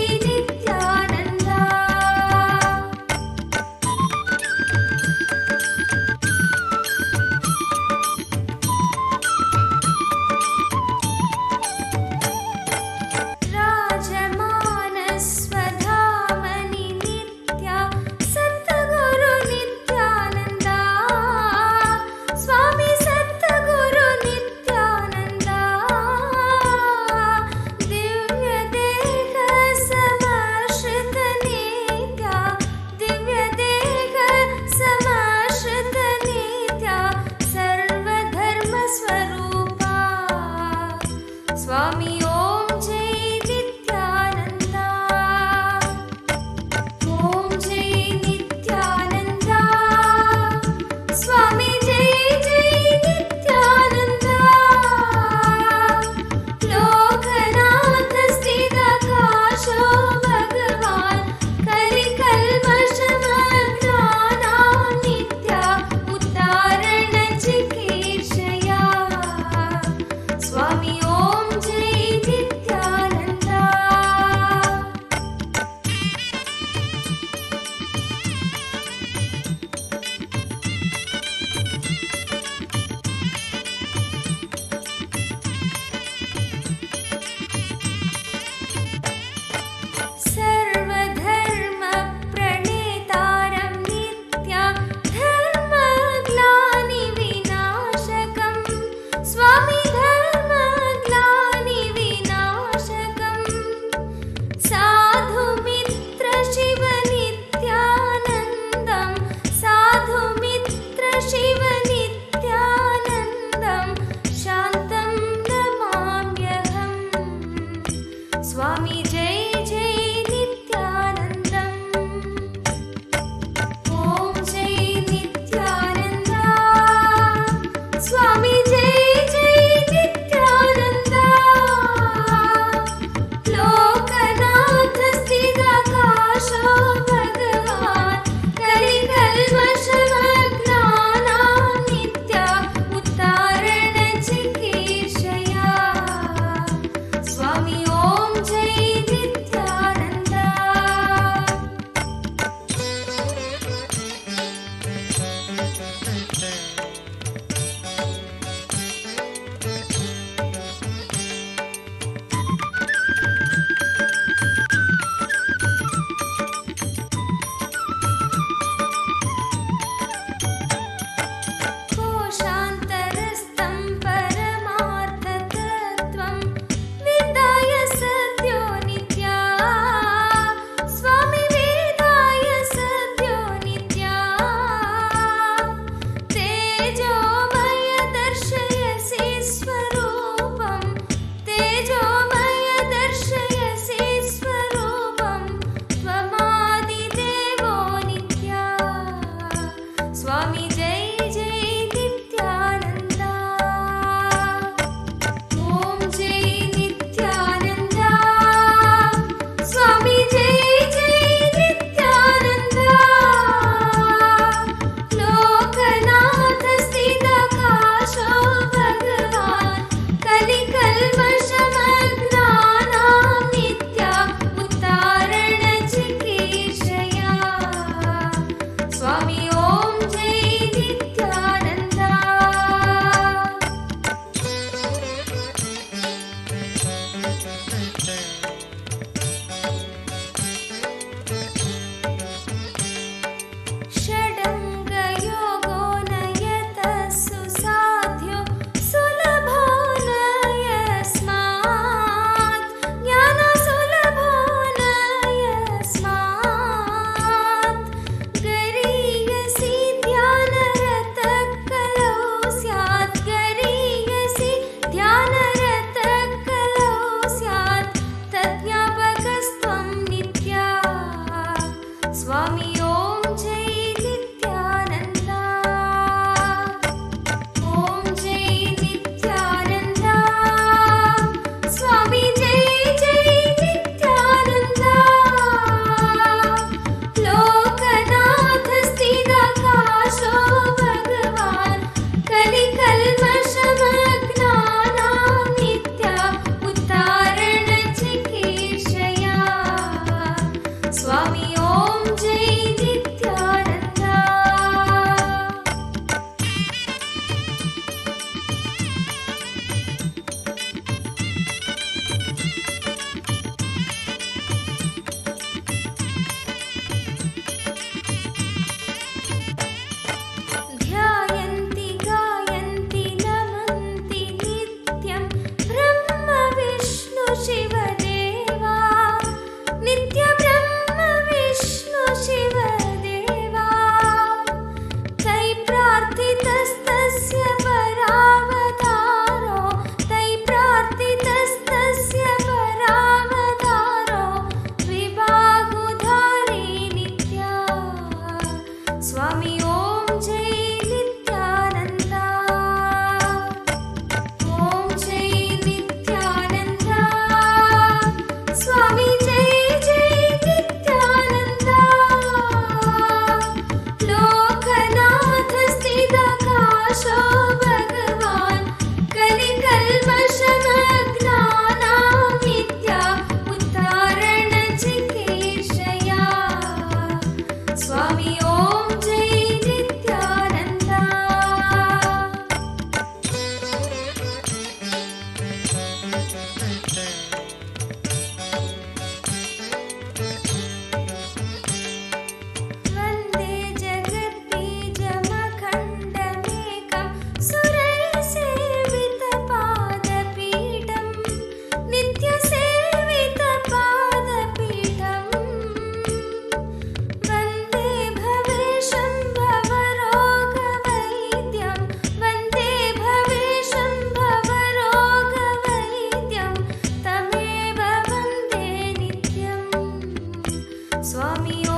स्वामी ॐ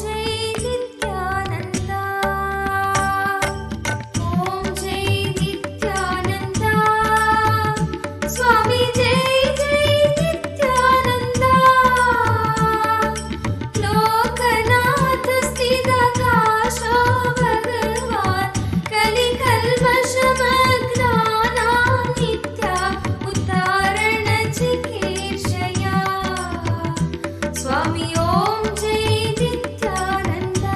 जय नित्यानन्दा ॐ जय नित्यानन्दा स्वामी जय जय नित्यानन्दा लोकनाथ स्थितकाशो भगवान् कलिकल्मषमग्नानां नित्या उद्धारणचिकीर्षया स्वामी ॐ जय नित्यानन्दा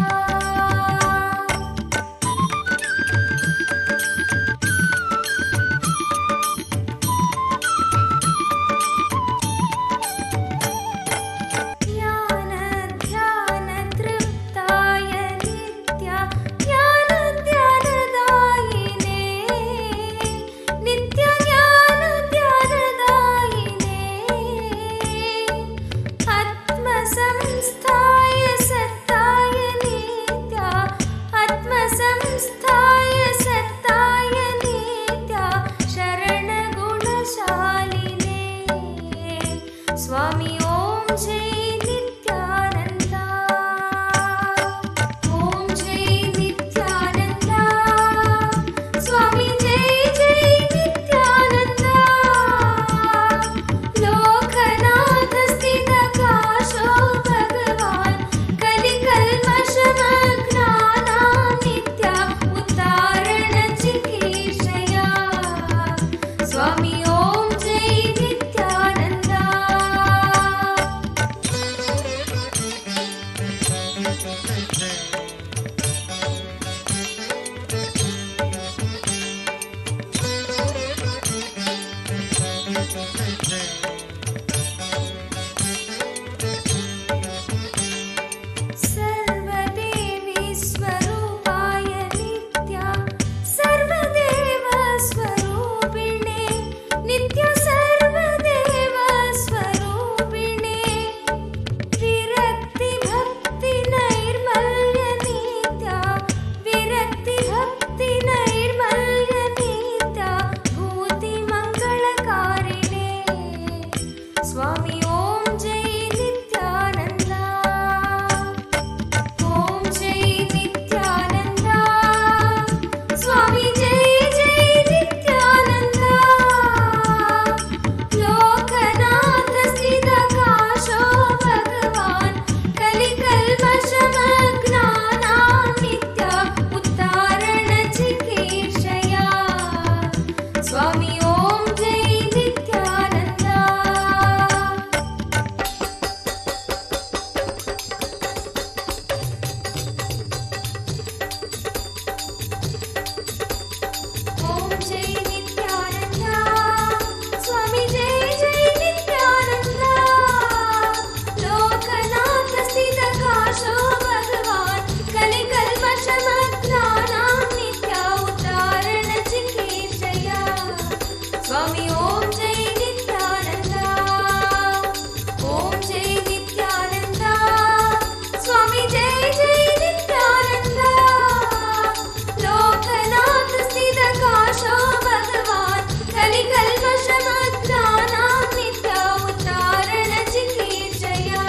ज्ञानध्यानतृप्ताय नित्या ज्ञानध्यानदायिने नित्यज्ञानध्यानदायिने आत्मसंस्थाय सत्ताय नित्या आत्मसंस्थाय सत्ताय नित्या शरणगुणशालिने स्वामी ॐ जय नित्यानन्दा ॐ जय नित्यानन्दा स्वामी जय जय नित्यानन्दा लोकनाथ स्थितकाशो भगवान् कलिकल्मषमग्नानां नित्या उद्धारणचिकीर्षया स्वामी ॐ जय नित्यानन्दा सर्वदेवी स्वरूपाय नित्या सर्वदेव स्वरूपिणे नित्य सर्वदेव स्वरूपिणे विरक्ति भक्ति नैर्मल्य नित्या विरक्ति भक्ति नैर्मल्य नित्या भूति मंगलकारिणे स्वामी ॐ जय नित्यानन्दा ॐ जय नित्यानन्दा स्वामी जय जय नित्यानन्दा लोकनाथ स्थितकाशो भगवान् कलिकल्मषमग्नानां नित्या उद्धारणचिकीर्षया स्वामी ॐ जय नित्यानन्दा ॐ जय नित्यानन्दा स्वामी जय जय नित्यानन्दा लोकनाथ स्थितकाशो भगवान् कलिकल्मषमग्नानां नित्या उद्धारणचिकीर्षया स्वामी ॐ जय नित्यानन्दा ॐ जय नित्यानन्दा स्वामी जय जय नित्यानन्दा लोकनाथ स्थितकाशो भगवान् कलिकल्मषमग्नानां नित्या उद्धारणचिकीर्षया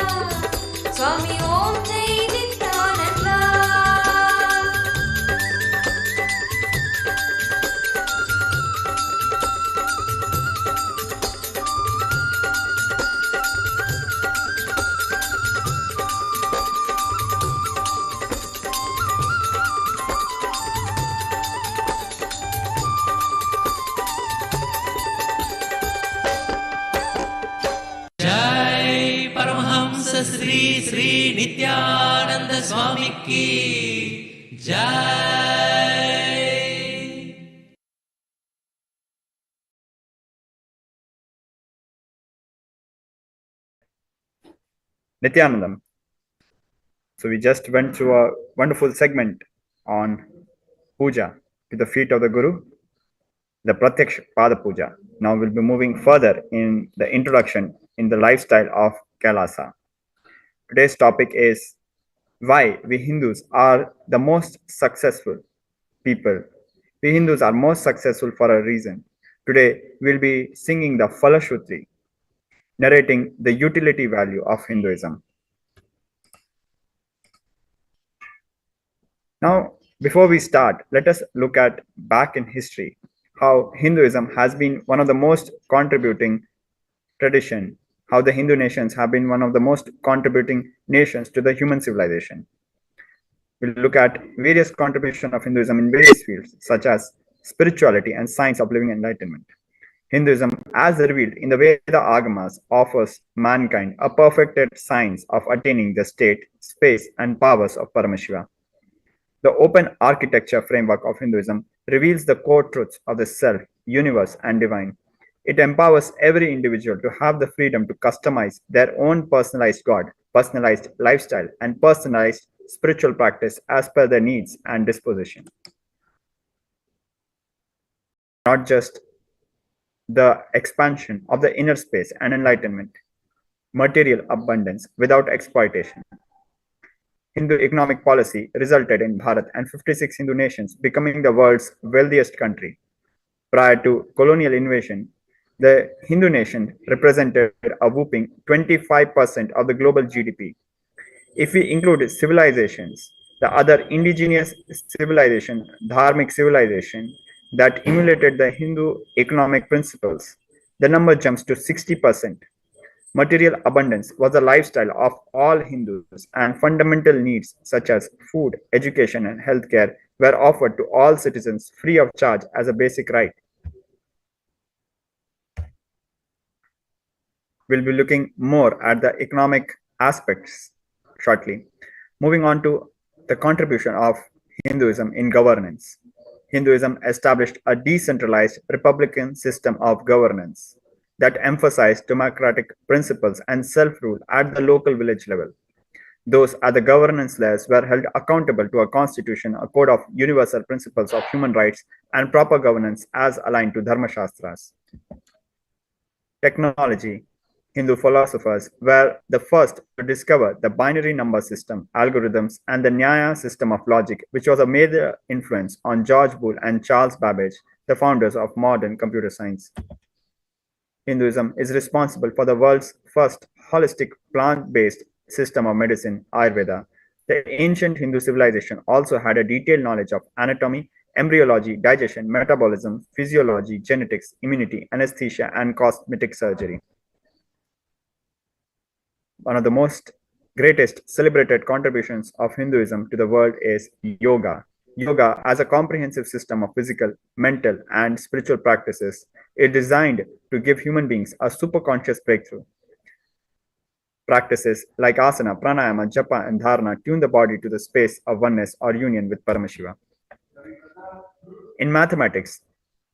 स्वामी ॐ जय नित्यानन्दा जय परमहंस श्री श्री नित्यानंद स्वामी की जय Nityanandam. So we just went through a wonderful segment on puja to the feet of the Guru, the Pratyaksha Pada Puja. Now we'll be moving further in the introduction in the lifestyle of Kailasa. Today's topic is why we Hindus are the most successful people. We Hindus are most successful for a reason. Today we'll be singing the Falashruti, narrating the utility value of Hinduism. Now, before we start, let us look at back in history how Hinduism has been one of the most contributing tradition, how the Hindu nations have been one of the most contributing nations to the human civilization. We'll look at various contributions of Hinduism in various fields, such as spirituality and science of living enlightenment. Hinduism, as revealed in the Veda Agamas, offers mankind a perfected science of attaining the state, space, and powers of Paramashiva. The open architecture framework of Hinduism reveals the core truths of the self, universe, and divine. It empowers every individual to have the freedom to customize their own personalized God, personalized lifestyle, and personalized spiritual practice as per their needs and disposition. Not just the expansion of the inner space and enlightenment, material abundance without exploitation. Hindu economic policy resulted in Bharat and 56 Hindu nations becoming the world's wealthiest country. Prior to colonial invasion, the Hindu nation represented a whopping 25% of the global GDP. If we include civilizations, the other indigenous civilization, dharmic civilization that emulated the Hindu economic principles, the number jumps to 60%. Material abundance was the lifestyle of all Hindus, and fundamental needs such as food, education, and healthcare were offered to all citizens free of charge as a basic right. We'll be looking more at the economic aspects shortly. Moving on to the contribution of Hinduism in governance. Hinduism established a decentralized republican system of governance that emphasized democratic principles and self-rule at the local village level. Those at the governance layers were held accountable to a constitution, a code of universal principles of human rights, and proper governance as aligned to Dharma Shastras. Technology. Hindu philosophers were the first to discover the binary number system, algorithms, and the Nyaya system of logic, which was a major influence on George Boole and Charles Babbage, the founders of modern computer science. Hinduism is responsible for the world's first holistic plant-based system of medicine, Ayurveda. The ancient Hindu civilization also had a detailed knowledge of anatomy, embryology, digestion, metabolism, physiology, genetics, immunity, anesthesia, and cosmetic surgery. One of the most greatest celebrated contributions of Hinduism to the world is yoga. Yoga, as a comprehensive system of physical, mental, and spiritual practices, is designed to give human beings a superconscious breakthrough. Practices like asana, pranayama, japa, and dharana tune the body to the space of oneness or union with Paramashiva. In mathematics,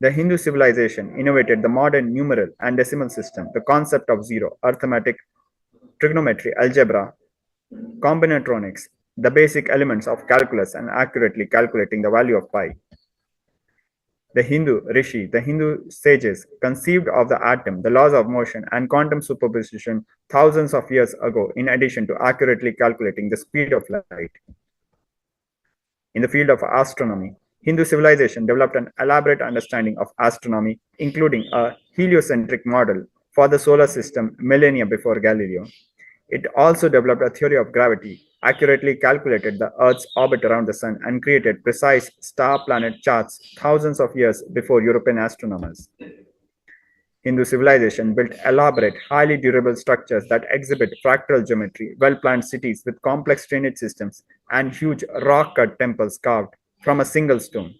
the Hindu civilization innovated the modern numeral and decimal system, the concept of zero, arithmetic, trigonometry, algebra, combinatorics, the basic elements of calculus, and accurately calculating the value of pi. The Hindu Rishi, the Hindu sages, conceived of the atom, the laws of motion, and quantum superposition thousands of years ago, in addition to accurately calculating the speed of light. In the field of astronomy, Hindu civilization developed an elaborate understanding of astronomy, including a heliocentric model for the solar system millennia before Galileo. It also developed a theory of gravity, accurately calculated the Earth's orbit around the Sun, and created precise star-planet charts thousands of years before European astronomers. Hindu civilization built elaborate, highly durable structures that exhibit fractal geometry, well-planned cities with complex drainage systems, and huge rock-cut temples carved from a single stone.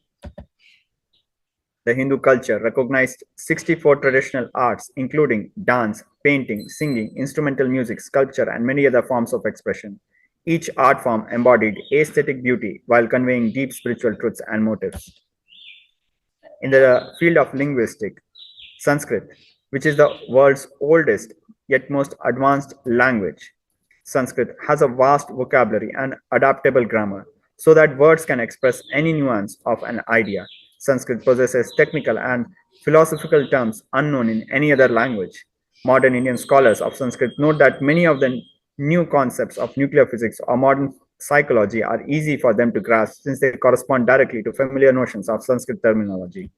The Hindu culture recognized 64 traditional arts, including dance, painting, singing, instrumental music, sculpture, and many other forms of expression. Each art form embodied aesthetic beauty while conveying deep spiritual truths and motives. In the field of linguistics, Sanskrit, which is the world's oldest yet most advanced language. Sanskrit has a vast vocabulary and adaptable grammar so that words can express any nuance of an idea. Sanskrit possesses technical and philosophical terms unknown in any other language. Modern Indian scholars of Sanskrit note that many of the new concepts of nuclear physics or modern psychology are easy for them to grasp since they correspond directly to familiar notions of Sanskrit terminology.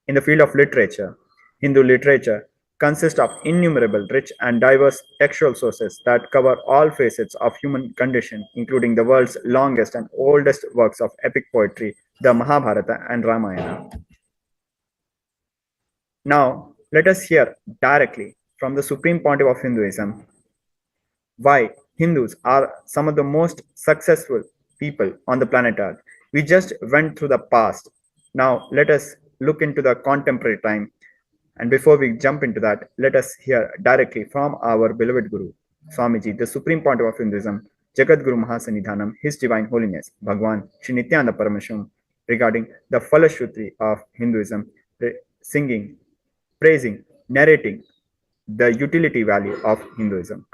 In the field of literature, Hindu literature consist of innumerable rich and diverse textual sources that cover all facets of human condition, including the world's longest and oldest works of epic poetry, the Mahabharata and Ramayana. Now, let us hear directly from the Supreme Pontiff of Hinduism why Hindus are some of the most successful people on the planet Earth. We just went through the past. Now, let us look into the contemporary time. And before we jump into that, let us hear directly from our beloved Guru, Swamiji, the Supreme Pontiff of Hinduism, Jagat Guru Mahasanidhanam, His Divine Holiness, Bhagwan Shri Nityananda Parameshwaram, regarding the Falashruti of Hinduism, singing, praising, narrating the utility value of Hinduism.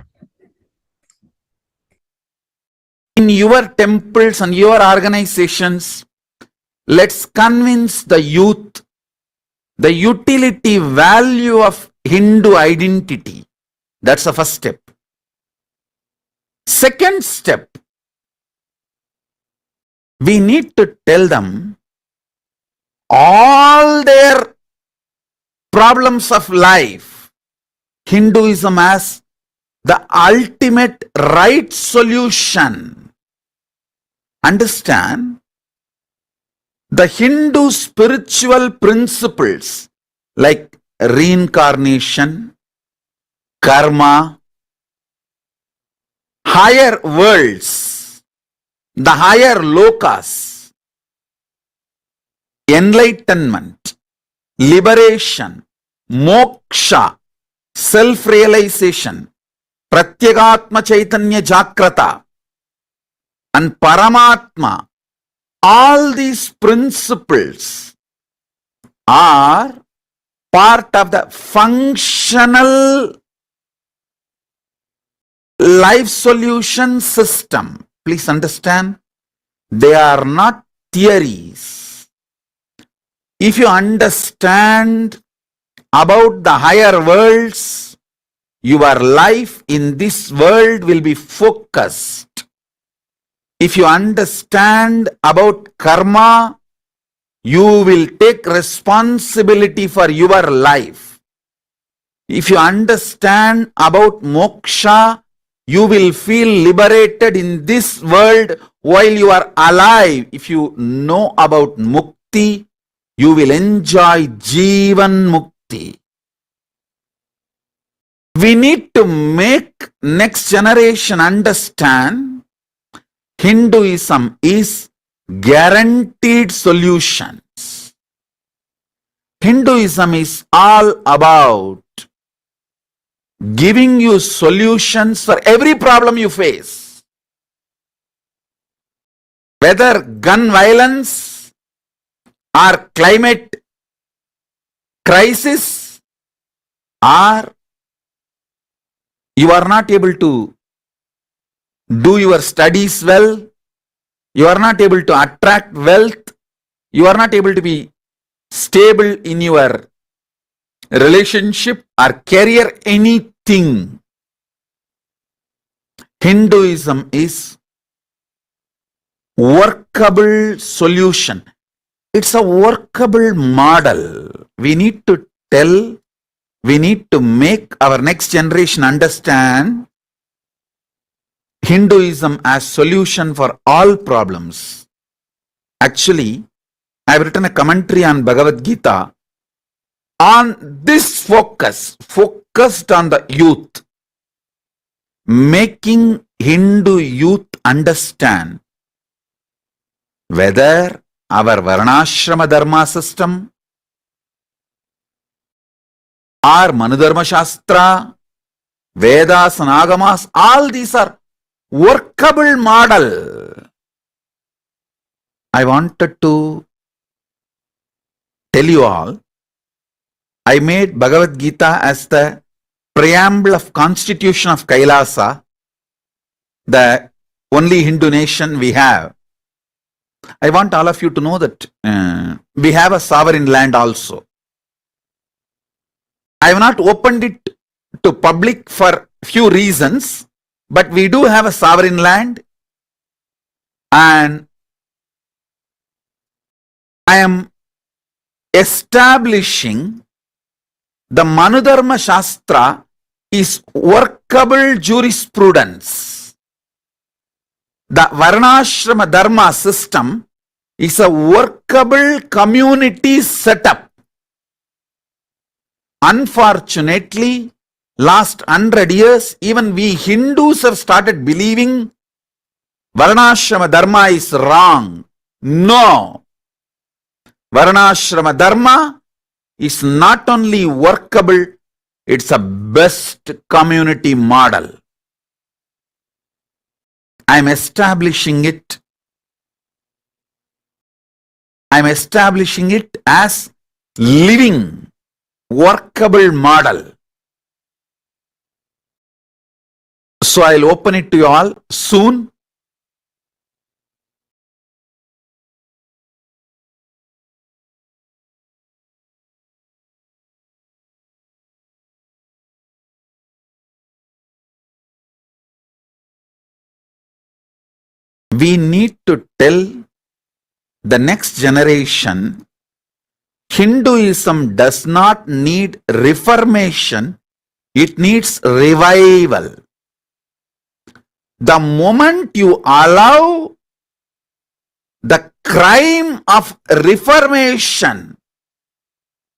In your temples and your organizations, let's convince the youth the utility value of Hindu identity. That's the first step. Second step, we need to tell them all their problems of life. Hinduism has the ultimate right solution. Understand? The Hindu spiritual principles like reincarnation, karma, higher worlds, the higher lokas, enlightenment, liberation, moksha, self-realization, pratyagatma chaitanya jakrata, and paramatma. All these principles are part of the functional life solution system. Please understand, they are not theories. If you understand about the higher worlds, your life in this world will be focused. If you understand about karma, you will take responsibility for your life. If you understand about moksha, you will feel liberated in this world while you are alive. If you know about mukti, you will enjoy Jivan Mukti. We need to make next generation understand Hinduism is guaranteed solutions. Hinduism is all about giving you solutions for every problem you face. Whether gun violence or climate crisis, or you are not able to do your studies well, you are not able to attract wealth, you are not able to be stable in your relationship or career, anything. Hinduism is workable solution. It's a workable model. We need to tell, we need to make our next generation understand Hinduism as solution for all problems. Actually, I have written a commentary on Bhagavad Gita on this focused on the youth, making Hindu youth understand whether our Varnashrama Dharma system or Manudharma Shastra, Vedas and Agamas, all these are workable model. I wanted to tell you all, I made Bhagavad Gita as the preamble of Constitution of Kailasa, the only Hindu nation we have. I want all of you to know that we have a sovereign land also. I have not opened it to public for few reasons, but we do have a sovereign land, and I am establishing The Manudharma Shastra is workable jurisprudence. The Varnashrama Dharma system is a workable community setup. Unfortunately, last 100 years, even we Hindus have started believing Varnashrama Dharma is wrong. No. Varnashrama Dharma is not only workable, it's a best community model. I'm establishing it. I'm establishing it as living, workable model. So I'll open it to you all soon. We need to tell the next generation Hinduism does not need reformation, it needs revival. The moment you allow the crime of reformation,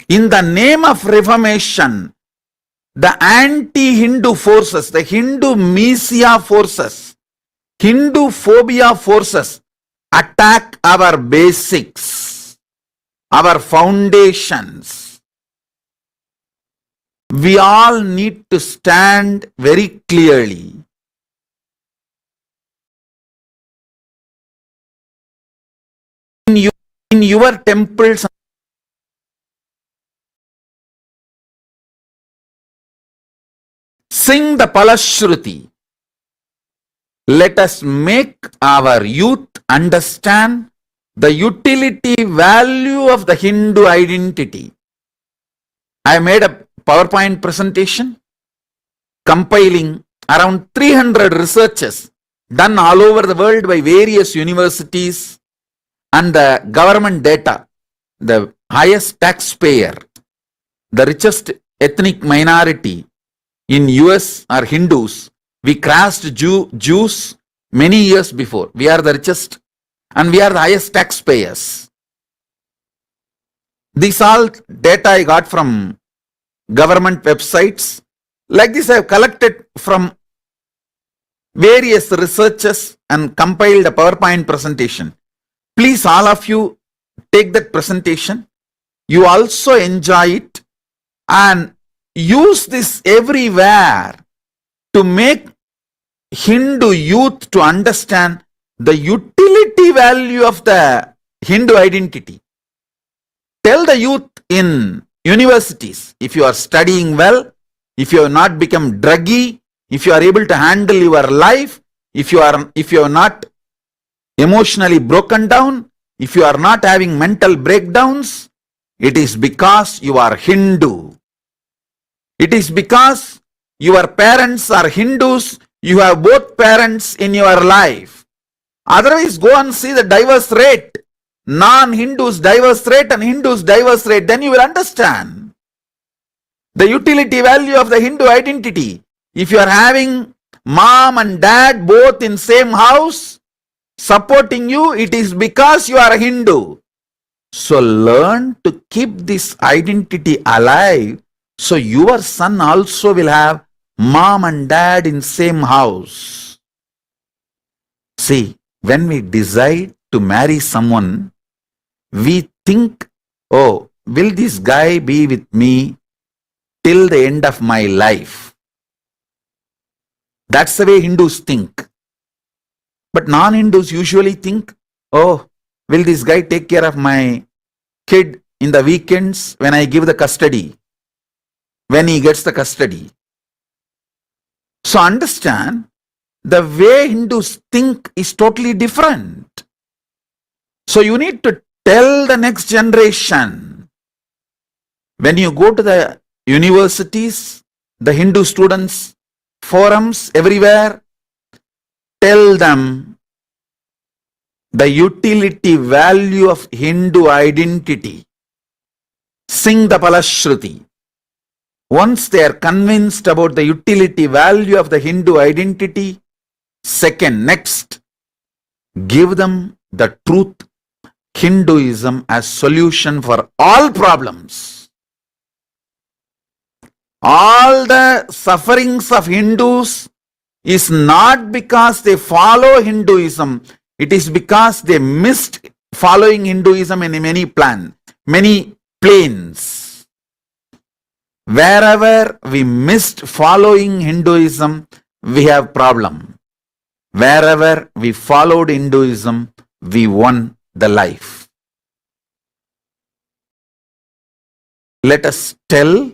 in the name of reformation, the anti-Hindu forces, the Hindu Misia forces, Hindu phobia forces attack our basics, our foundations. We all need to stand very clearly. In your temples, sing the Palashruti. Let us make our youth understand the utility value of the Hindu identity. I made a PowerPoint presentation compiling around 300 researches done all over the world by various universities and the government data. The highest taxpayer, the richest ethnic minority in US are Hindus. We crashed Jews many years before. We are the richest and we are the highest taxpayers. These all data I got from government websites. Like this I have collected from various researchers and compiled a PowerPoint presentation. Please all of you take that presentation. You also enjoy it and use this everywhere to make Hindu youth to understand the utility value of the Hindu identity. Tell the youth in universities, if you are studying well, if you have not become druggy, if you are able to handle your life, if you are not emotionally broken down, if you are not having mental breakdowns, it is because you are Hindu. It is because your parents are Hindus, you have both parents in your life. Otherwise, go and see the divorce rate. Non-Hindus divorce rate and Hindus divorce rate. Then you will understand the utility value of the Hindu identity. If you are having mom and dad both in same house supporting you, it is because you are a Hindu. So learn to keep this identity alive. So your son also will have mom and dad in same house. See, when we decide to marry someone, we think, oh, will this guy be with me till the end of my life? That's the way Hindus think. But non-Hindus usually think, oh, will this guy take care of my kid in the weekends when I give the custody? When he gets the custody. So understand, the way Hindus think is totally different. So you need to tell the next generation. When you go to the universities, the Hindu students, forums, everywhere, tell them the utility value of Hindu identity. Sing the Palashruti. Once they are convinced about the utility value of the Hindu identity, next, give them the truth, Hinduism as solution for all problems. All the sufferings of Hindus is not because they follow Hinduism, it is because they missed following Hinduism in many planes. Wherever we missed following Hinduism, we have problem. Wherever we followed Hinduism, we won the life. Let us tell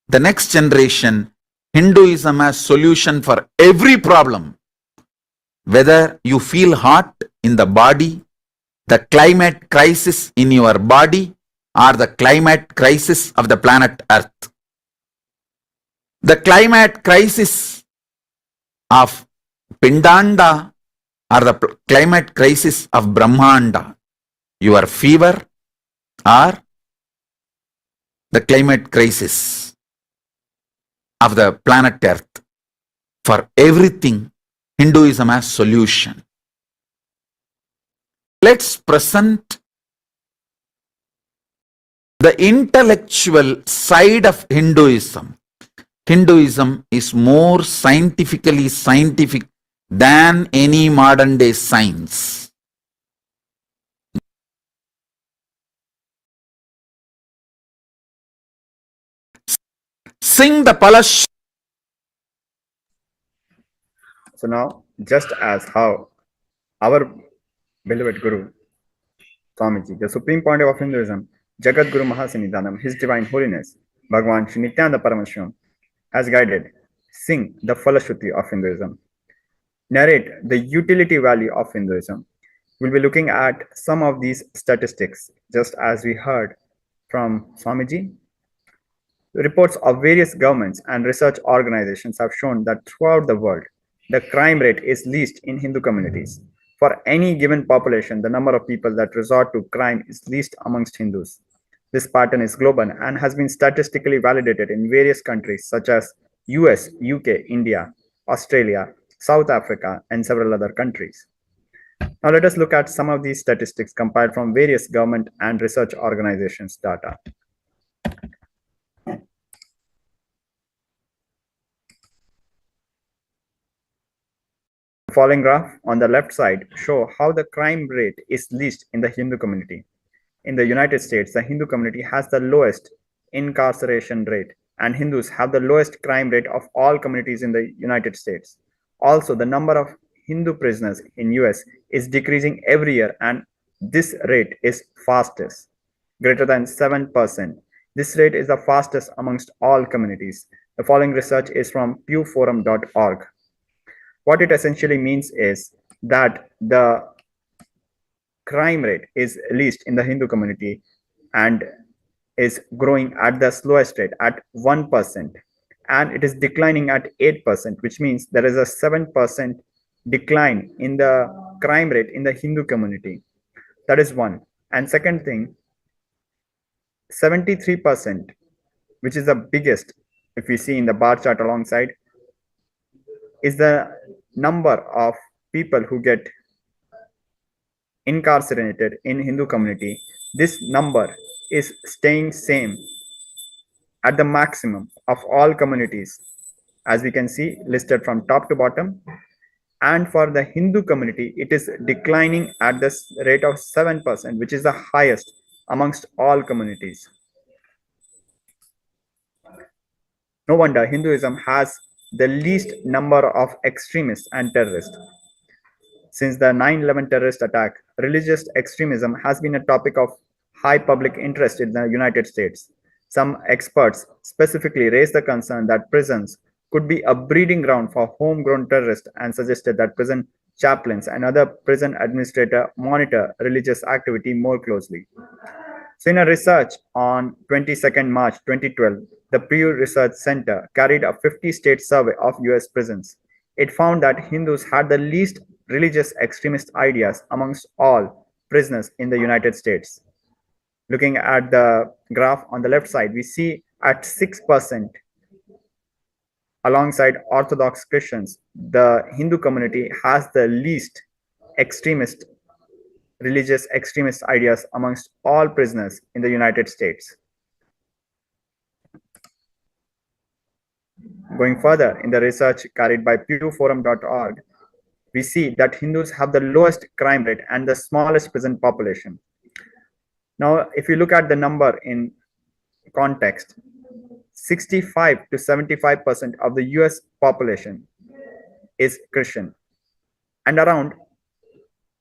the next generation Hinduism as solution for every problem. Whether you feel hot in the body, the climate crisis in your body, or the climate crisis of the planet Earth. The climate crisis of Pindanda or the climate crisis of Brahmanda, your fever or the climate crisis of the planet Earth. For everything, Hinduism has solution. Let's present the intellectual side of Hinduism. Hinduism is more scientific than any modern day science. Sing the Palash. So now, just as how our beloved Guru, Swamiji, the supreme point of Hinduism, Jagat Guru Mahasanidhanam, His Divine Holiness, Bhagavan Shri Nityananda Paramashivam, has guided, sing the Falashruti of Hinduism, narrate the utility value of Hinduism. We'll be looking at some of these statistics, just as we heard from Swamiji. Reports of various governments and research organizations have shown that throughout the world, the crime rate is least in Hindu communities. For any given population, the number of people that resort to crime is least amongst Hindus. This pattern is global and has been statistically validated in various countries such as US, UK, India, Australia, South Africa, and several other countries. Now let us look at some of these statistics compiled from various government and research organizations' data. The following graph on the left side show how the crime rate is least in the Hindu community. In the United States, the Hindu community has the lowest incarceration rate, and Hindus have the lowest crime rate of all communities in the United States. Also, the number of Hindu prisoners in US is decreasing every year, and this rate is fastest, greater than 7%. This rate is the fastest amongst all communities. The following research is from pewforum.org. What it essentially means is that the crime rate is least in the Hindu community and is growing at the slowest rate at 1%, and it is declining at 8%, which means there is a 7% decline in the crime rate in the Hindu community. That is one. And second thing, 73%, which is the biggest, if we see in the bar chart alongside, is the number of people who get incarcerated in Hindu community. This number is staying same at the maximum of all communities, as we can see listed from top to bottom. And for the Hindu community, it is declining at this rate of 7%, which is the highest amongst all communities. No wonder Hinduism has the least number of extremists and terrorists. Since the 9/11 terrorist attack, religious extremism has been a topic of high public interest in the United States. Some experts specifically raised the concern that prisons could be a breeding ground for homegrown terrorists and suggested that prison chaplains and other prison administrators monitor religious activity more closely. So in a research on 22nd March 2012, the Pew Research Center carried a 50-state survey of US prisons. It found that Hindus had the least religious extremist ideas amongst all prisoners in the United States. Looking at the graph on the left side, we see at 6%. Alongside Orthodox Christians, the Hindu community has the least extremist religious extremist ideas amongst all prisoners in the United States. Going further, in the research carried by pewforum.org, we see that Hindus have the lowest crime rate and the smallest prison population. Now, if you look at the number in context, 65 to 75% of the US population is Christian, and around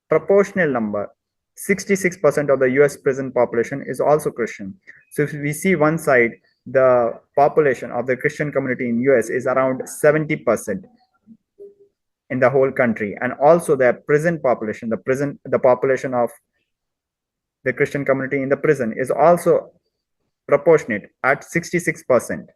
proportional number 66% of the US prison population is also Christian. So if we see one side, the population of the Christian community in US is around 70% in the whole country, and also the prison population, the population of the Christian community in the prison is also proportionate at 66%.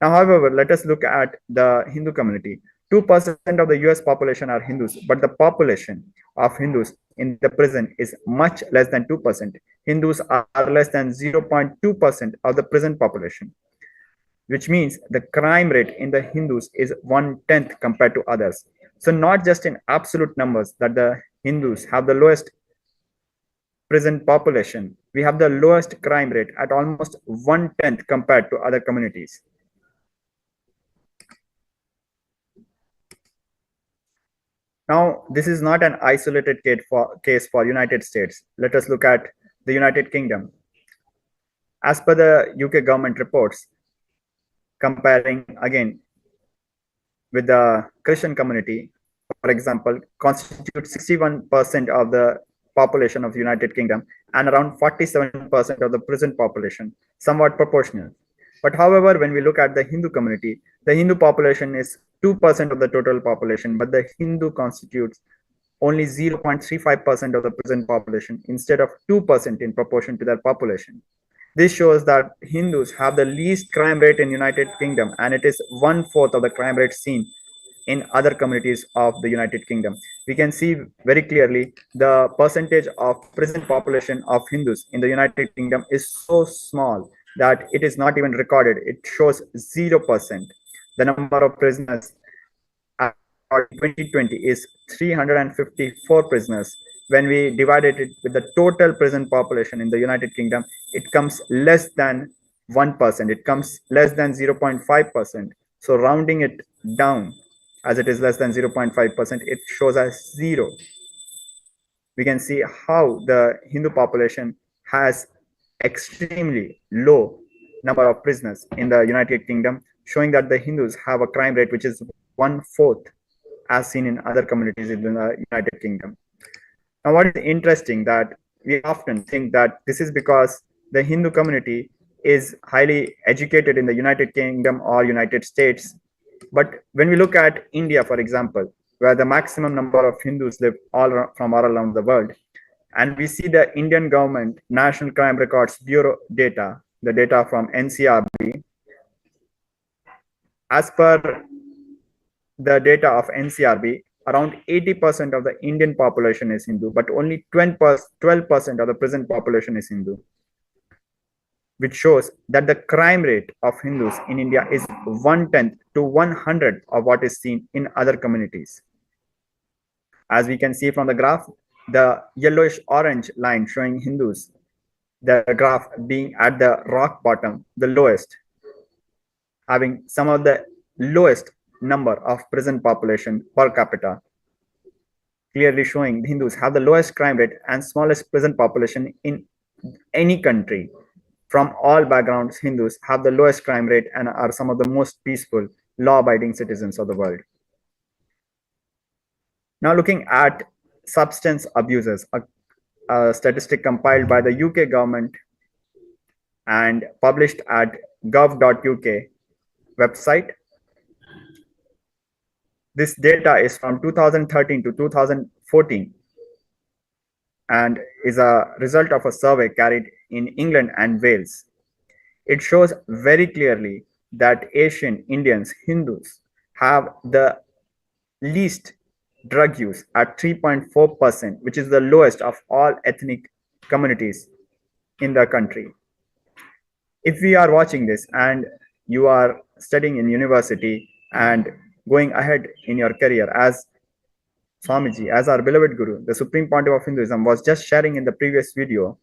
Now, however, let us look at the Hindu community. 2% of the US population are Hindus, but the population of Hindus in the prison is much less than 2%. Hindus are less than 0.2% of the prison population, which means the crime rate in the Hindus is 1/10 compared to others. So not just in absolute numbers that the Hindus have the lowest prison population, we have the lowest crime rate at almost 1/10 compared to other communities. Now, this is not an isolated case for United States. Let us look at the United Kingdom. As per the UK government reports, comparing again with the Christian community, for example, constitutes 61% of the population of the United Kingdom and around 47% of the prison population, somewhat proportional. But however, when we look at the Hindu community, the Hindu population is 2% of the total population, but the Hindu constitutes only 0.35% of the prison population instead of 2% in proportion to their population. This shows that Hindus have the least crime rate in United Kingdom, and it is 1/4 of the crime rate seen in other communities of the United Kingdom. We can see very clearly the percentage of prison population of Hindus in the United Kingdom is so small that it is not even recorded. It shows 0%. The number of prisoners at 2020 is 354 prisoners. When we divided it with the total prison population in the United Kingdom, it comes less than 1%. It comes less than 0.5%. So rounding it down, as it is less than 0.5%, it shows as 0. We can see how the Hindu population has extremely low number of prisoners in the United Kingdom, showing that the Hindus have a crime rate which is 1/4 as seen in other communities in the United Kingdom. Now, what is interesting that we often think that this is because the Hindu community is highly educated in the United Kingdom or United States. But when we look at India, for example, where the maximum number of Hindus live from all around the world, and we see the Indian government National Crime Records Bureau data, the data from NCRB, as per the data of NCRB, around 80% of the Indian population is Hindu, but only 12% of the prison population is Hindu, which shows that the crime rate of Hindus in India is 1/10 to 100 of what is seen in other communities. As we can see from the graph, the yellowish orange line showing Hindus, the graph being at the rock bottom, the lowest, having some of the lowest number of prison population per capita, clearly showing Hindus have the lowest crime rate and smallest prison population in any country. From all backgrounds, Hindus have the lowest crime rate and are some of the most peaceful, law-abiding citizens of the world. Now, looking at substance abusers, a statistic compiled by the UK government and published at gov.uk website. This data is from 2013 to 2014 and is a result of a survey carried in England and Wales. It shows very clearly that Asian Indians, Hindus, have the least drug use at 3.4%, which is the lowest of all ethnic communities in the country. If we are watching this and you are studying in university and going ahead in your career, as Swamiji, as our beloved Guru, the Supreme Pontiff of Hinduism, was just sharing in the previous video,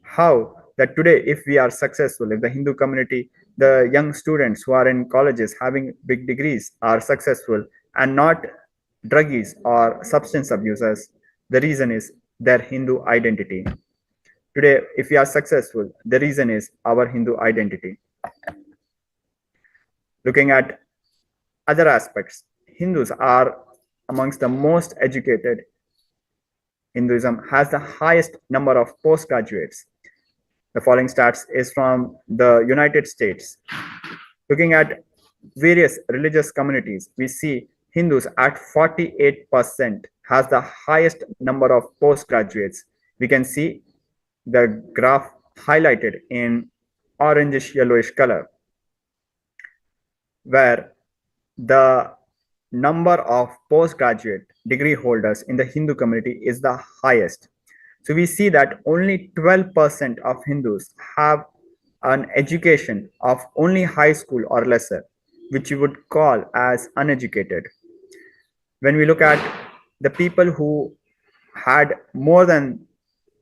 how that today, if we are successful, if the Hindu community, the young students who are in colleges having big degrees are successful and not druggies or substance abusers, the reason is their Hindu identity. Today, if we are successful, the reason is our Hindu identity. Looking at other aspects, Hindus are amongst the most educated. Hinduism has the highest number of postgraduates. The following stats is from the United States. Looking at various religious communities, we see Hindus at 48% has the highest number of postgraduates. We can see the graph highlighted in orangish yellowish color, where the number of postgraduate degree holders in the Hindu community is the highest. So we see that only 12% of Hindus have an education of only high school or lesser, which you would call as uneducated. When we look at the people who had more than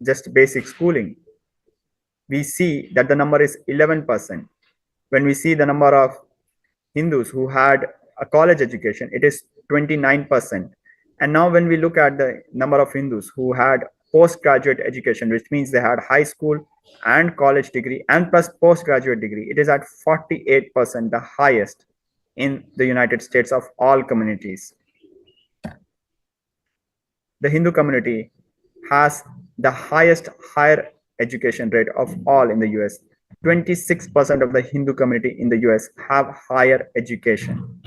just basic schooling, we see that the number is 11%. When we see the number of Hindus who had a college education, it is 29%. And now when we look at the number of Hindus who had postgraduate education, which means they had high school and college degree and plus postgraduate degree, it is at 48%, the highest in the United States of all communities. The Hindu community has the highest higher education rate of all in the US. 26% of the Hindu community in the US have higher education.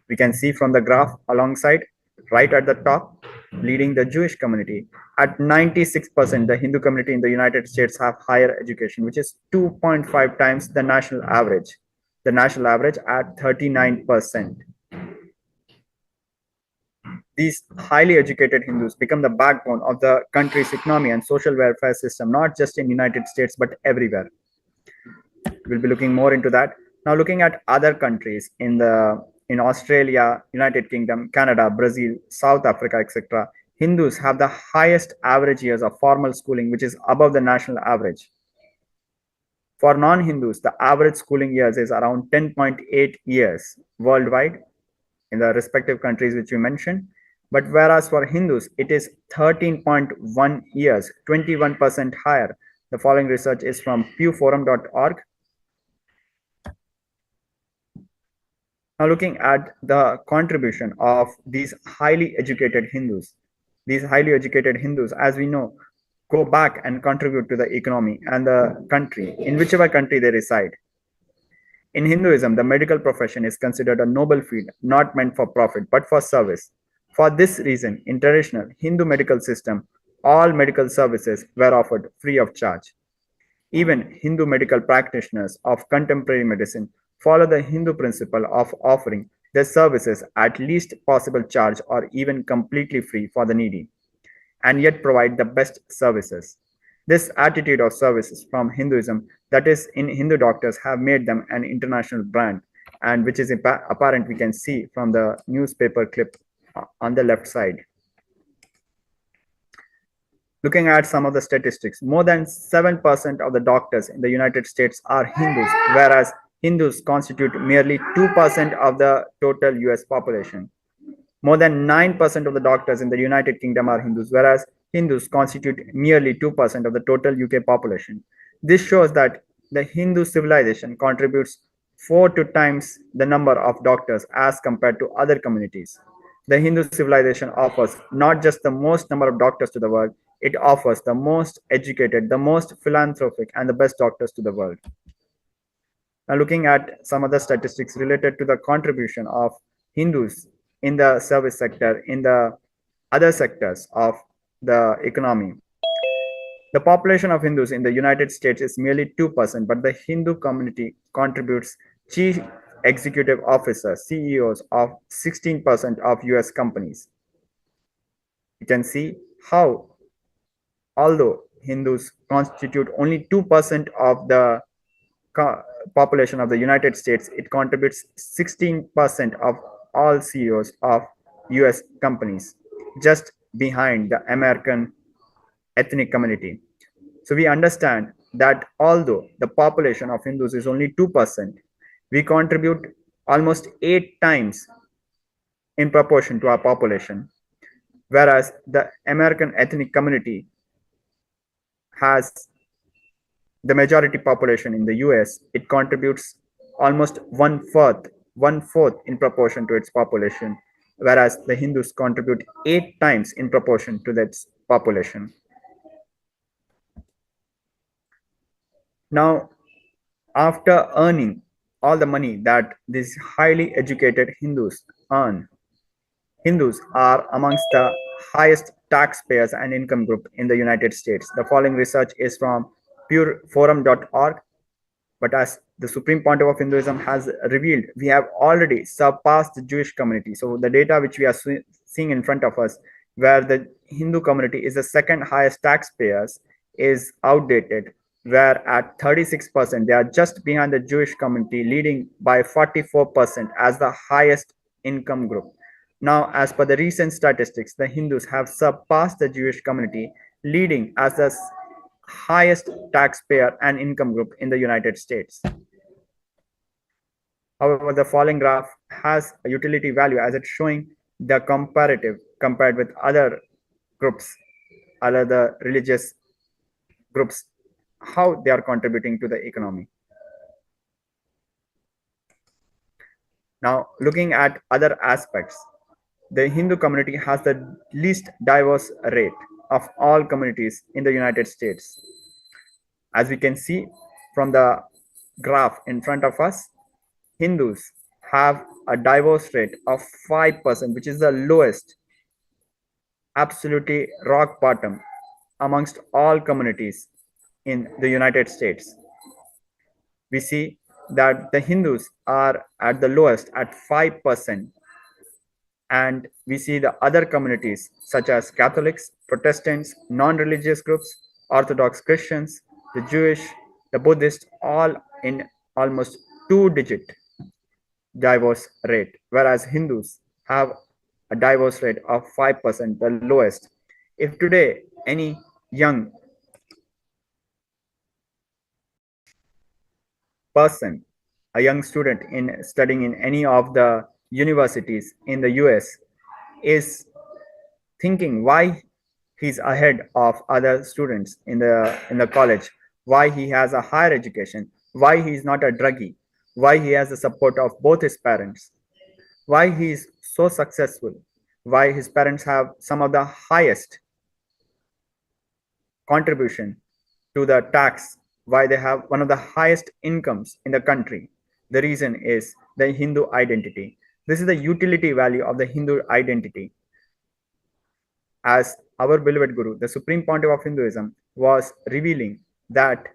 We can see from the graph alongside, right at the top, leading the Jewish community. At 96%, the Hindu community in the United States have higher education, which is 2.5 times the national average. The national average at 39%. These highly educated Hindus become the backbone of the country's economy and social welfare system, not just in United States, but everywhere. We'll be looking more into that. Now, looking at other countries in Australia, United Kingdom, Canada, Brazil, South Africa, etc., Hindus have the highest average years of formal schooling, which is above the national average. For non-Hindus, the average schooling years is around 10.8 years worldwide in the respective countries which you mentioned. But whereas for Hindus, it is 13.1 years, 21% higher. The following research is from pewforum.org. Now looking at the contribution of these highly educated Hindus. These highly educated Hindus, as we know, go back and contribute to the economy and the country, in whichever country they reside. In Hinduism, the medical profession is considered a noble field, not meant for profit, but for service. For this reason, in traditional Hindu medical system, all medical services were offered free of charge. Even Hindu medical practitioners of contemporary medicine follow the Hindu principle of offering their services at least possible charge or even completely free for the needy, and yet provide the best services. This attitude of services from Hinduism, that is in Hindu doctors, have made them an international brand, and which is apparent we can see from the newspaper clip on the left side. Looking at some of the statistics, more than 7% of the doctors in the United States are Hindus, whereas Hindus constitute merely 2% of the total US population. More than 9% of the doctors in the United Kingdom are Hindus, whereas Hindus constitute merely 2% of the total UK population. This shows that the Hindu civilization contributes 4 times the number of doctors as compared to other communities. The Hindu civilization offers not just the most number of doctors to the world, it offers the most educated, the most philanthropic, and the best doctors to the world. Now, looking at some other statistics related to the contribution of Hindus in the service sector, in the other sectors of the economy. The population of Hindus in the United States is merely 2%, but the Hindu community contributes chief executive officers, CEOs of 16% of US companies. You can see how, although Hindus constitute only 2% of the population of the United States, it contributes 16% of all CEOs of US companies, just behind the American ethnic community. So we understand that although the population of Hindus is only 2%, we contribute almost 8 times in proportion to our population, whereas the American ethnic community has the majority population in the US. It contributes almost one fourth in proportion to its population, whereas the Hindus contribute 8 times in proportion to its population. Now, after earning all the money that these highly educated Hindus earn, Hindus are amongst the highest taxpayers and income group in the United States. The following research is from pureforum.org. But as the Supreme Pontiff of Hinduism has revealed, we have already surpassed the Jewish community. So the data which we are seeing in front of us, where the Hindu community is the second highest taxpayers, is outdated, where at 36%, they are just behind the Jewish community, leading by 44% as the highest income group. Now, as per the recent statistics, the Hindus have surpassed the Jewish community, leading as the highest taxpayer and income group in the United States. However, the following graph has a utility value as it's showing the comparative compared with other groups, other religious groups, how they are contributing to the economy. Now, looking at other aspects, the Hindu community has the least diverse rate of all communities in the United States. As we can see from the graph in front of us, Hindus have a diverse rate of 5%, which is the lowest, absolutely rock bottom amongst all communities in the United States. We see that the Hindus are at the lowest at 5%, and we see the other communities such as Catholics, Protestants, non-religious groups, Orthodox Christians, the Jewish, the Buddhist, all in almost 2-digit diverse rate, whereas Hindus have a diverse rate of 5%, the lowest. If today any young person, a young student in studying in any of the universities in the US, is thinking why he's ahead of other students in the college, why he has a higher education, why he is not a druggie, why he has the support of both his parents, why he is so successful, why his parents have some of the highest contribution to the tax, why they have one of the highest incomes in the country. The reason is the Hindu identity. This is the utility value of the Hindu identity. As our beloved Guru, the Supreme Pontiff of Hinduism, was revealing that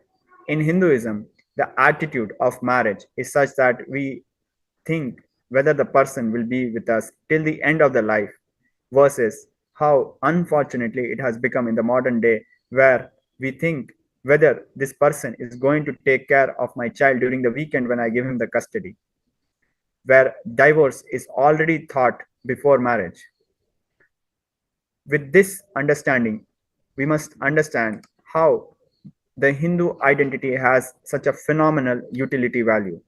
in Hinduism, the attitude of marriage is such that we think whether the person will be with us till the end of the life, versus how unfortunately it has become in the modern day, where we think whether this person is going to take care of my child during the weekend when I give him the custody, where divorce is already thought before marriage. With this understanding, we must understand how the Hindu identity has such a phenomenal utility value.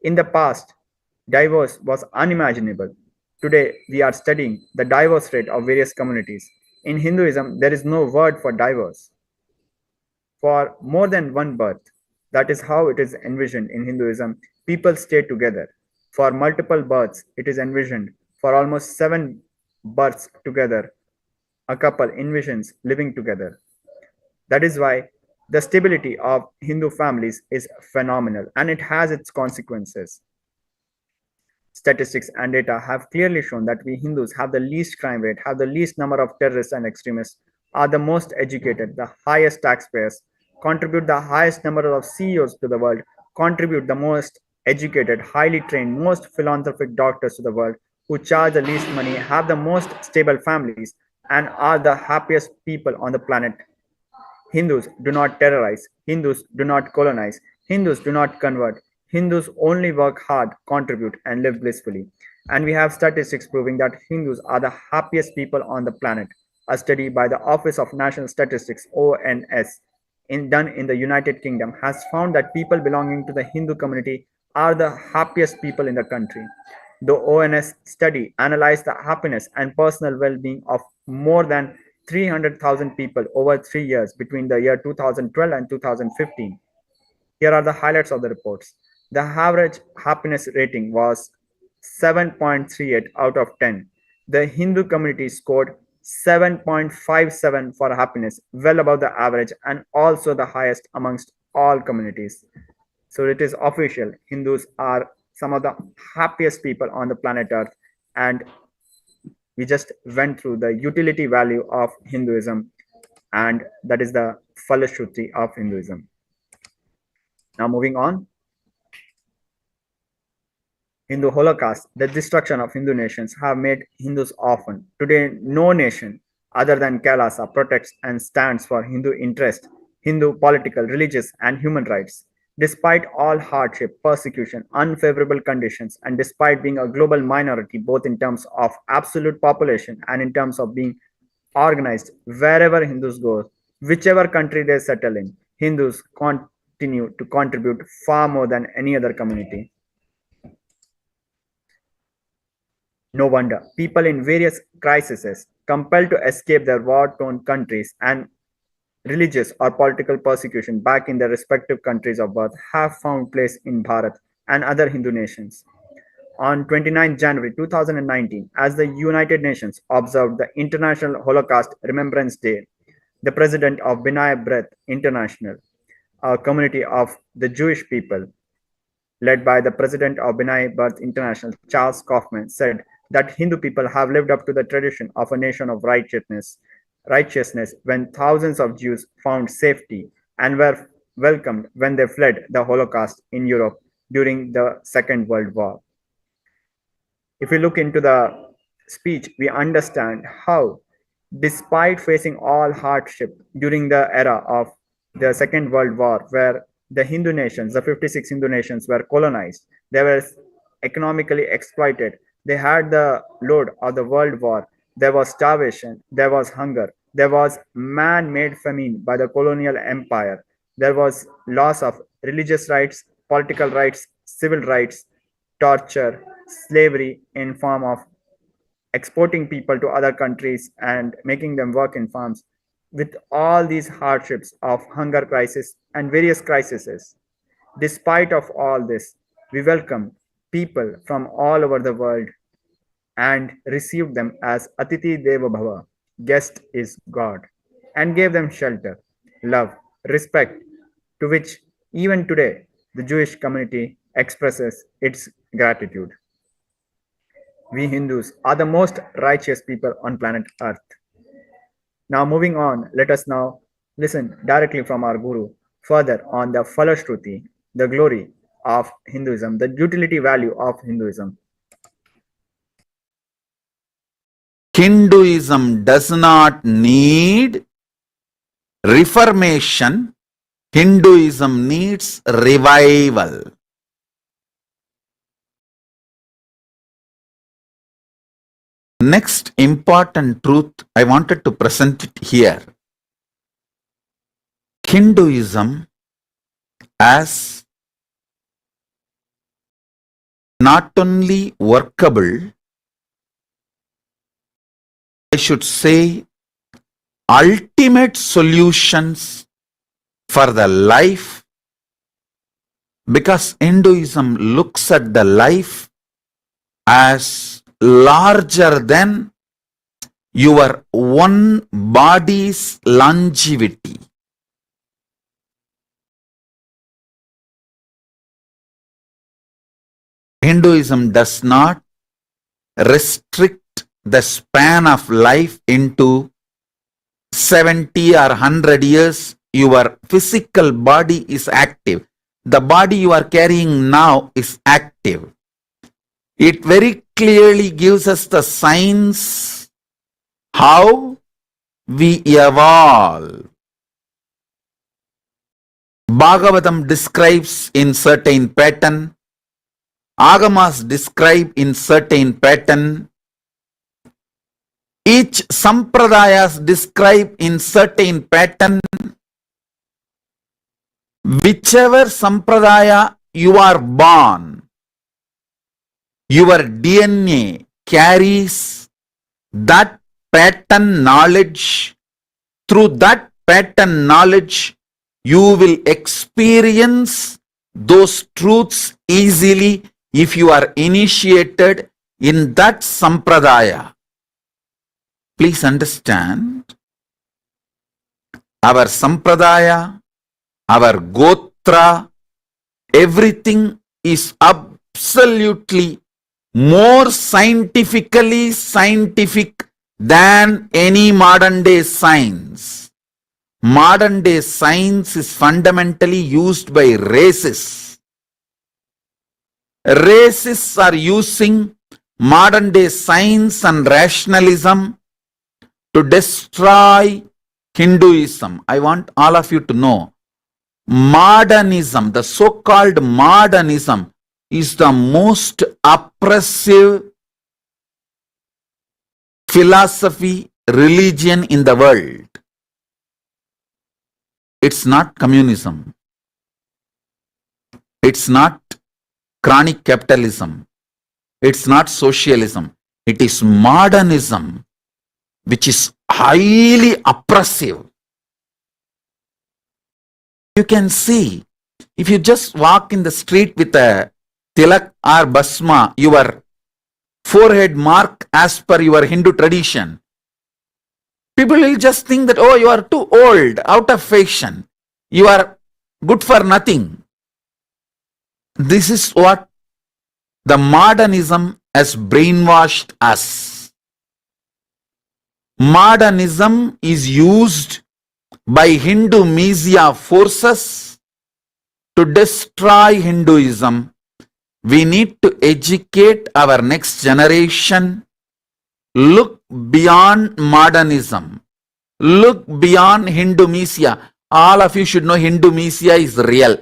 In the past, divorce was unimaginable. Today, we are studying the divorce rate of various communities. In Hinduism, there is no word for divorce. For more than one birth, that is how it is envisioned in Hinduism, people stay together. For multiple births, it is envisioned. For almost 7 births together, a couple envisions living together. That is why the stability of Hindu families is phenomenal, and it has its consequences. Statistics and data have clearly shown that we Hindus have the least crime rate, have the least number of terrorists and extremists, are the most educated, the highest taxpayers, contribute the highest number of CEOs to the world, contribute the most educated, highly trained, most philanthropic doctors to the world, who charge the least money, have the most stable families, and are the happiest people on the planet. Hindus do not terrorize, Hindus do not colonize, Hindus do not convert. Hindus only work hard, contribute, and live blissfully. And we have statistics proving that Hindus are the happiest people on the planet. A study by the Office of National Statistics (ONS) done in the United Kingdom has found that people belonging to the Hindu community are the happiest people in the country. The ONS study analyzed the happiness and personal well-being of more than 300,000 people over 3 years between the year 2012 and 2015. Here are the highlights of the reports. The average happiness rating was 7.38 out of 10. The Hindu community scored 7.57 for happiness, well above the average and also the highest amongst all communities. So it is official. Hindus are some of the happiest people on the planet Earth. And we just went through the utility value of Hinduism, and that is the Falashruti of Hinduism. Now moving on. Hindu Holocaust, the destruction of Hindu nations have made Hindus orphan. Today, no nation other than Kailasa protects and stands for Hindu interest, Hindu political, religious, and human rights. Despite all hardship, persecution, unfavorable conditions, and despite being a global minority both in terms of absolute population and in terms of being organized wherever Hindus go, whichever country they settle in, Hindus continue to contribute far more than any other community. No wonder people in various crises, compelled to escape their war-torn countries and religious or political persecution back in their respective countries of birth, have found place in Bharat and other Hindu nations. On 29 January 2019, as the United Nations observed the International Holocaust Remembrance Day, the president of B'nai B'rith International, a community of the Jewish people, led by the president of B'nai B'rith International, Charles Kaufman, said that Hindu people have lived up to the tradition of a nation of righteousness when thousands of Jews found safety and were welcomed when they fled the Holocaust in Europe during the Second World War. If we look into the speech, we understand how, despite facing all hardship during the era of the Second World War, where the Hindu nations, the 56 Hindu nations, were colonized, they were economically exploited, they had the load of the World War, there was starvation, there was hunger, there was man-made famine by the colonial empire, there was loss of religious rights, political rights, civil rights, torture, slavery in form of exporting people to other countries and making them work in farms. With all these hardships of hunger crisis and various crises, despite of all this, we welcome people from all over the world and received them as Atiti Deva Bhava, guest is God, and gave them shelter, love, respect, to which even today the Jewish community expresses its gratitude. We Hindus are the most righteous people on planet Earth. Now moving on, let us now listen directly from our Guru further on the Falashruti, the glory of Hinduism, the utility value of Hinduism. Hinduism does not need reformation. Hinduism needs revival. Next important truth I wanted to present it here. Hinduism as not only workable, I should say ultimate solutions for the life, because Hinduism looks at the life as larger than your one body's longevity. Hinduism does not restrict the span of life into 70 or 100 years. Your physical body is active. The body you are carrying now is active. It very clearly gives us the signs how we evolve. Bhagavatam describes in certain pattern. Agamas describe in certain pattern. Each sampradayas describe in certain pattern. Whichever sampradaya you are born, your DNA carries that pattern knowledge. Through that pattern knowledge, you will experience those truths easily if you are initiated in that sampradaya. Please understand, our sampradaya, our gotra, everything is absolutely more scientifically scientific than any modern day science. Modern day science is fundamentally used by racists. Racists are using modern day science and rationalism to destroy Hinduism. I want all of you to know, modernism, the so-called modernism, is the most oppressive philosophy, religion in the world. It's not communism. It's not chronic capitalism. It's not socialism. It is modernism, which is highly oppressive. You can see, if you just walk in the street with a tilak or basma, your forehead mark as per your Hindu tradition, people will just think that, oh, you are too old, out of fashion, you are good for nothing. This is what the modernism has brainwashed us. Modernism is used by Hindu media forces to destroy Hinduism. We need to educate our next generation. Look beyond modernism. Look beyond Hindu media. All of you should know Hindu media is real.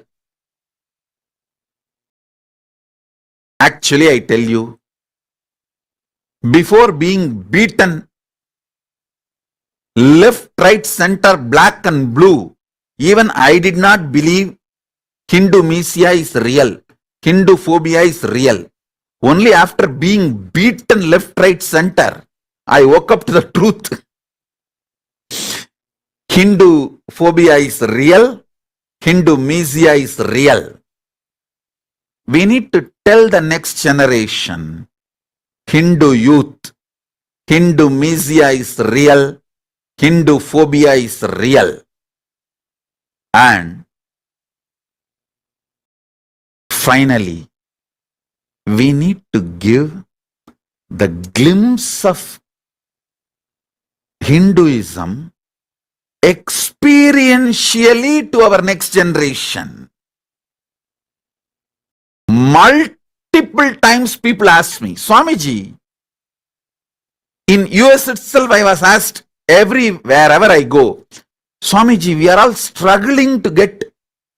Actually, I tell you, before being beaten left, right, center, black and blue, even I did not believe Hindu media is real. Hindu phobia is real. Only after being beaten left, right, center, I woke up to the truth. Hindu phobia is real. Hindu media is real. We need to tell the next generation, Hindu youth, Hindu media is real. Hindu phobia is real. And finally, we need to give the glimpse of Hinduism experientially to our next generation. Multiple times people ask me, Swamiji, in US itself I was asked, wherever I go, Swamiji, we are all struggling to get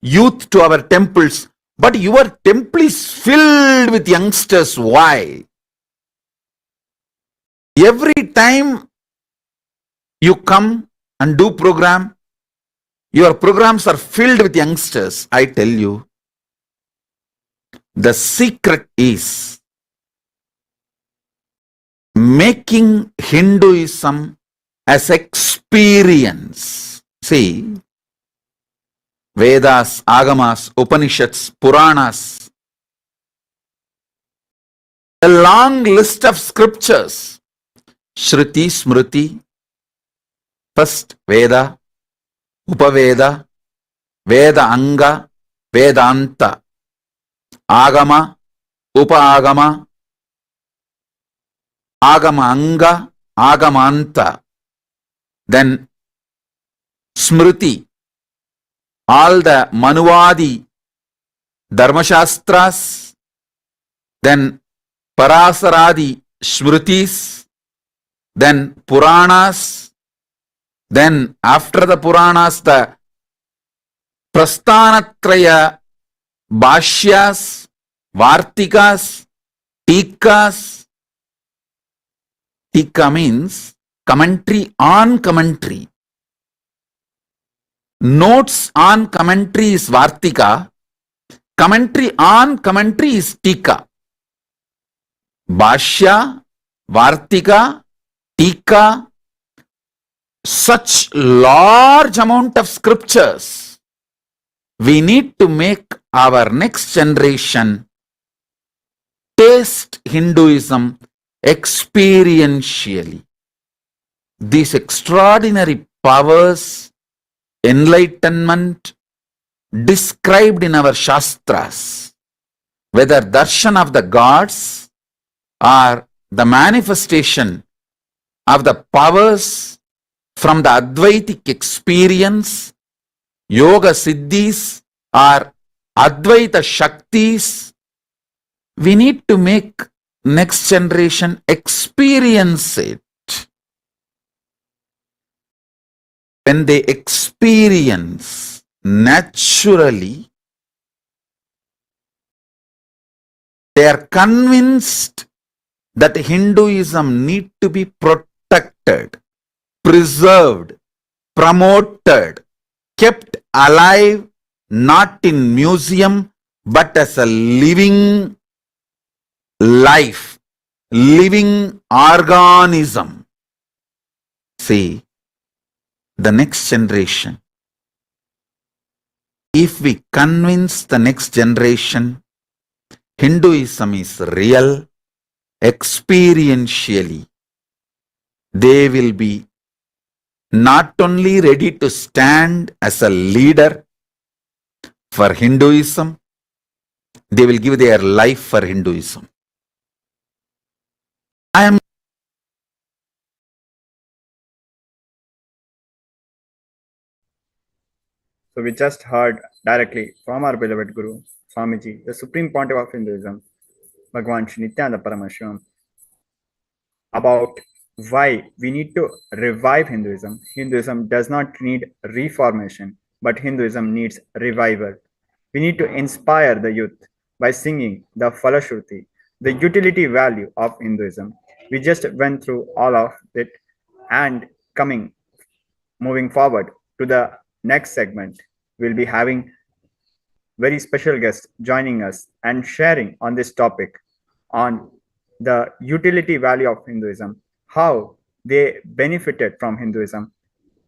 youth to our temples, but your temple is filled with youngsters. Why? Every time you come and do program, your programs are filled with youngsters. I tell you, the secret is making Hinduism as experience. See, Vedas, Agamas, Upanishads, Puranas, a long list of scriptures. Shruti, Smriti, first Veda, Upaveda, Veda Anga, Vedanta, Agama, Upa-agama, Agama Anga, Agamanta, then Smriti, all the Manuvadi Dharmashastras, then Parasaradi Smritis, then Puranas, then after the Puranas, the Prasthanatraya Bhashyas, Vartikas, Tikas. Tika means commentary on commentary. Notes on commentary is Vartika. Commentary on commentary is Tika. Bhashya, Vartika, Tika, such large amount of scriptures. We need to make our next generation taste Hinduism experientially. These extraordinary powers, enlightenment described in our Shastras, whether darshan of the gods or the manifestation of the powers from the Advaitic experience, Yoga Siddhis or Advaita Shaktis, we need to make next generation experience it. When they experience naturally, they are convinced that Hinduism need to be protected, preserved, promoted, kept alive, not in museum, but as a living life, living organism. See, the next generation, if we convince the next generation Hinduism is real, experientially, they will be not only ready to stand as a leader for Hinduism, they will give their life for Hinduism. So we just heard directly from our beloved Guru, Swamiji, the Supreme Pontiff of Hinduism, Bhagavan Shri Nityananda Paramashivam, about why we need to revive Hinduism. Hinduism does not need reformation, but Hinduism needs revival. We need to inspire the youth by singing the Falashruti, the utility value of Hinduism. We just went through all of it, and moving forward to the next segment, we'll be having very special guests joining us and sharing on this topic on the utility value of Hinduism, how they benefited from Hinduism,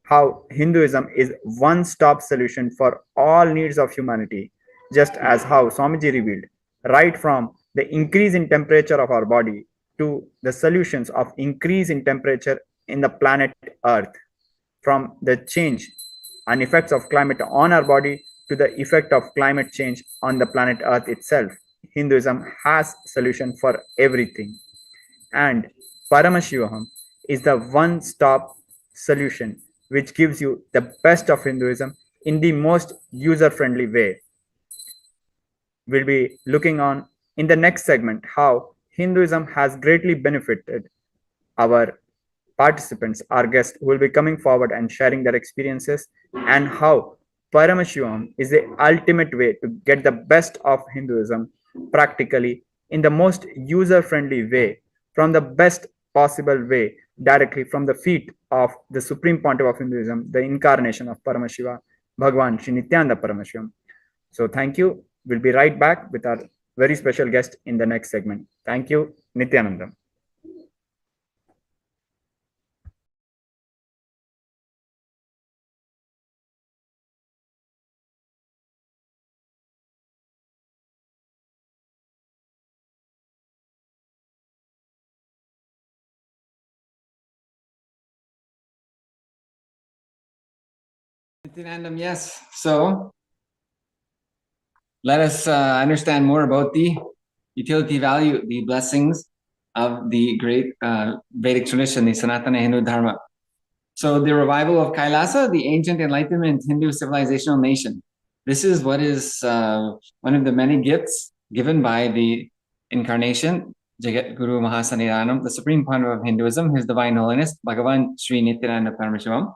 how Hinduism is one-stop solution for all needs of humanity, just as how Swamiji revealed, right from the increase in temperature of our body to the solutions of increase in temperature in the planet Earth, from the change and effects of climate on our body to the effect of climate change on the planet Earth itself. Hinduism has solution for everything. And Paramashivam is the one-stop solution which gives you the best of Hinduism in the most user-friendly way. We'll be looking on in the next segment how Hinduism has greatly benefited our participants, our guests who will be coming forward and sharing their experiences, and how Paramashivam is the ultimate way to get the best of Hinduism practically in the most user-friendly way, from the best possible way, directly from the feet of the Supreme Pontiff of Hinduism, the incarnation of Paramashiva, Bhagavan Shri Nityananda Paramashivam. So thank you. We'll be right back with our very special guest in the next segment. Thank you, Nityananda. Nityanandam, yes. So let us understand more about the utility value, the blessings of the great Vedic tradition, the Sanatana Hindu Dharma. So the revival of Kailasa, the ancient enlightenment Hindu civilizational nation. This is what is one of the many gifts given by the incarnation, Jagat Guru Mahasanidanam, the Supreme Pontiff of Hinduism, His Divine Holiness, Bhagavan Sri Nityananda Paramashivam.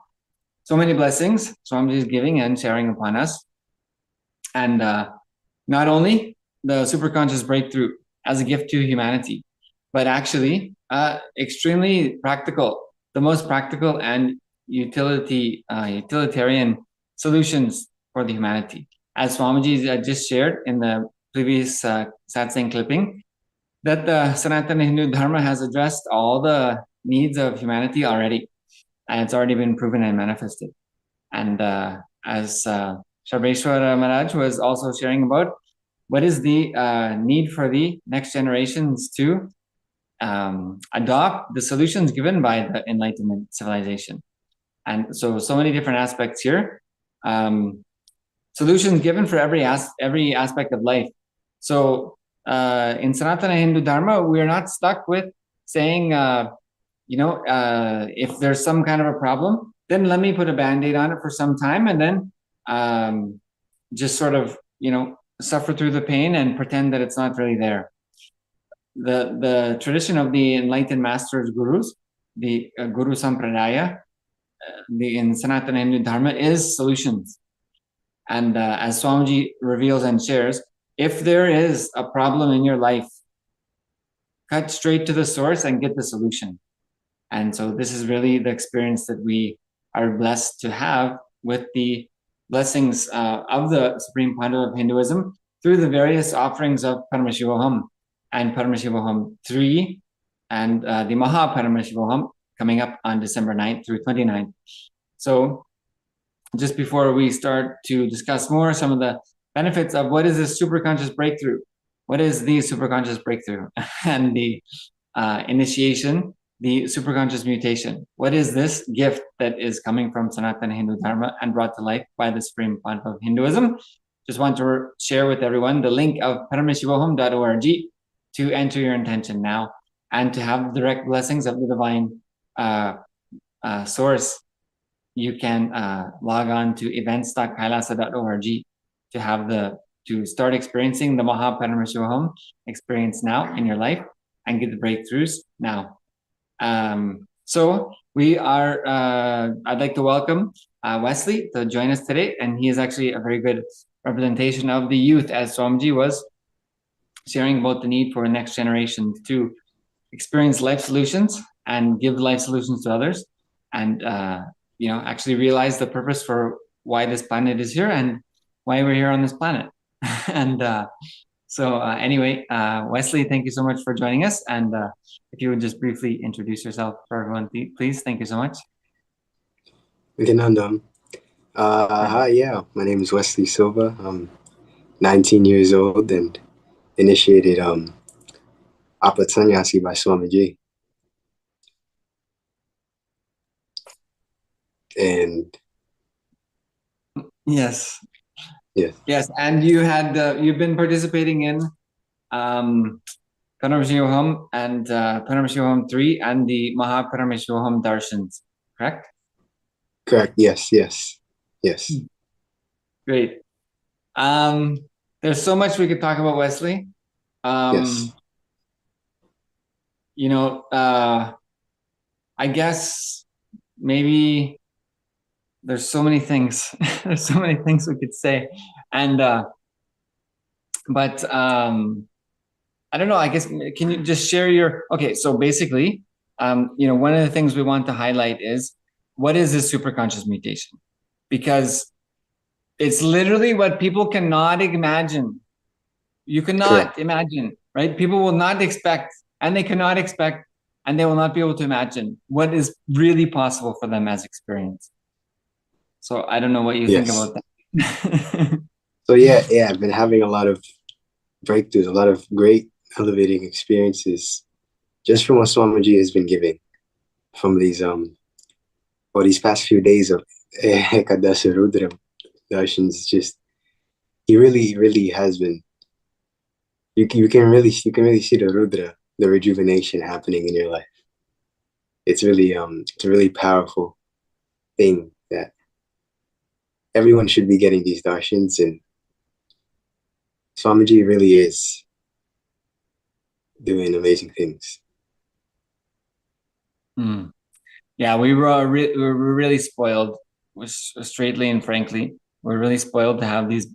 So many blessings Swamiji is giving and sharing upon us. And not only the superconscious breakthrough as a gift to humanity, but actually extremely practical, the most practical and utilitarian solutions for the humanity. As Swamiji just shared in the previous satsang clipping, that the Sanatana Hindu Dharma has addressed all the needs of humanity already, and it's already been proven and manifested. And as Shabeshwara Maharaj was also sharing about, what is the need for the next generations to adopt the solutions given by the Enlightenment civilization. And so many different aspects here. Solutions given for every aspect of life. So in Sanatana Hindu Dharma, we're not stuck with saying, if there's some kind of a problem, then let me put a Band-Aid on it for some time and then just sort of, suffer through the pain and pretend that it's not really there. The tradition of the enlightened masters, gurus, the Guru Sampradaya, in Sanatana Hindu Dharma is solutions. And as Swamiji reveals and shares, if there is a problem in your life, cut straight to the source and get the solution. And so this is really the experience that we are blessed to have with the blessings of the Supreme Pandava of Hinduism through the various offerings of Paramashivoham and Paramashivoham 3 and the Maha Paramashivoham coming up on December 9th through 29th. So just before we start to discuss more some of the benefits of what is this superconscious breakthrough, what is the superconscious breakthrough and the initiation, the superconscious mutation. What is this gift that is coming from Sanatana Hindu Dharma and brought to life by the Supreme Pandava of Hinduism? Just want to share with everyone the link of paramashivoham.org to enter your intention now and to have direct blessings of the divine source. You can log on to events.kailasa.org to start experiencing the Maha Paramashivoham experience now in your life and get the breakthroughs now. So we are, I'd like to welcome Wesley to join us today, and he is actually a very good representation of the youth, as Swamiji was sharing about the need for next generation to experience life solutions and give life solutions to others, and actually realize the purpose for why this planet is here and why we're here on this planet. And anyway, Wesley, thank you so much for joining us. And if you would just briefly introduce yourself for everyone, please. Thank you so much. Vinandam. Hi, yeah, my name is Wesley Silva. I'm 19 years old and initiated Apat Sannyasi by Swamiji. And yes, and you've been participating in Paramashivoham and Paramashivoham 3 and the Maha Paramashivoham Darshans, correct? Correct. Yes. Great. There's so much we could talk about, Wesley. Yes. I guess maybe there's so many things. There's so many things we could say, and but I don't know. I guess can you just share your? Okay, so basically, one of the things we want to highlight is what is this superconscious mutation, because it's literally what people cannot imagine. You cannot imagine, right? People will not expect, and they cannot expect, and they will not be able to imagine what is really possible for them as experience. So I don't know what you think about that. So I've been having a lot of breakthroughs, a lot of great elevating experiences just from what Swamiji has been giving from these past few days of Ekadasa Rudra Darshans. Just he really has been. You can really see the Rudra, the rejuvenation happening in your life. It's really it's a really powerful thing that everyone should be getting these darshans, and Swamiji really is doing amazing things. Yeah, we're really spoiled, straightly and frankly. We're really spoiled to have these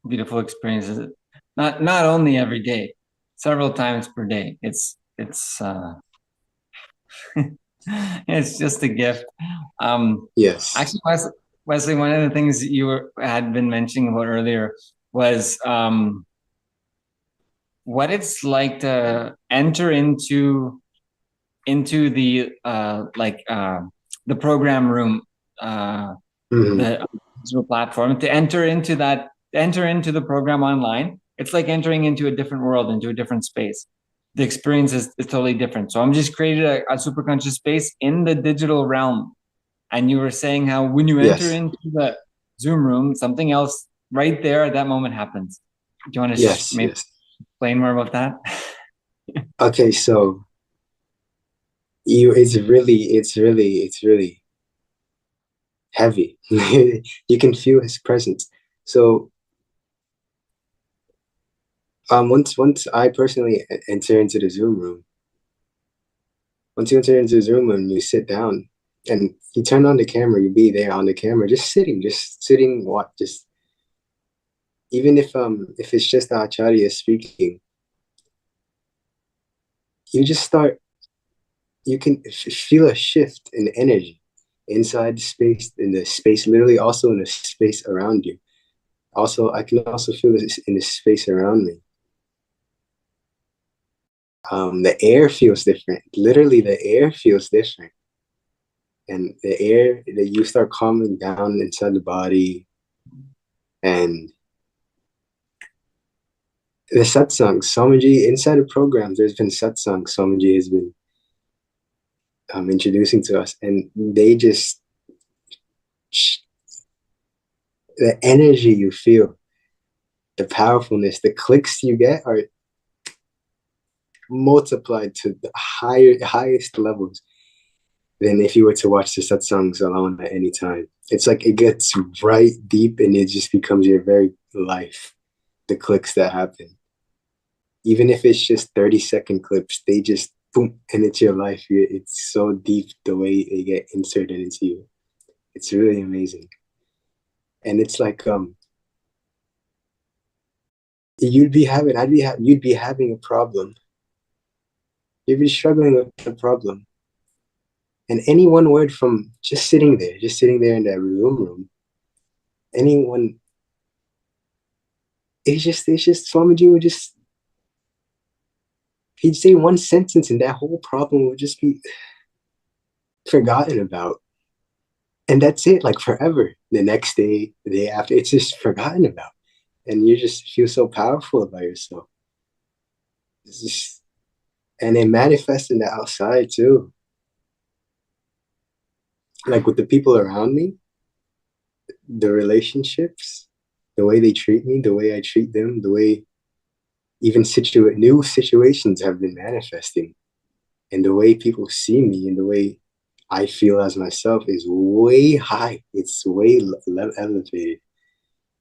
beautiful experiences. Not only every day, several times per day. It's it's just a gift. Yes. Actually, Wesley, one of the things had been mentioning about earlier was what it's like to enter into the the program room, the digital platform, to enter into the program online. It's like entering into a different world, into a different space. The experience is totally different. So I'm just created a super conscious space in the digital realm. And you were saying how when you enter into the Zoom room, something else right there at that moment happens. Do you want to maybe explain more about that? Okay, so it's really heavy. You can feel his presence. So once I personally enter into the Zoom room, once you enter into the Zoom room, you sit down and you turn on the camera, you be there on the camera, just sitting, what, just even if it's just the Acharya speaking, you just start, you can feel a shift in energy inside the space, literally also in the space around you. Also, I can also feel this in the space around me. The air feels different. Literally, the air feels different. And the air that you start calming down inside the body. And the satsang, Swamiji, inside the program, there's been satsang Swamiji has been introducing to us. And they just, the energy you feel, the powerfulness, the clicks you get are multiplied to the highest levels than if you were to watch the satsangs alone at any time. It's like it gets right deep and it just becomes your very life, the clicks that happen. Even if it's just 30-second clips, they just boom, and it's your life. It's so deep the way they get inserted into you. It's really amazing. And it's like you'd be having a problem. You'd be struggling with a problem. And any one word from just sitting there in that room, anyone, it's just Swamiji would just, he'd say one sentence and that whole problem would just be forgotten about. And that's it, like forever. The next day, the day after, it's just forgotten about. And you just feel so powerful about yourself. It's just, and it manifests in the outside too. Like with the people around me, the relationships, the way they treat me, the way I treat them, the way even new situations have been manifesting, and the way people see me and the way I feel as myself is way high. It's way elevated.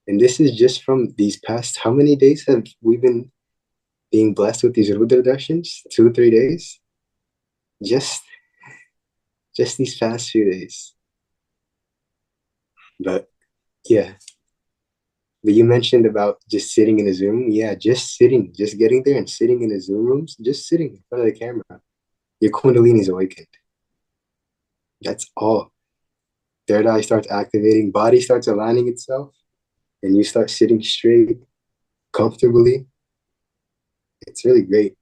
And this is just from these past, how many days have we been being blessed with these Rudra Darshans? 2 or 3 days? Just these past few days. But yeah. But you mentioned about just sitting in a Zoom. Yeah, just getting there and sitting in the Zoom rooms, just sitting in front of the camera. Your Kundalini is awakened. That's all. Third eye starts activating, body starts aligning itself, and you start sitting straight, comfortably. It's really great.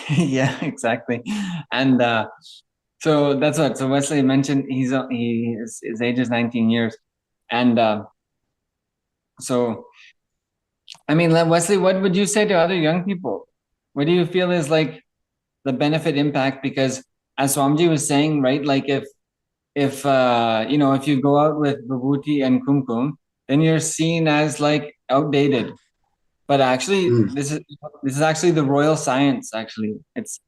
Yeah, exactly. And so that's what. So Wesley mentioned his age is 19 years, and so I mean, Wesley, what would you say to other young people? What do you feel is like the benefit impact? Because as Swamiji was saying, right, like if you know, if you go out with vibhuti and kumkum, then you're seen as like outdated. But actually, this is actually the royal science. Actually, it's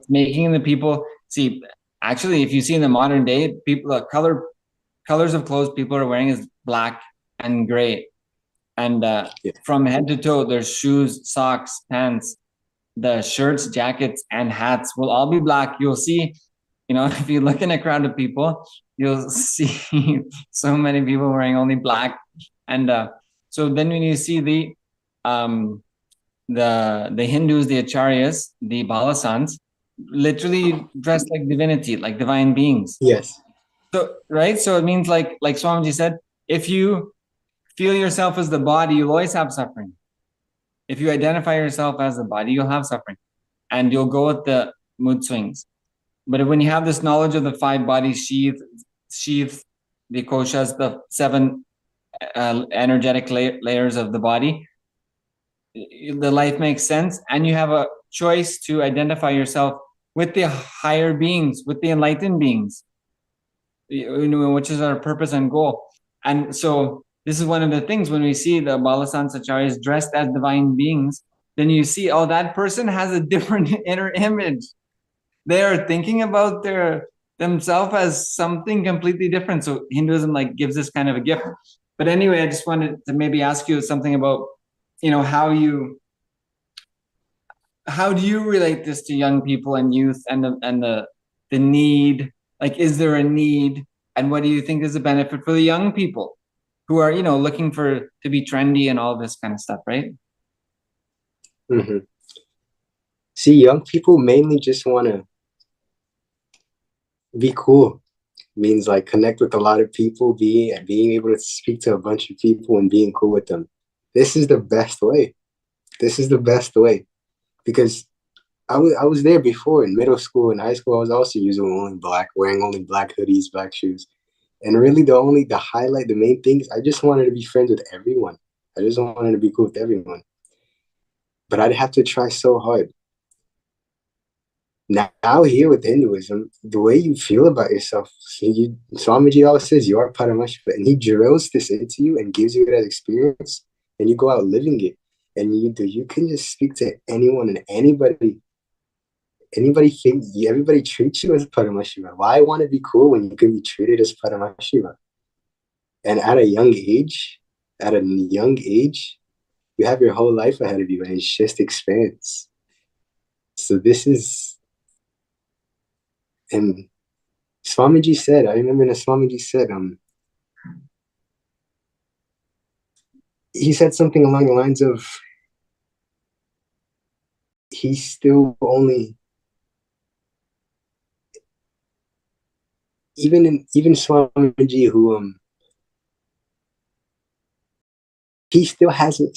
making the people see. Actually, if you see in the modern day, people colors of clothes people are wearing is black and gray, and from head to toe, there's shoes, socks, pants, the shirts, jackets, and hats will all be black. You'll see, you know, if you look in a crowd of people, you'll see so many people wearing only black. And so then when you see the Hindus, the Acharyas, the Balasans, literally dressed like divinity, like divine beings. Yes. So right, so it means like Swamiji said, if you feel yourself as the body, you'll always have suffering. If you identify yourself as the body, you'll have suffering, and you'll go with the mood swings. But when you have this knowledge of the five bodies, sheath, the koshas, the seven energetic layers of the body, the life makes sense, and you have a choice to identify yourself with the higher beings, with the enlightened beings, which is our purpose and goal. And so this is one of the things when we see the Balasans Acharyas dressed as divine beings, then you see, oh, that person has a different inner image. They are thinking about themselves as something completely different. So Hinduism like gives this kind of a gift. But anyway, I just wanted to maybe ask you something about, how do you relate this to young people and youth and the need? Like, is there a need? And what do you think is the benefit for the young people who are, looking to be trendy and all this kind of stuff, right? Mm-hmm. See, young people mainly just want to be cool. Means like connect with a lot of people, being able to speak to a bunch of people and being cool with them. This is the best way. This is the best way, because I was there before in middle school and high school. I was also wearing only black hoodies, black shoes, and really the main thing is I just wanted to be friends with everyone. I just wanted to be cool with everyone, but I'd have to try so hard. Now here with Hinduism, the way you feel about yourself, Swamiji always says you are Paramashiva, and he drills this into you and gives you that experience, and you go out living it, and you can just speak to anyone and anybody. Everybody treats you as Paramashiva. Why want to be cool when you can be treated as Paramashiva? And at a young age, you have your whole life ahead of you, and it's just expands. So this is. And Swamiji said, I remember that Swamiji said, he said something along the lines of, he's still only, even Swamiji, who, he still hasn't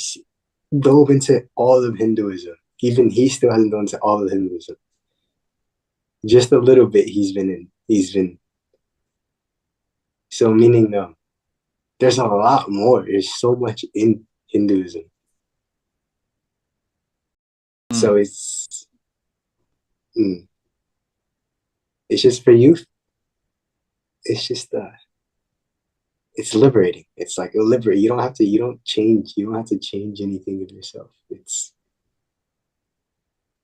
dove into all of Hinduism. Even he still hasn't dove into all of Hinduism. Just a little bit he's been. So meaning there's a lot more. There's so much in Hinduism. So it's just for youth. It's just it's liberating. It's like it'll liberate. You don't have to change anything of yourself.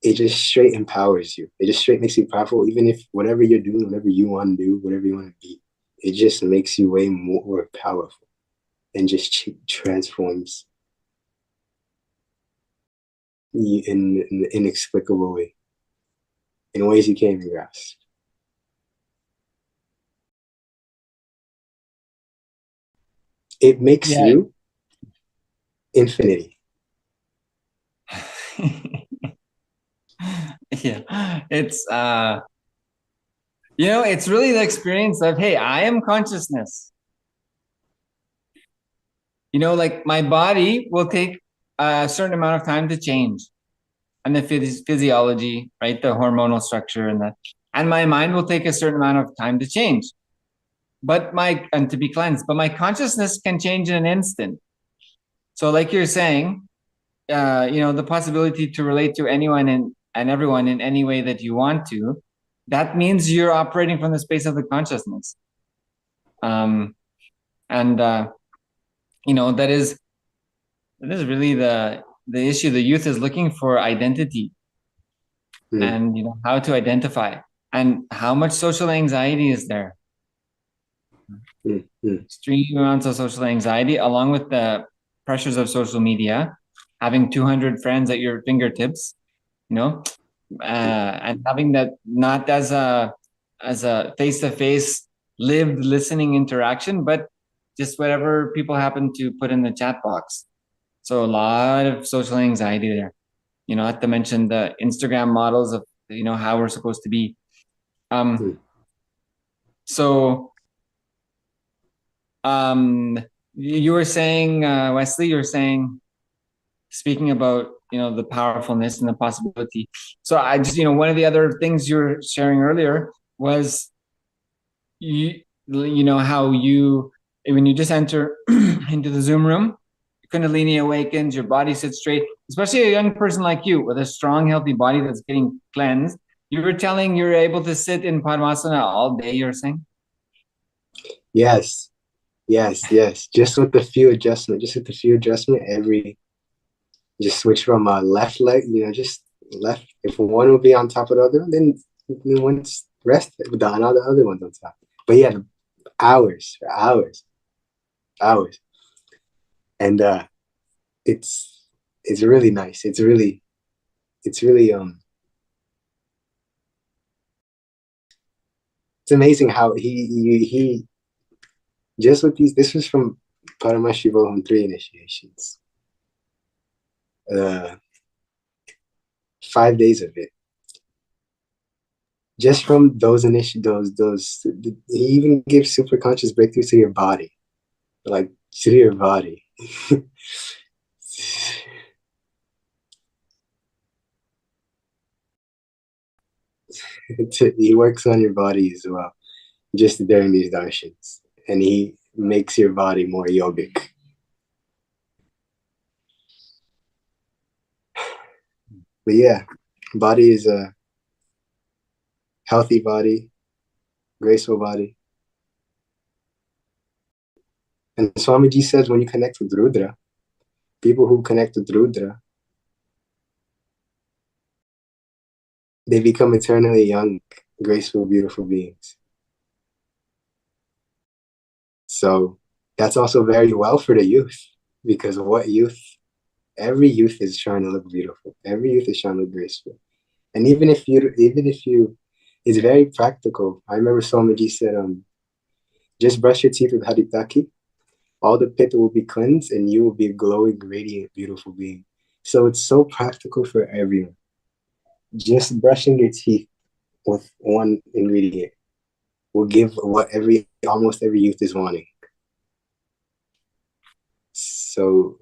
It just straight empowers you. It just straight makes you powerful. Even if whatever you're doing, whatever you want to do, whatever you want to be, it just makes you way more powerful and just transforms you in an inexplicable way, in ways you can't even grasp. It makes you infinity. Yeah, it's it's really the experience of, hey, I am consciousness. Like my body will take a certain amount of time to change, and the physiology, right, the hormonal structure, and my mind will take a certain amount of time to change, and to be cleansed. But my consciousness can change in an instant. So, like you're saying, the possibility to relate to anyone and everyone in any way that you want to, that means you're operating from the space of the consciousness. That is really the issue. The youth is looking for identity, and how to identify, and how much social anxiety is there. Extreme amounts of social anxiety, along with the pressures of social media, having 200 friends at your fingertips, and having that not as a face-to-face lived listening interaction, but just whatever people happen to put in the chat box. So a lot of social anxiety there. Not to mention the Instagram models of how we're supposed to be. So you were saying, Wesley, you were saying, speaking about the powerfulness and the possibility. So I just one of the other things you were sharing earlier was how you, when you just enter into the Zoom room, Kundalini awakens, your body sits straight, especially a young person like you with a strong, healthy body that's getting cleansed. You were telling you're able to sit in Padmasana all day, you're saying? Yes. Just with a few adjustment, just switch from left leg, just left. If one will be on top of the other, then one's rest with the other one's on top. But yeah, hours. And it's really nice. It's really it's amazing how he just with these. This was from Paramashivoham 3 initiations. 5 days of it. Just from those he even gives super conscious breakthroughs to your body, like to your body. He works on your body as well, just during these darshans, and he makes your body more yogic. But yeah, body is a healthy body, graceful body. And Swamiji says when you connect with Rudra, people who connect with Rudra, they become eternally young, graceful, beautiful beings. So that's also very well for the youth, because every youth is trying to look beautiful. Every youth is trying to look graceful. And even if you, it's very practical. I remember Swamiji said, just brush your teeth with Haritaki. All the pitta will be cleansed and you will be a glowing, radiant, beautiful being. So it's so practical for everyone. Just brushing your teeth with one ingredient will give what almost every youth is wanting. So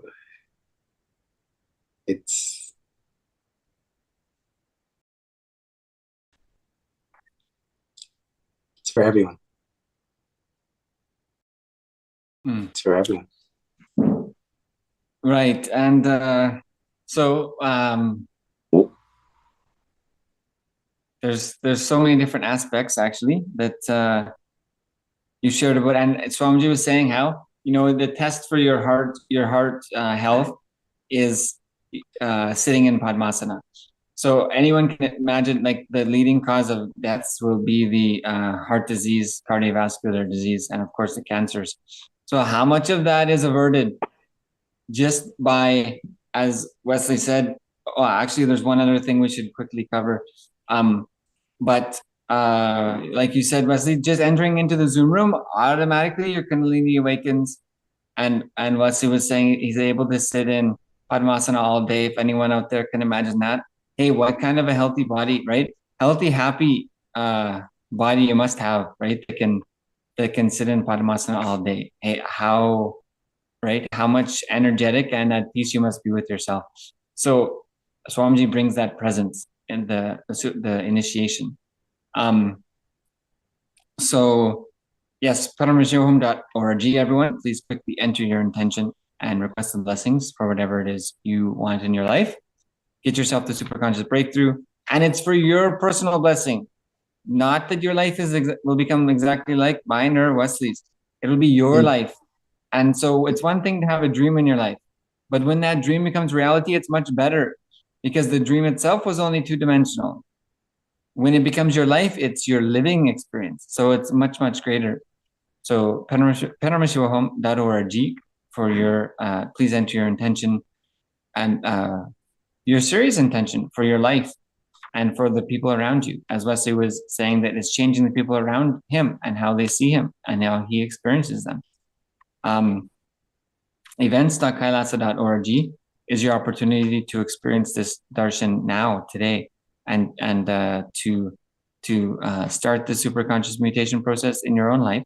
it's for everyone. It's for everyone. Right. And so there's so many different aspects actually that you shared about. And Swamiji was saying how, the test for your heart health is sitting in Padmasana. So anyone can imagine, like, the leading cause of deaths will be the heart disease, cardiovascular disease, and of course the cancers. So how much of that is averted just by, as Wesley said, actually there's one other thing we should quickly cover. But like you said, Wesley, just entering into the Zoom room, automatically your Kundalini awakens. And Wesley was saying he's able to sit in Padmasana all day. If anyone out there can imagine that, hey, what kind of a healthy body, right? Healthy, happy body you must have, right? That can sit in Padmasana all day. Hey, how much energetic and at peace you must be with yourself. So Swamiji brings that presence in the initiation. So yes, paramashivaham.org, everyone, please quickly enter your intention and request the blessings for whatever it is you want in your life. Get yourself the super conscious breakthrough, and it's for your personal blessing. Not that your life will become exactly like mine or Wesley's. It'll be your life. And so it's one thing to have a dream in your life, but when that dream becomes reality, it's much better, because the dream itself was only two-dimensional. When it becomes your life, it's your living experience. So it's much, much greater. So paramashivaham.org for your, please enter your intention and your serious intention for your life. and for the people around you. As Wesley was saying, that it's changing the people around him and how they see him and how he experiences them. Events.kailasa.org is your opportunity to experience this darshan now, today, and to start the superconscious mutation process in your own life.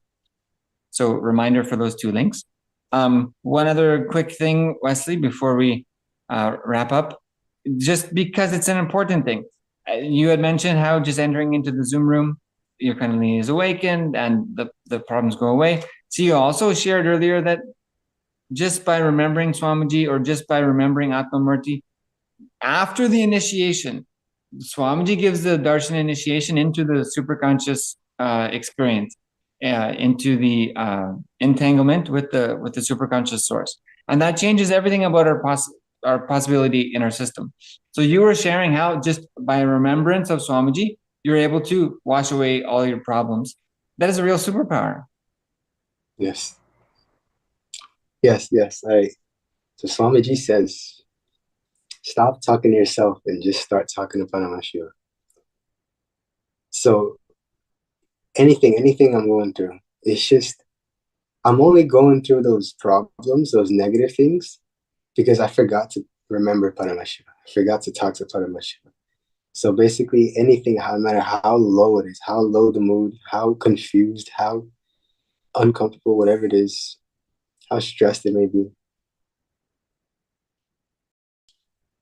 So reminder for those two links. One other quick thing, Wesley, before we wrap up, just because it's an important thing. You had mentioned how just entering into the Zoom room, your Kundalini is awakened and the problems go away. So you also shared earlier that just by remembering Swamiji or just by remembering Atmamurti, after the initiation, Swamiji gives the darshan initiation into the superconscious experience, into the entanglement with the superconscious source, and that changes everything about our possibility in our system. So you were sharing how just by remembrance of Swamiji, you're able to wash away all your problems. That is a real superpower. Yes. Yes, yes. So Swamiji says, stop talking to yourself and just start talking to Paramashiva. So anything I'm going through, it's just, I'm only going through those problems, those negative things, because I forgot to remember Paramashiva. I forgot to talk to Paramashiva. So basically anything, no matter how low it is, how low the mood, how confused, how uncomfortable, whatever it is, how stressed it may be,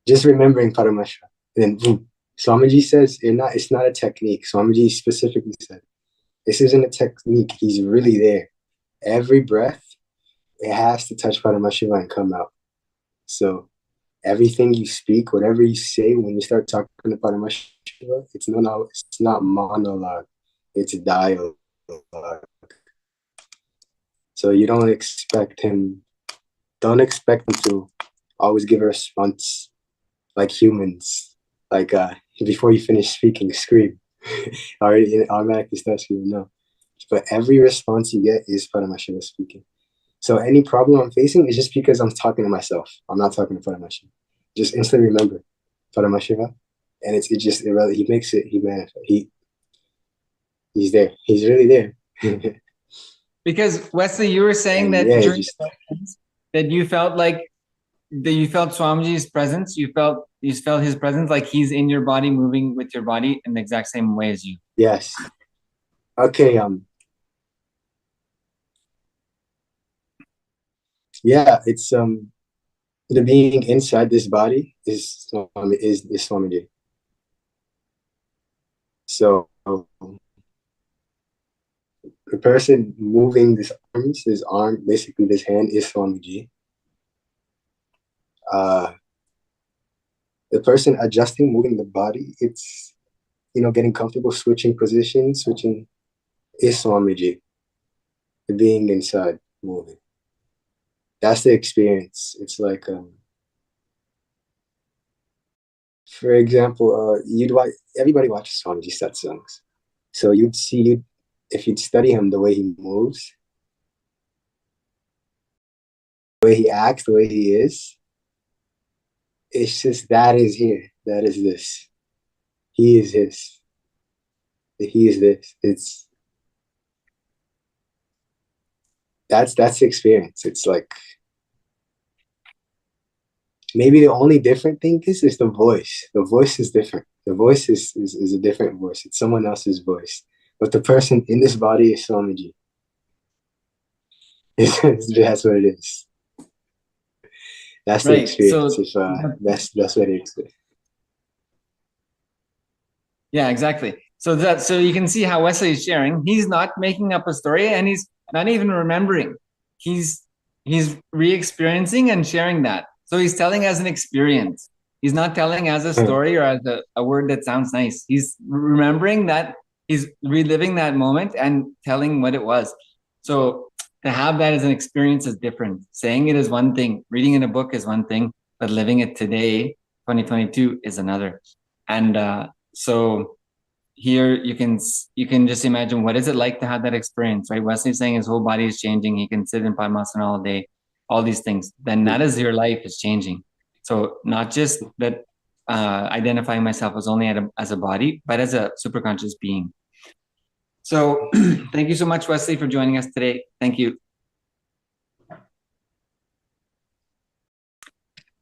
just remembering Paramashiva. And then boom. Swamiji says it's not a technique. Swamiji specifically said, this isn't a technique. He's really there. Every breath, it has to touch Paramashiva and come out. So everything you speak, whatever you say, when you start talking to Paramashiva, it's not monologue. It's a dialogue. So you don't expect him to always give a response like humans. Like before you finish speaking, scream. Already it automatically starts screaming. No. But every response you get is Paramashiva speaking. So any problem I'm facing is just because I'm talking to myself. I'm not talking to Paramashiva. Just instantly remember Paramashiva, and he makes it, he's there. He's really there. Because Wesley, you were saying that during that you felt Swamiji's presence. You felt his presence, like he's in your body, moving with your body in the exact same way as you. Yes. Okay. Yeah, it's the being inside this body is Swamiji. So the person moving his arm, basically this hand, is Swamiji. The person adjusting, moving the body, it's, getting comfortable, switching positions, is Swamiji. The being inside moving. That's the experience. It's like, for example, everybody watches Swamiji satsangs. So you'd see, if you'd study him, the way he moves, the way he acts, the way he is, it's just, that is here, that is this. He is this. He is this. That's the experience. It's like, maybe the only different thing is the voice. The voice is different. The voice is a different voice. It's someone else's voice. But the person in this body is Swamiji. That's what it is. That's the experience. So, that's what it is. Yeah, exactly. So you can see how Wesley is sharing. He's not making up a story, and he's not even remembering. He's re-experiencing and sharing that. So he's telling as an experience. He's not telling as a story or as a word that sounds nice. He's remembering that, he's reliving that moment and telling what it was. So to have that as an experience is different. Saying it is one thing, reading in a book is one thing, but living it today, 2022, is another. And so here you can just imagine, what is it like to have that experience, right? Wesley's saying his whole body is changing. He can sit in Padmasana all day, all these things. Then that is your life is changing. So not just that identifying myself as only as a body, but as a superconscious being. So thank you so much, Wesley, for joining us today. Thank you.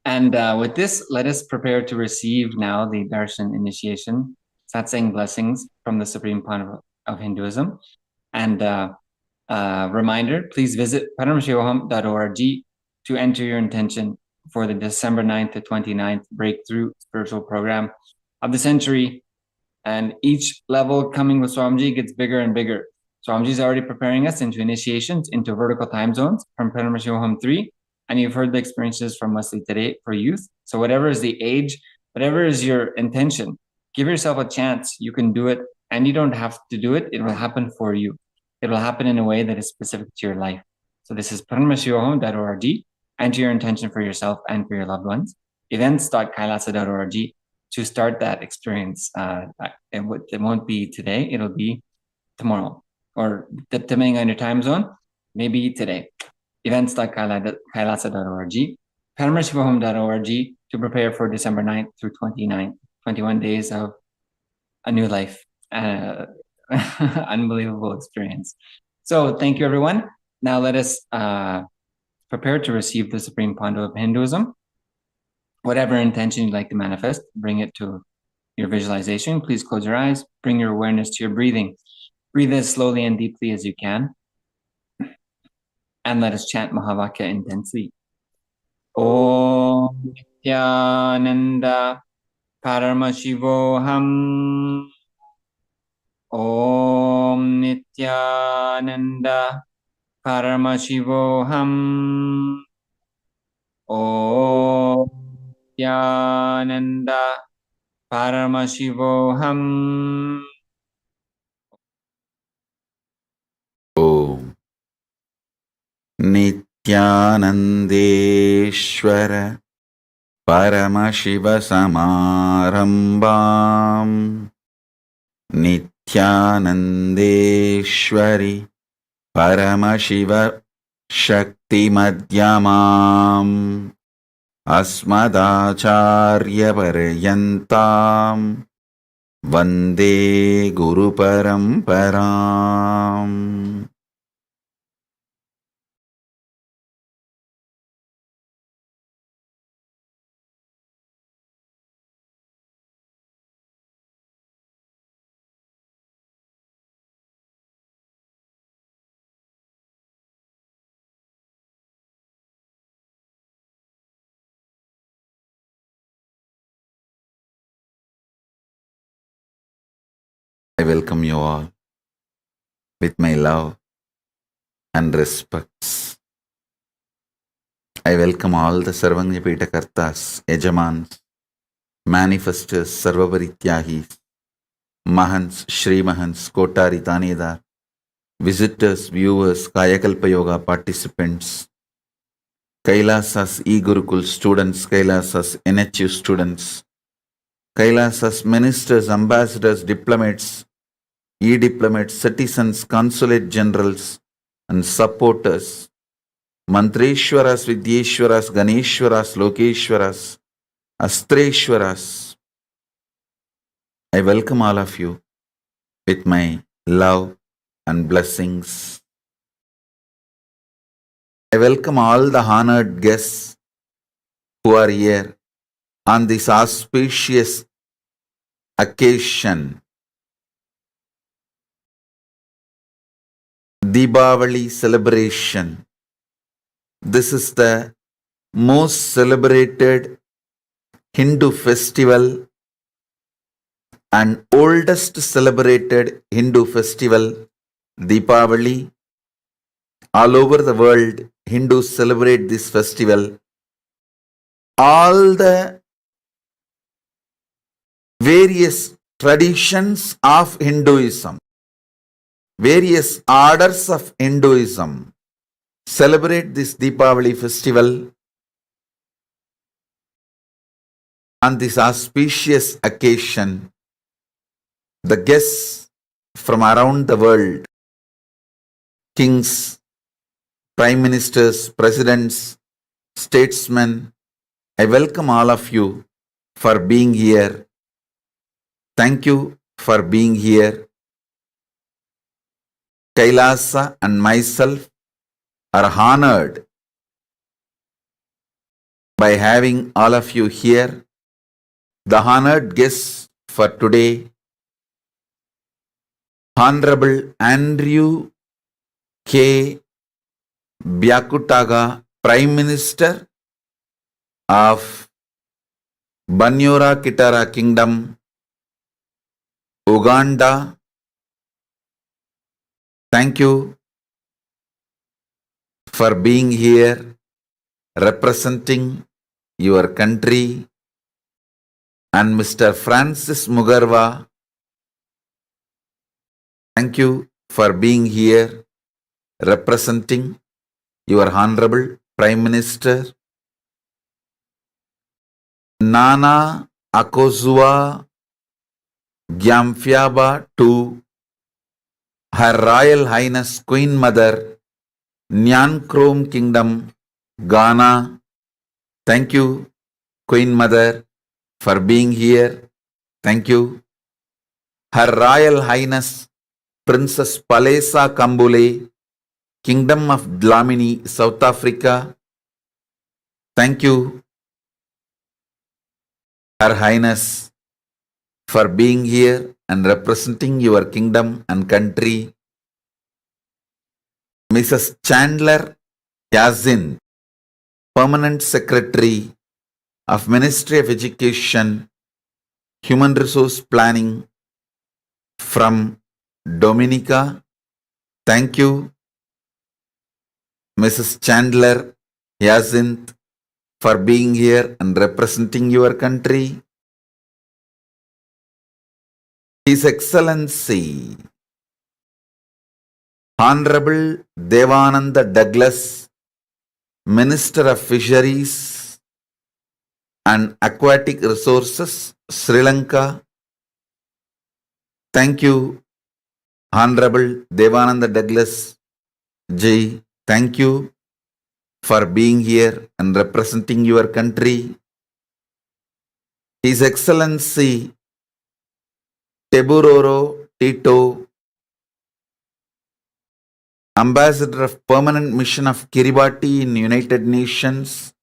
And with this, let us prepare to receive now the darshan initiation, satsang blessings from the Supreme Pond of Hinduism. And reminder, please visit paramshivoham.org to enter your intention for the December 9th to 29th Breakthrough Spiritual Program of the Century. And each level coming with Swamiji gets bigger and bigger. Swamiji is already preparing us into initiations into vertical time zones from Paramshivoham 3. And you've heard the experiences from Wesley today for youth. So whatever is the age, whatever is your intention, give yourself a chance. You can do it, and you don't have to do it. It will happen for you. It will happen in a way that is specific to your life. So this is paramshivoham.org. Enter your intention for yourself and for your loved ones. Events.kailasa.org to start that experience. It won't be today. It'll be tomorrow, or depending on your time zone, maybe today. Events.kailasa.org, paramshivoham.org to prepare for December 9th through 29th, 21 days of a new life. Unbelievable experience. So thank you, everyone. Now let us prepare to receive the Supreme Pond of Hinduism. Whatever intention you'd like to manifest, bring it to your visualization. Please close your eyes. Bring your awareness to your breathing. Breathe as slowly and deeply as you can. And let us chant Mahavakya intensely. Om Nityananda Paramashivoham. Om Nityananda Paramashivoham. Om Nityananda Paramashivoham. Om Nityanandeshwara Paramashiva Samarambam Nityanandeshwari Paramashiva Shakti Madhyamam Asmadacharya Paryantam Vande Guru Paramparam. I welcome you all with my love and respects. I welcome all the Sarvanyapita Kartas, Yajamans, Manifestors, Sarvaparityahis, Mahants, Shri Mahants, Kotari Tanedar, visitors, viewers, Kayakalpa Yoga participants, Kailasa's e-Gurukul students, Kailasa's NHU students, Kailasa's ministers, ambassadors, diplomats, e-diplomats, citizens, consulate generals, and supporters, Mantreshwaras, Vidyeshwaras, Ganeshwaras, Lokeshwaras, Astreshwaras. I welcome all of you with my love and blessings. I welcome all the honored guests who are here on this auspicious occasion. Deepavali celebration. This is the most celebrated Hindu festival and oldest celebrated Hindu festival, Deepavali. All over the world, Hindus celebrate this festival. All the various traditions of Hinduism, various orders of Hinduism celebrate this Deepavali festival on this auspicious occasion. The guests from around the world, kings, prime ministers, presidents, statesmen, I welcome all of you for being here. Thank you for being here. Kailasa and myself are honored by having all of you here. The honored guests for today, Honorable Andrew K. Byakutaga, Prime Minister of Banyora Kitara Kingdom, Uganda. Thank you for being here representing your country. And Mr. Francis Mugarva, thank you for being here representing your Honorable Prime Minister. Nana Akozua Gyamfiaba to Her Royal Highness Queen Mother, Nyankrom Kingdom, Ghana. Thank you, Queen Mother, for being here. Thank you. Her Royal Highness Princess Palesa Kambule, Kingdom of Dlamini, South Africa. Thank you, Her Highness, for being here and representing your kingdom and country. Mrs. Chandler Yazin, Permanent Secretary of Ministry of Education, Human Resource Planning from Dominica. Thank you, Mrs. Chandler Yazin, for being here and representing your country. His Excellency Honorable Devananda Douglas, Minister of Fisheries and Aquatic Resources, Sri Lanka. Thank you, Honorable Devananda Douglas Ji. Thank you for being here and representing your country. His Excellency Teburoro Tito, Ambassador of Permanent Mission of Kiribati in United Nations,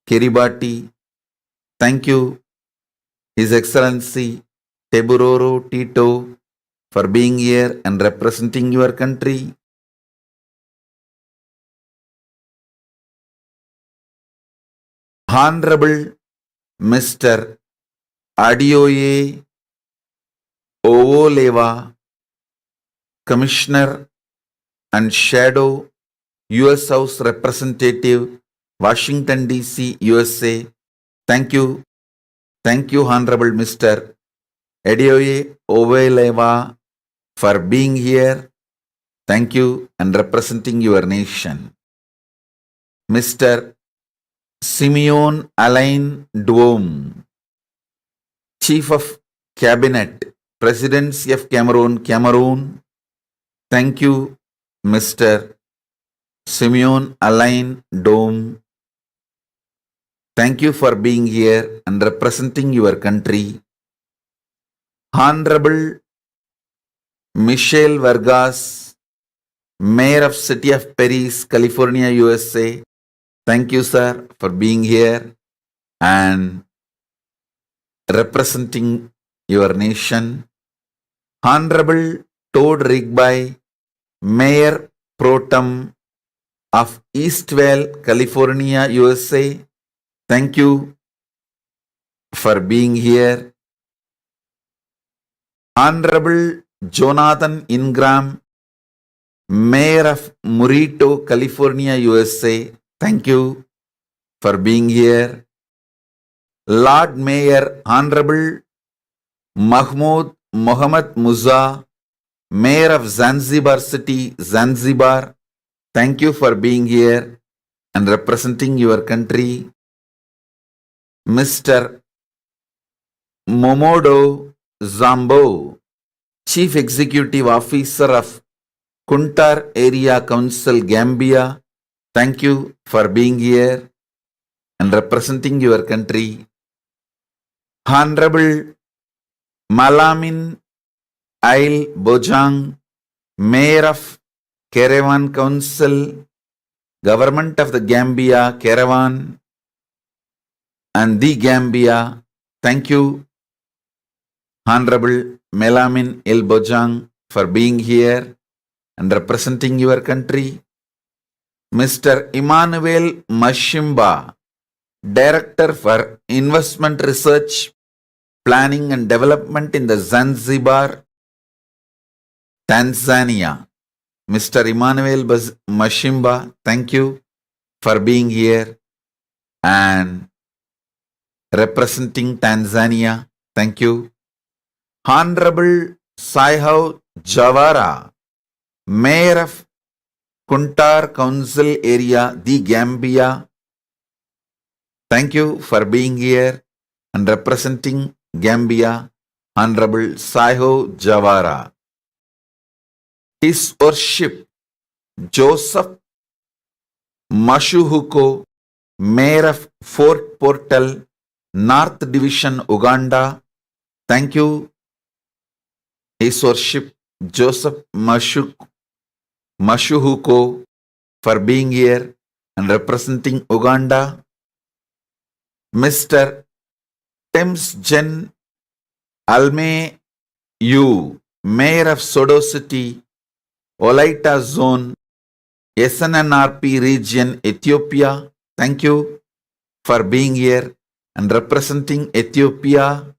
Kiribati. Thank you, His Excellency Teburoro Tito, for being here and representing your country. Honorable Mr. Adioye Ovoleva, Commissioner and Shadow U.S. House Representative, Washington, D.C., USA. Thank you. Thank you, Honorable Mr. Adioye Ovoleva, for being here. Thank you and representing your nation. Mr. Simeon Alain Duom, Chief of Cabinet, Presidency of Cameroon, Cameroon. Thank you, Mr. Simeon Alain Duom. Thank you for being here and representing your country. Honorable Michelle Vargas, Mayor of City of Paris, California, USA. Thank you, sir, for being here and representing your nation. Honorable Todd Rigby, Mayor Pro Tem of Eastvale, California, USA. Thank you for being here. Honorable Jonathan Ingram, Mayor of Murito, California, USA. Thank you for being here. Lord Mayor Honorable Mahmoud Mohammad Musa, Mayor of Zanzibar City, Zanzibar. Thank you for being here and representing your country. Mr. Momodo Zambo, Chief Executive Officer of Kuntar Area Council, Gambia. Thank you for being here and representing your country. Honorable Malamin Ail Bojang, Mayor of Caravan Council, Government of the Gambia, Caravan and the Gambia. Thank you, Honorable Melamin El Bojang, for being here and representing your country. Mr. Emmanuel Mashimba, Director for Investment Research, Planning and Development in the Zanzibar, Tanzania. Mr. Emmanuel Mashimba, thank you for being here and representing Tanzania. Thank you. Honorable Saihau Javara, Mayor of Kuntar Council Area, the Gambia. Thank you for being here and representing Gambia, Honorable Saihau Javara. His Worship Joseph Mashuhuko, Mayor of Fort Portal, North Division, Uganda. Thank you, His Worship Joseph Mashuhuko, for being here and representing Uganda. Mr. Temsgen Alme Yu, Mayor of Sodo City, Olaita Zone, SNNRP region, Ethiopia. Thank you for being here and representing Ethiopia.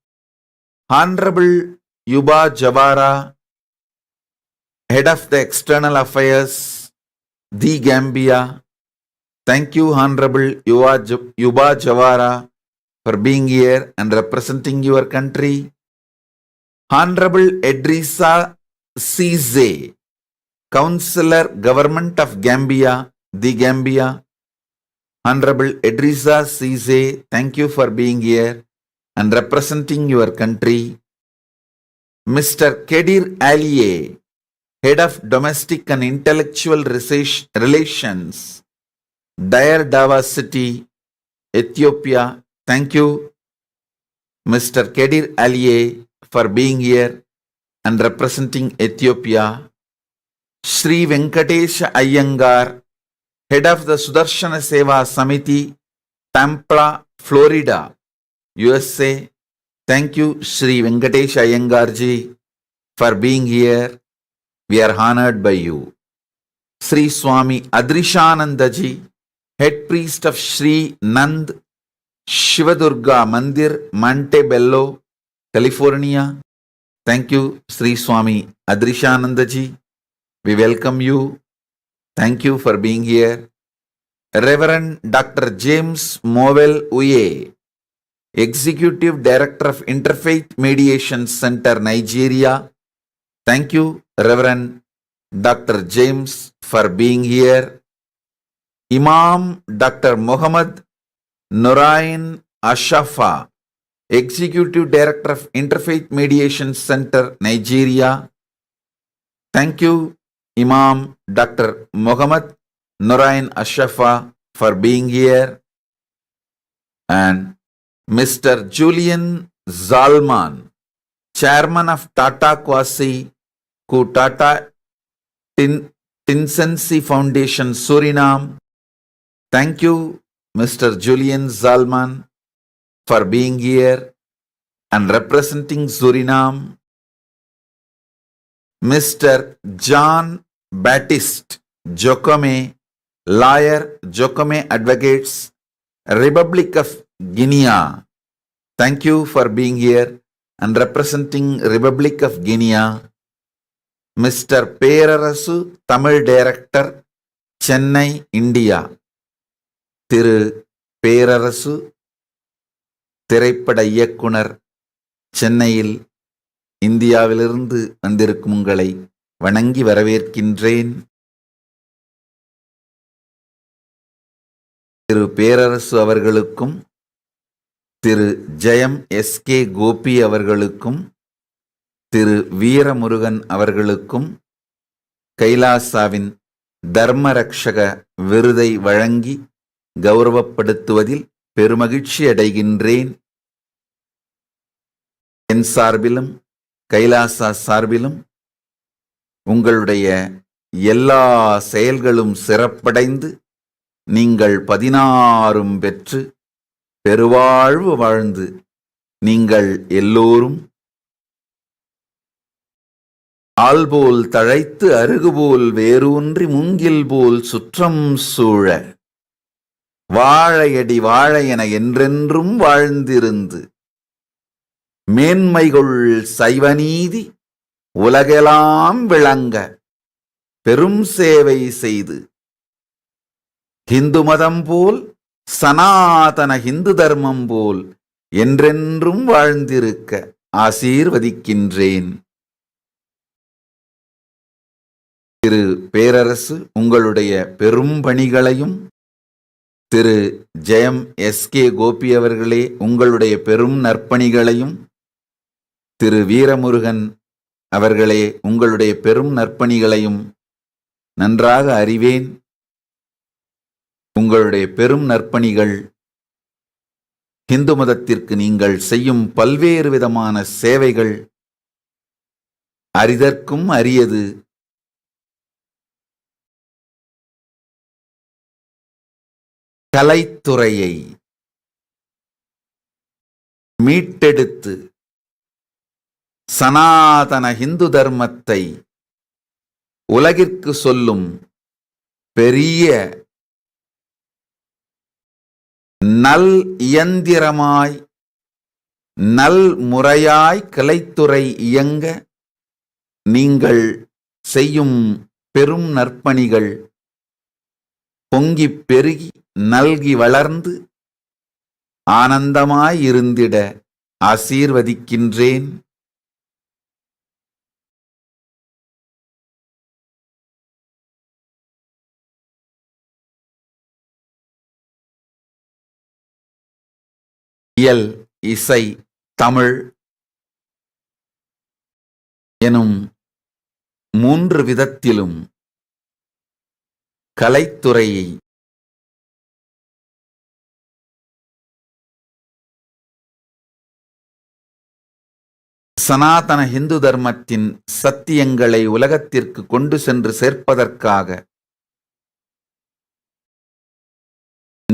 Honorable Yuba Javara, Head of the External Affairs, the Gambia. Thank you, Honorable Yuba Javara, for being here and representing your country. Honorable Edrisa Cisse, Councillor, Government of Gambia, the Gambia. Honorable Edrisa Cisse, thank you for being here and representing your country. Mr. Kedir Aliye, Head of Domestic and Intellectual Relations, Dire Dawa City, Ethiopia. Thank you, Mr. Kedir Aliye, for being here and representing Ethiopia. Sri Venkatesh Iyengar, Head of the Sudarshana Seva Samiti, Tampa, Florida, USA. Thank you, Sri Venkatesh Iyengar ji, for being here. We are honored by you. Sri Swami Adrishananda ji, Head Priest of Sri Nand Shivadurga Mandir, Montebello, California. Thank you, Sri Swami Adrishananda ji. We welcome you. Thank you for being here. Reverend Dr. James Mowell Uye, Executive Director of Interfaith Mediation Center, Nigeria. Thank you, Reverend Dr. James, for being here. Imam Dr. Muhammad Nurain Ashafa, Executive Director of Interfaith Mediation Center, Nigeria. Thank you, Imam Dr. Muhammad Nurain Ashafa, for being here. And Mr. Julian Zalman, Chairman of Tata Kwasi Ku Tata Tinsensi Foundation, Suriname. Thank you, Mr. Julian Zalman, for being here and representing Suriname. Mr. John Baptiste Jokome, Lawyer, Jokome Advocates, Republic of Guinea. Thank you for being here and representing Republic of Guinea. Mr. Perarasu, Tamil Director, Chennai, India. Thiru Perarasu, திரைப்பட இயக்குனர், சென்னையில் இந்தியாவிலிருந்து வந்திருக்கும் உங்களை வணங்கி வரவேற்கின்றேன். திரு பேரரசு அவர்களுக்கும் திரு Jayam SK Gopi அவர்களுக்கும் திரு வீரமுருகன் அவர்களுக்கும் கைலாசாவின் தர்மரக்ஷக விருதை வழங்கி கௌரவப்படுத்துவதில் பெருமகிழ்ச்சி அடைகின்றேன். என் சார்பிலும் கைலாசா சார்பிலும் உங்களுடைய எல்லா செயல்களும் சிறப்படைந்து நீங்கள் 16 பெற்று பெருவாழ்வு வாழ்ந்து நீங்கள் எல்லோரும் ஆள்போல் தழைத்து அருகுபோல் வேரூன்றி மூங்கில் போல் சுற்றம் சூழ வாழையடி வாழை என என்றென்றும் வாழ்ந்திருந்து மேன்மைகொள் சைவநீதி உலகெல்லாம் விளங்க பெரும் சேவை செய்து ஹிந்து மதம் போல் சனாதன ஹிந்து தர்மம் போல் என்றென்றும் வாழ்ந்திருக்க ஆசீர்வதிக்கின்றேன். திரு பேரரசு உங்களுடைய பெரும் பணிகளையும், திரு ஜெயம் எஸ்.கே. கோபி அவர்களே உங்களுடைய பெரும் நற்பணிகளையும், திரு வீரமுருகன் அவர்களே உங்களுடைய பெரும் நற்பணிகளையும் நன்றாக அறிவேன். உங்களுடைய பெரும் நற்பணிகள் இந்து மதத்திற்கு நீங்கள் செய்யும் பல்வேறு விதமான சேவைகள் அரிதற்கும் அரியது. கலைத்துறையை மீட்டெடுத்து சனாதன இந்து தர்மத்தை உலகிற்கு சொல்லும் பெரிய நல் இயந்திரமாய் நல் முறையாய் கலைத்துறை இயங்க நீங்கள் செய்யும் பெரும் நற்பணிகள் பொங்கிப் பெருகி நல்கி வளர்ந்து ஆனந்தமாய் இருந்திட ஆசீர்வதிக்கின்றேன். இயல், இசை, தமிழ் எனும் 3 விதத்திலும் கலைத்துறையை சனாதன இந்து தர்மத்தின் சத்தியங்களை உலகத்திற்கு கொண்டு சென்று சேர்ப்பதற்காக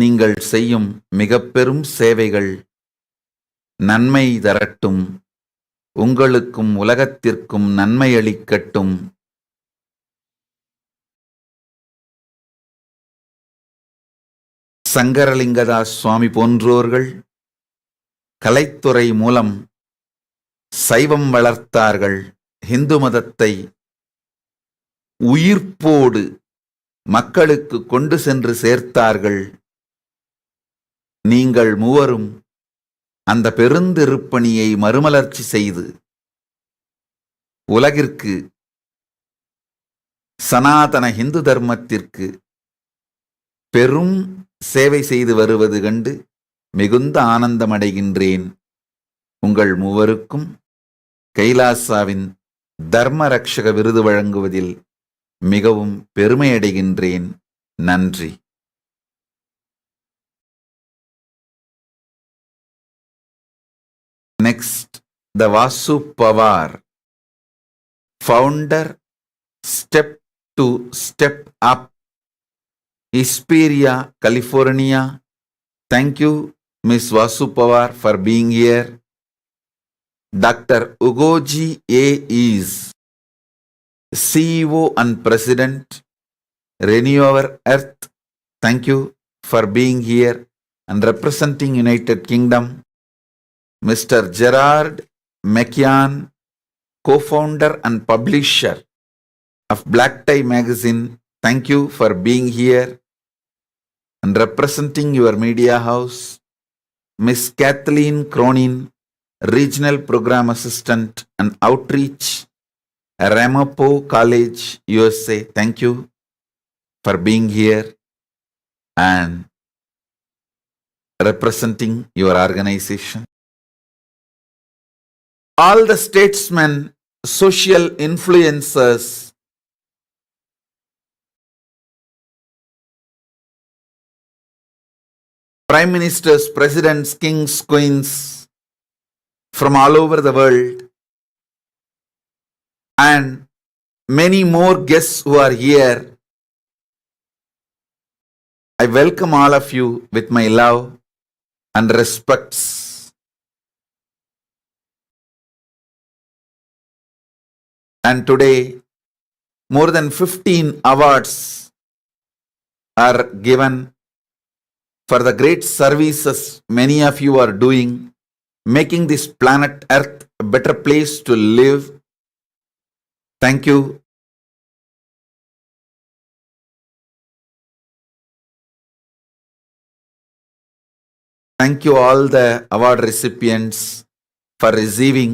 நீங்கள் செய்யும் மிக பெரும் சேவைகள் நன்மை தரட்டும், உங்களுக்கும் உலகத்திற்கும் நன்மை அளிக்கட்டும். சங்கரலிங்கதாஸ் சுவாமி போன்றோர்கள் கலைத்துறை மூலம் சைவம் வளர்த்தார்கள். இந்து மதத்தை உயிர்ப்போடு மக்களுக்கு கொண்டு சென்று சேர்த்தார்கள். நீங்கள் மூவரும் அந்த பெருந்திருப்பணியை மறுமலர்ச்சி செய்து உலகிற்கு சனாதன இந்து தர்மத்திற்கு பெரும் சேவை செய்து வருவது கண்டு மிகுந்த ஆனந்தமடைகின்றேன். உங்கள் மூவருக்கும் கைலாசாவின் தர்ம ரக்ஷக விருது வழங்குவதில் மிகவும் பெருமையடைகின்றேன். நன்றி. Next, the Vasu Pawar, founder, Step to Step Up, Hesperia, California. Thank you, Miss Vasu Pawar, for being here. Dr. Ugoji A. is CEO and President, Renew Our Earth. Thank you for being here and representing United Kingdom. Mr. Gerard McKeon, co-founder and publisher of Black Tie Magazine. Thank you for being here and representing your media house. Miss Kathleen Cronin, Regional Program Assistant and Outreach, Ramapo College, USA. Thank you for being here and representing your organization. All the statesmen, social influencers, prime ministers, presidents, kings, queens, from all over the world, and many more guests who are here. I welcome all of you with my love and respects. And today, more than 15 awards are given for the great services many of you are doing, making this planet Earth a better place to live. Thank you. Thank you all the award recipients for receiving,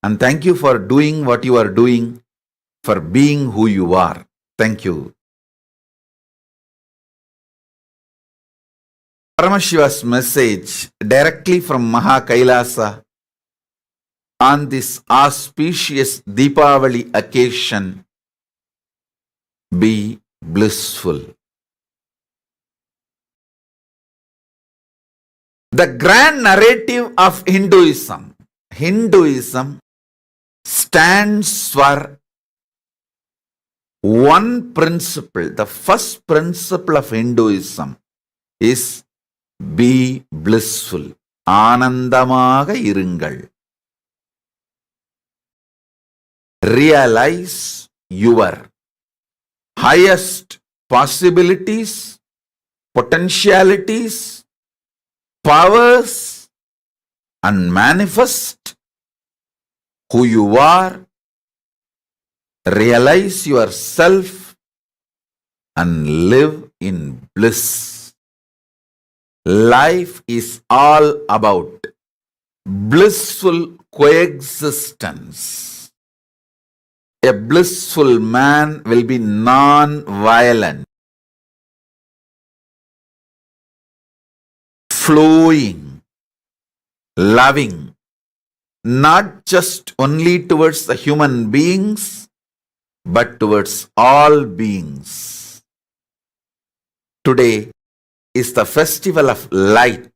and thank you for doing what you are doing, for being who you are. Thank you. Paramashiva's message directly from Maha Kailasa on this auspicious Deepavali occasion: be blissful. The grand narrative of Hinduism stands for one principle. The first principle of Hinduism is be blissful. ஆனந்தமாக இருங்கள். Realize your highest possibilities, potentialities, powers, and manifest who you are. Realize yourself and live in bliss. Life is all about blissful coexistence. A blissful man will be non-violent, flowing, loving, not just only towards the human beings, but towards all beings. Today is the festival of light.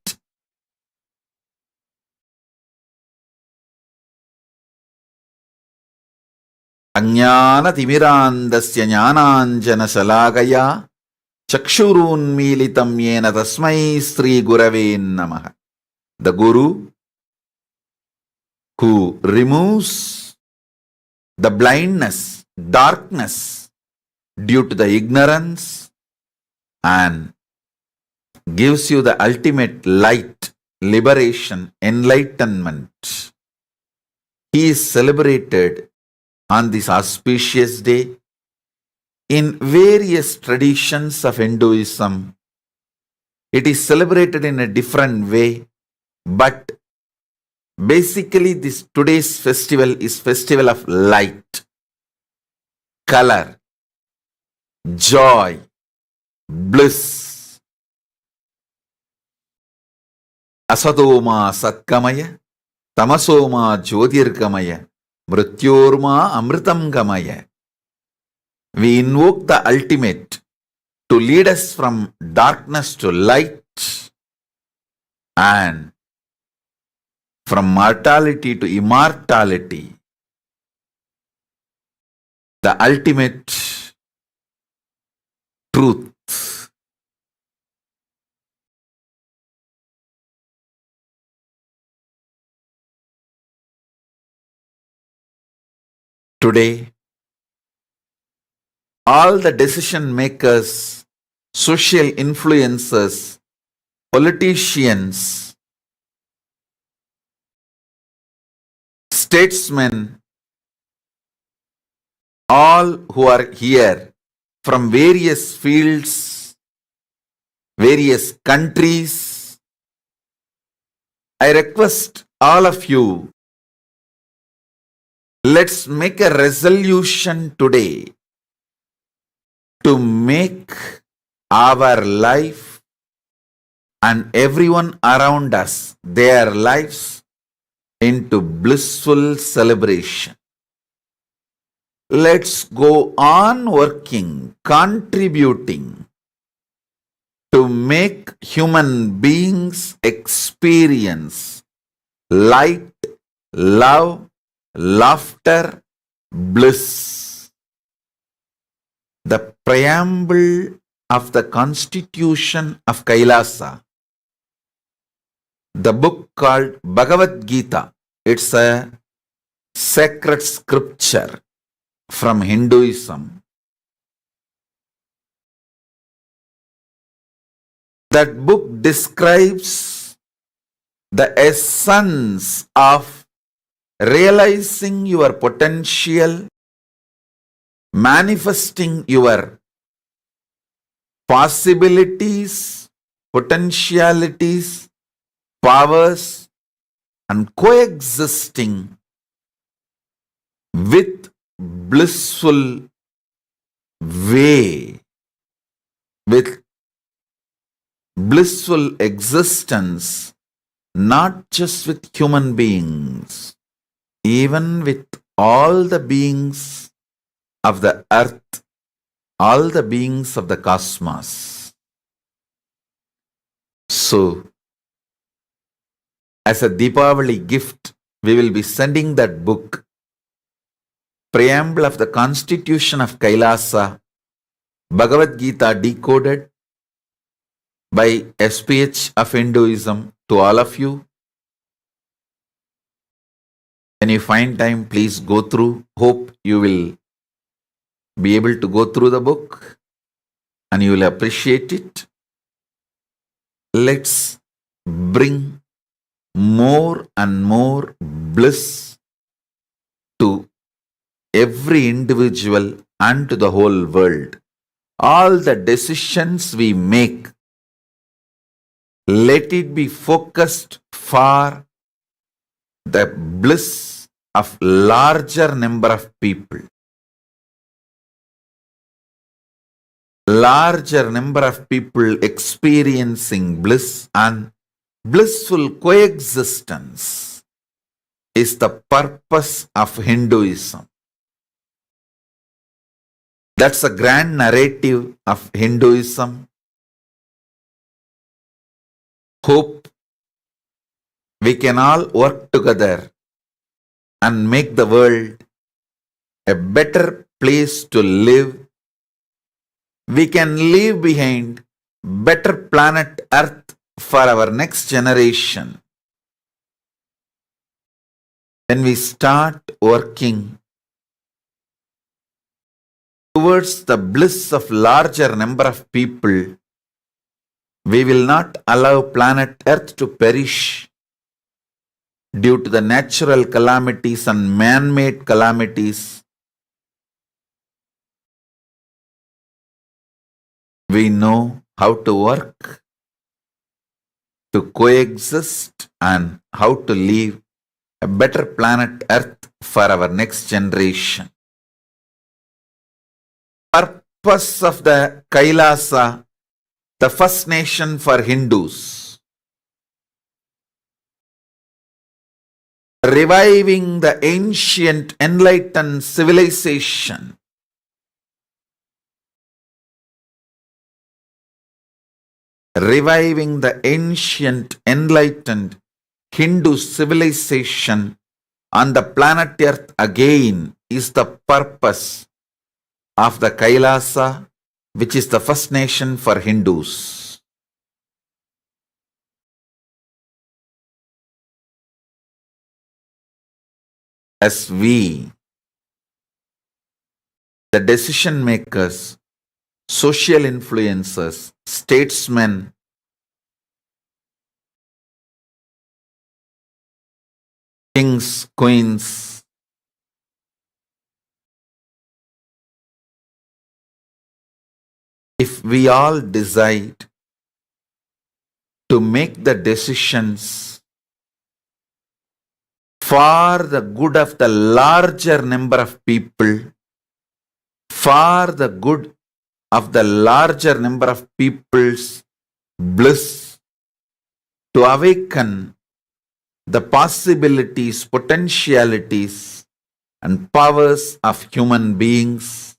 Ajnana timirandasya jnananjana salagaya chakshurunmilitam yena tasmai Sri Gurave Namaha. The Guru who removes the blindness, darkness due to the ignorance and gives you the ultimate light, liberation, enlightenment. He is celebrated on this auspicious day. In various traditions of Hinduism, it is celebrated in a different way, but basically today's festival is festival of light, color, joy, bliss. Asadoma satkamaya, tamasoma jyotirgamaya, mrityorma amritam gamaya. We invoke the ultimate to lead us from darkness to light and from mortality to immortality. The ultimate truth. Today, all the decision makers, social influencers, politicians, statesmen, all who are here from various fields, various countries, I request all of you, let's make a resolution today to make our life and everyone around us, their lives, into blissful celebration. Let's go on working, contributing to make human beings experience light, love, laughter, bliss. The preamble of the Constitution of Kailasa, the book called Bhagavad Gita. It's a sacred scripture from Hinduism. That book describes the essence of realizing your potential, manifesting your possibilities, potentialities, powers, and coexisting with blissful way, with blissful existence, not just with human beings, even with all the beings of the earth, all the beings of the cosmos. So, as a Deepavali gift, we will be sending that book, Preamble of the Constitution of Kailasa, Bhagavad Gita decoded by SPH of Hinduism, to all of you. When you find time, please go through. Hope you will be able to go through the book and you will appreciate it. Let's bring more and more bliss to every individual and to the whole world. All the decisions we make, let it be focused for the bliss of larger number of people. Larger number of people experiencing bliss and blissful coexistence is the purpose of Hinduism. That's a grand narrative of Hinduism. Hope we can all work together and make the world a better place to live. We can leave behind better planet Earth for our next generation. When we start working towards the bliss of larger number of people, we will not allow planet Earth to perish due to the natural calamities and man-made calamities. We know how to work, to coexist, and how to leave a better planet Earth for our next generation. Purpose of the Kailasa, the first nation for Hindus. Reviving the ancient enlightened civilization. Reviving the ancient enlightened Hindu civilization on the planet Earth again is the purpose of the Kailasa, which is the first nation for Hindus. As we, the decision makers, social influencers, statesmen, kings, queens, if we all decide to make the decisions for the good of the larger number of people, for the good of the larger number of people's bliss, to awaken the possibilities, potentialities, and powers of human beings,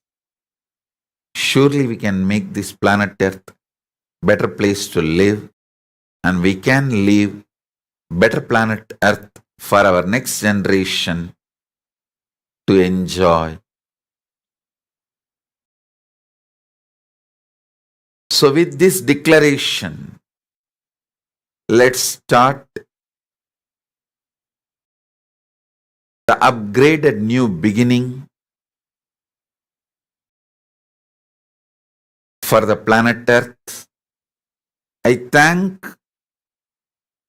surely we can make this planet Earth a better place to live, and we can leave better planet Earth for our next generation to enjoy. So with this declaration, let's start the upgraded new beginning for the planet Earth. I thank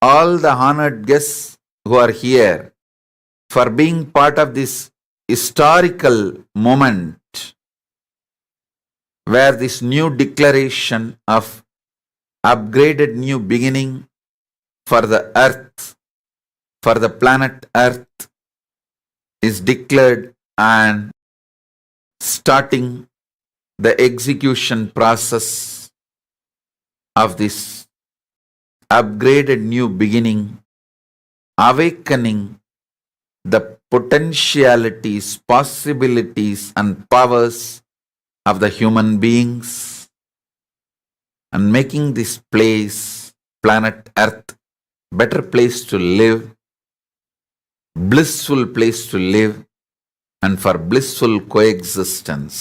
all the honored guests who are here for being part of this historical moment where this new declaration of upgraded new beginning for the earth, for the planet earth is declared, and starting the execution process of this upgraded new beginning, awakening the potentialities, possibilities, and powers of the human beings, and making this place, planet Earth, better place to live, blissful place to live, and for blissful coexistence.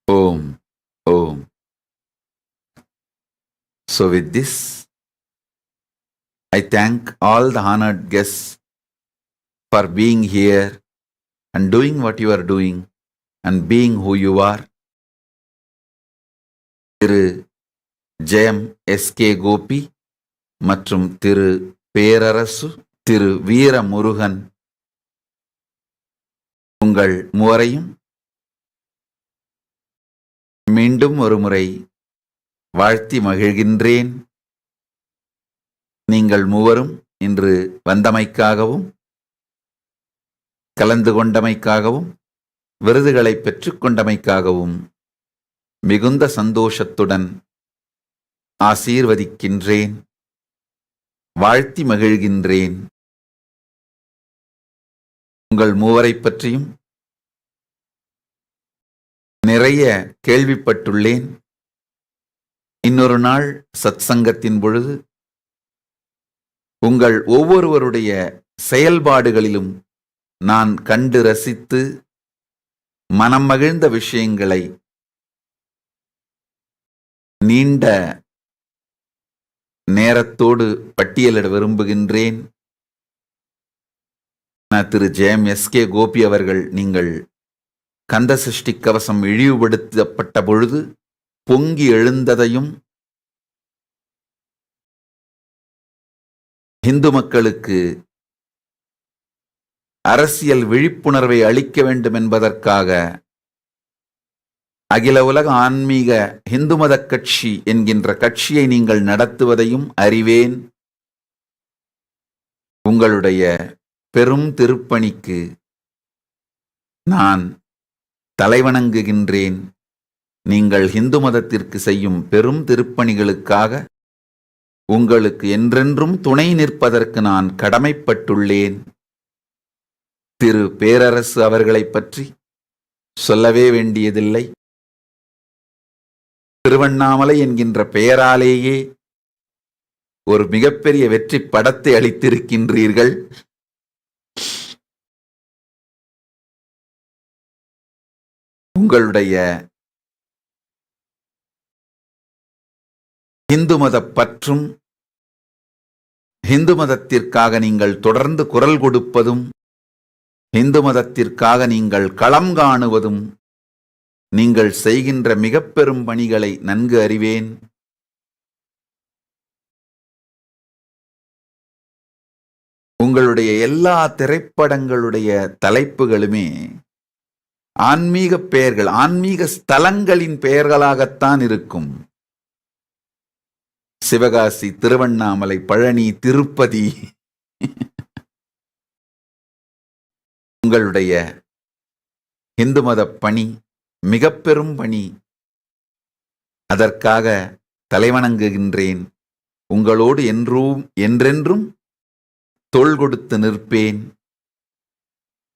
Om, Om. So with this, I thank all the honored guests for being here and doing what you are doing and being who you are. Thiru Jayam SK Gopi மற்றும் திரு பேரரசு, திரு வீரமுருகன், உங்கள் மூவரையும் மீண்டும் ஒரு முறை வாழ்த்தி மகிழ்கின்றேன். நீங்கள் மூவரும் இன்று வந்தமைக்காகவும் கலந்து கொண்டமைக்காகவும் விருதுகளை பெற்றுக்கொண்டமைக்காகவும் மிகுந்த சந்தோஷத்துடன் ஆசீர்வதிக்கின்றேன், வாழ்த்தி மகிழ்கின்றேன். உங்கள் மூவரை பற்றியும் நிறைய கேள்விப்பட்டுள்ளேன். இன்னொரு நாள் சத்சங்கத்தின் பொழுது உங்கள் ஒவ்வொருவருடைய செயல்பாடுகளிலும் நான் கண்டு ரசித்து மனம் மகிழ்ந்த விஷயங்களை நீண்ட நேரத்தோடு பட்டியலிட விரும்புகின்றேன். திரு ஜெயம் எஸ்கே கோபி அவர்கள், நீங்கள் கந்த சஷ்டி கவசம் இழிவுபடுத்தப்பட்ட பொழுது பொங்கி எழுந்ததையும், இந்து மக்களுக்கு அரசியல் விழிப்புணர்வை அளிக்க வேண்டும் என்பதற்காக அகில உலக ஆன்மீக இந்து மத கட்சி என்கின்ற கட்சியை நீங்கள் நடத்துவதையும் அறிவேன். உங்களுடைய பெரும் திருப்பணிக்கு நான் தலைவணங்குகின்றேன். நீங்கள் இந்து மதத்திற்கு செய்யும் பெரும் திருப்பணிகளுக்காக உங்களுக்கு என்றென்றும் துணை நிற்பதற்கு நான் கடமைப்பட்டுள்ளேன். திரு பேரரசு அவர்களை பற்றி சொல்லவே வேண்டியதில்லை. திருவண்ணாமலை என்கின்ற பெயராலேயே ஒரு மிகப்பெரிய வெற்றி படத்தை அளித்திருக்கின்றீர்கள். உங்களுடைய இந்து மத பற்றும், இந்து மதத்திற்காக நீங்கள் தொடர்ந்து குரல் கொடுப்பதும், இந்து மதத்திற்காக நீங்கள் களம் காணுவதும், நீங்கள் செய்கின்ற மிக பெரும் பணிகளை நன்கு அறிவேன். உங்களுடைய எல்லா திரைப்படங்களுடைய தலைப்புகளுமே ஆன்மீக பெயர்கள், ஆன்மீக ஸ்தலங்களின் பெயர்களாகத்தான் இருக்கும். சிவகாசி, திருவண்ணாமலை, பழனி, திருப்பதி. உங்களுடைய இந்து மத பணி மிக பெரும் பணி. அதற்காக தலைவணங்குகின்றேன். உங்களோடு என்றென்றும் தோள் கொடுத்து நிற்பேன்.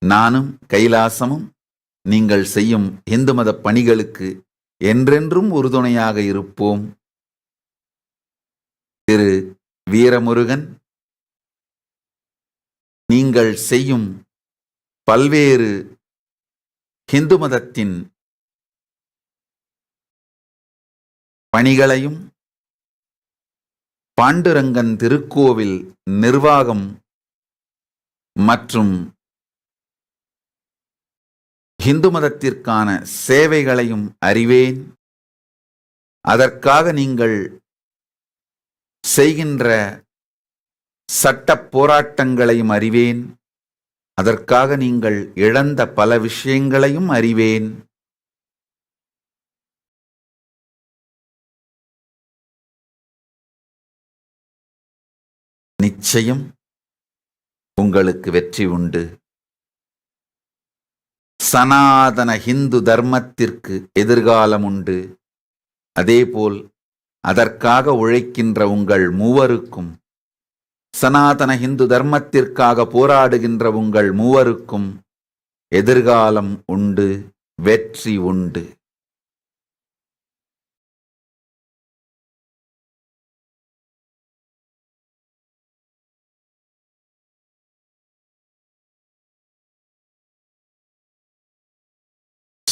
நானும் கைலாசமும் நீங்கள் செய்யும் இந்து மத பணிகளுக்கு என்றென்றும் உறுதுணையாக இருப்போம். திரு வீரமுருகன், நீங்கள் செய்யும் பல்வேறு ஹிந்து மதத்தின் பணிகளையும் பாண்டுரங்கன் திருக்கோவில் நிர்வாகம் மற்றும் ஹிந்து மதத்திற்கான சேவைகளையும் அறிவேன். அதற்காக நீங்கள் செய்கின்ற சட்ட போராட்டங்களையும் அறிவேன். அதற்காக நீங்கள் இழந்த பல விஷயங்களையும் அறிவேன். நிச்சயம் உங்களுக்கு வெற்றி உண்டு. சனாதன ஹிந்து தர்மத்திற்கு எதிர்காலம் உண்டு. அதேபோல் அதற்காக உழைக்கின்ற உங்கள் மூவருக்கும், சனாதன ஹிந்து தர்மத்திற்காக போராடுகின்ற உங்கள் மூவருக்கும் எதிர்காலம் உண்டு, வெற்றி உண்டு.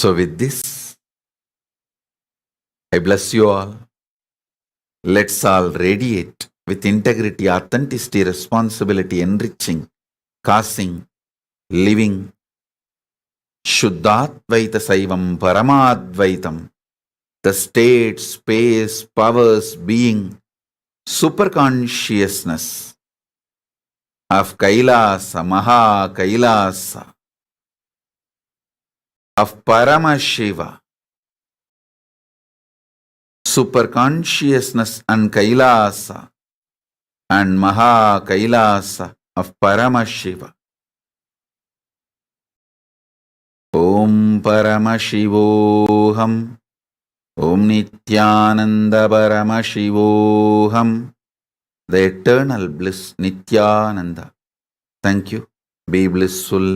So with this, I bless you all. Let's all radiate with integrity, authenticity, responsibility, enriching, causing, living Shuddhadvaita Saivam Paramadvaitam, the state, space, powers, being, superconsciousness of Kailasa, Maha Kailasa, of Paramashiva, superconsciousness and Kailasa and Maha Kailasa of Paramashiva. Om Paramashivoham, Om Nityananda Paramashivoham, the eternal bliss Nityananda. Thank you. Be blissful.